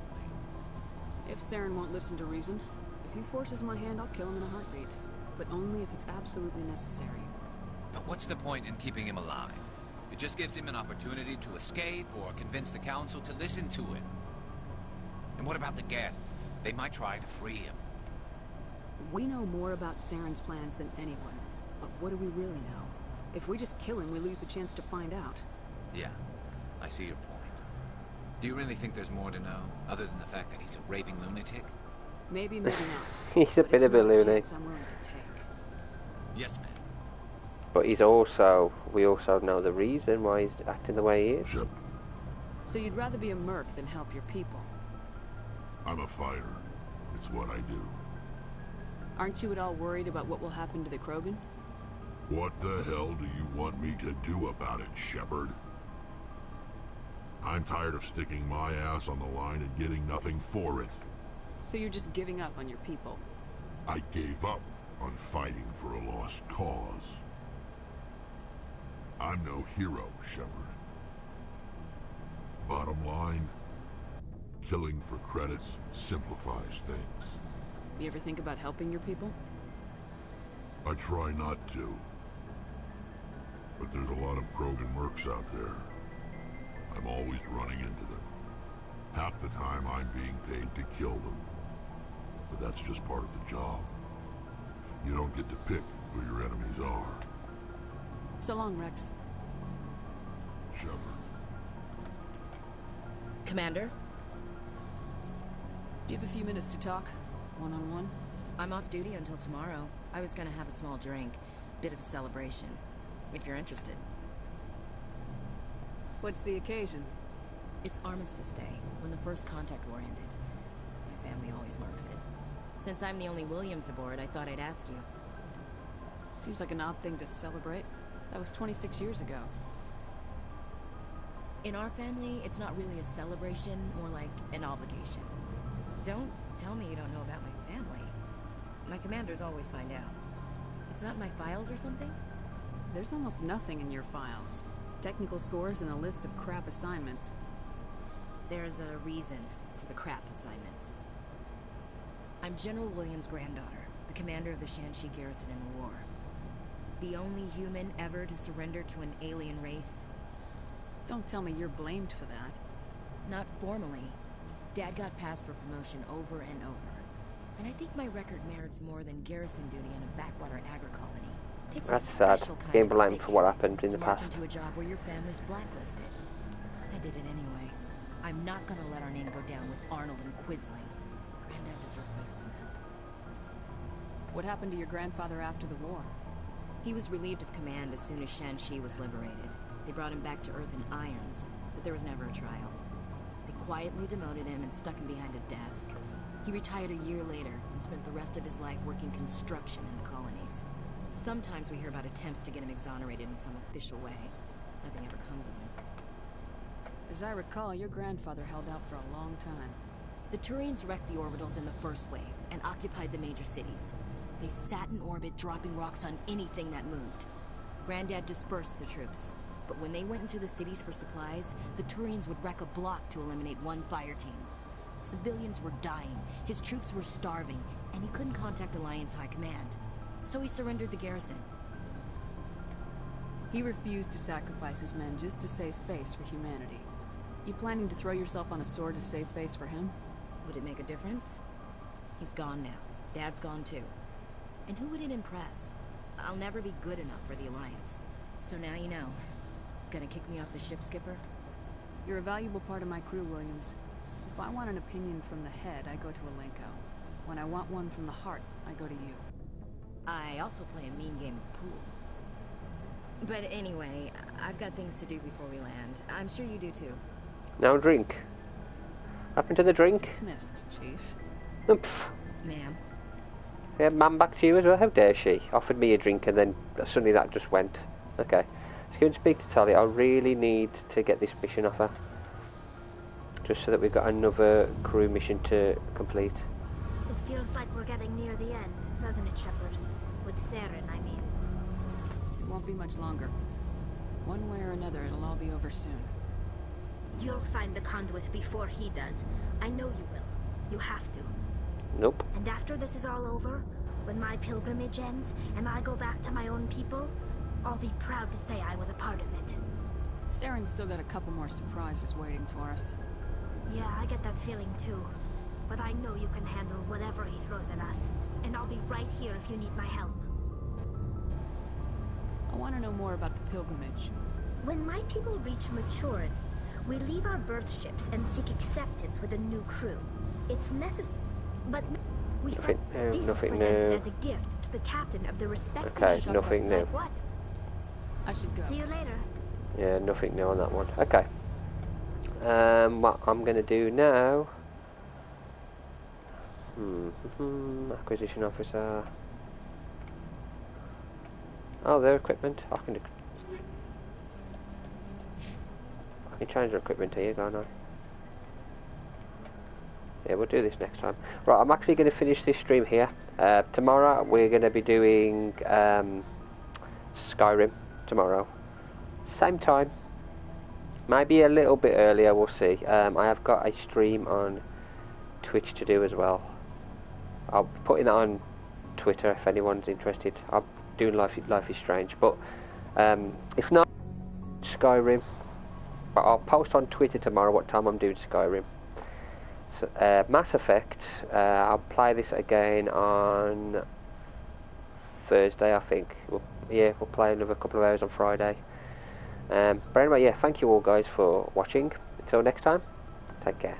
If Saren won't listen to reason, if he forces my hand, I'll kill him in a heartbeat. But only if it's absolutely necessary. But what's the point in keeping him alive? It just gives him an opportunity to escape, or convince the Council to listen to him. And what about the Geth? They might try to free him. We know more about Saren's plans than anyone. But what do we really know? If we just kill him, we lose the chance to find out. Yeah, I see your point. Do you really think there's more to know, other than the fact that he's a raving lunatic? Maybe, maybe not. He's a bit of a lunatic. I'm willing to take. Yes, ma'am. But we also know the reason why he's acting the way he is. Shep. So you'd rather be a merc than help your people? I'm a fighter. It's what I do. Aren't you at all worried about what will happen to the Krogan? What the hell do you want me to do about it, Shepard? I'm tired of sticking my ass on the line and getting nothing for it. So you're just giving up on your people? I gave up on fighting for a lost cause. I'm no hero, Shepard. Bottom line, killing for credits simplifies things. You ever think about helping your people? I try not to. But there's a lot of Krogan mercs out there. I'm always running into them. Half the time I'm being paid to kill them. But that's just part of the job. You don't get to pick who your enemies are. So long, Rex. Shepard. Commander? Do you have a few minutes to talk? One-on-one? I'm off duty until tomorrow. I was gonna have a small drink. Bit of a celebration. If you're interested. What's the occasion? It's Armistice Day, when the first contact war ended. My family always marks it. Since I'm the only Williams aboard, I thought I'd ask you. Seems like an odd thing to celebrate. That was 26 years ago. In our family, it's not really a celebration, more like an obligation. Don't tell me you don't know about my family. My commanders always find out. It's not in my files or something? There's almost nothing in your files. Technical scores and a list of crap assignments. There's a reason for the crap assignments. I'm General Williams' granddaughter, the commander of the Shanxi garrison in the war. The only human ever to surrender to an alien race. Don't tell me you're blamed for that. Not formally. Dad got passed for promotion over and over. And I think my record merits more than garrison duty in a backwater agri-colony. Takes That's a sad. special kind Being of blamed for what happened in to the march past. into a job where your family's blacklisted. I did it anyway. I'm not gonna let our name go down with Arnold and Quisling. Granddad deserved better than that. What happened to your grandfather after the war? He was relieved of command as soon as Shanxi was liberated. They brought him back to Earth in irons, but there was never a trial. They quietly demoted him and stuck him behind a desk. He retired a year later and spent the rest of his life working construction in the colonies. Sometimes we hear about attempts to get him exonerated in some official way. Nothing ever comes of him. As I recall, your grandfather held out for a long time. The Turians wrecked the orbitals in the first wave and occupied the major cities. They sat in orbit, dropping rocks on anything that moved. Granddad dispersed the troops, but when they went into the cities for supplies, the Turians would wreck a block to eliminate one fire team. Civilians were dying, his troops were starving, and he couldn't contact Alliance High Command. So he surrendered the garrison. He refused to sacrifice his men just to save face for humanity. You planning to throw yourself on a sword to save face for him? Would it make a difference? He's gone now. Dad's gone too. And who would it impress? I'll never be good enough for the Alliance. So now you know. Gonna kick me off the ship, Skipper? You're a valuable part of my crew, Williams. If I want an opinion from the head, I go to Alenko. When I want one from the heart, I go to you. I also play a mean game of pool. But anyway, I've got things to do before we land. I'm sure you do too. Now drink. Happened to the drink? Dismissed, Chief. Oops. Ma'am. Yeah, ma'am, back to you as well. How dare she? Offered me a drink and then suddenly that just went. Okay. Let's go and speak to Tali. I really need to get this mission off her. Just so that we've got another crew mission to complete. It feels like we're getting near the end, doesn't it, Shepard? With Saren, I mean. It won't be much longer. One way or another, it'll all be over soon. You'll find the conduit before he does. I know you will. You have to. Nope. And after this is all over, when my pilgrimage ends, and I go back to my own people, I'll be proud to say I was a part of it. Saren's still got a couple more surprises waiting for us. Yeah, I get that feeling too. But I know you can handle whatever he throws at us. And I'll be right here if you need my help. I want to know more about the pilgrimage. When my people reach maturity, we leave our birth ships and seek acceptance with a new crew. It's necessary, but we said this is presented as a gift to the captain of the respected ship. Okay, nothing new. Like what? I should go. See you later. Yeah, nothing new on that one. Okay. What I'm going to do now... Acquisition officer... Oh, their equipment. I can change their equipment here, can't I? Yeah, we'll do this next time. Right, I'm actually going to finish this stream here. Tomorrow we're going to be doing Skyrim tomorrow. Same time. Maybe a little bit earlier, we'll see. I have got a stream on Twitch to do as well. I'll be putting it on Twitter if anyone's interested. I'm doing Life is Strange, but if not, Skyrim. But I'll post on Twitter tomorrow what time I'm doing Skyrim. So, Mass Effect, I'll play this again on Thursday, I think. We'll play another couple of hours on Friday. But anyway, yeah, thank you all guys for watching. Until next time, take care.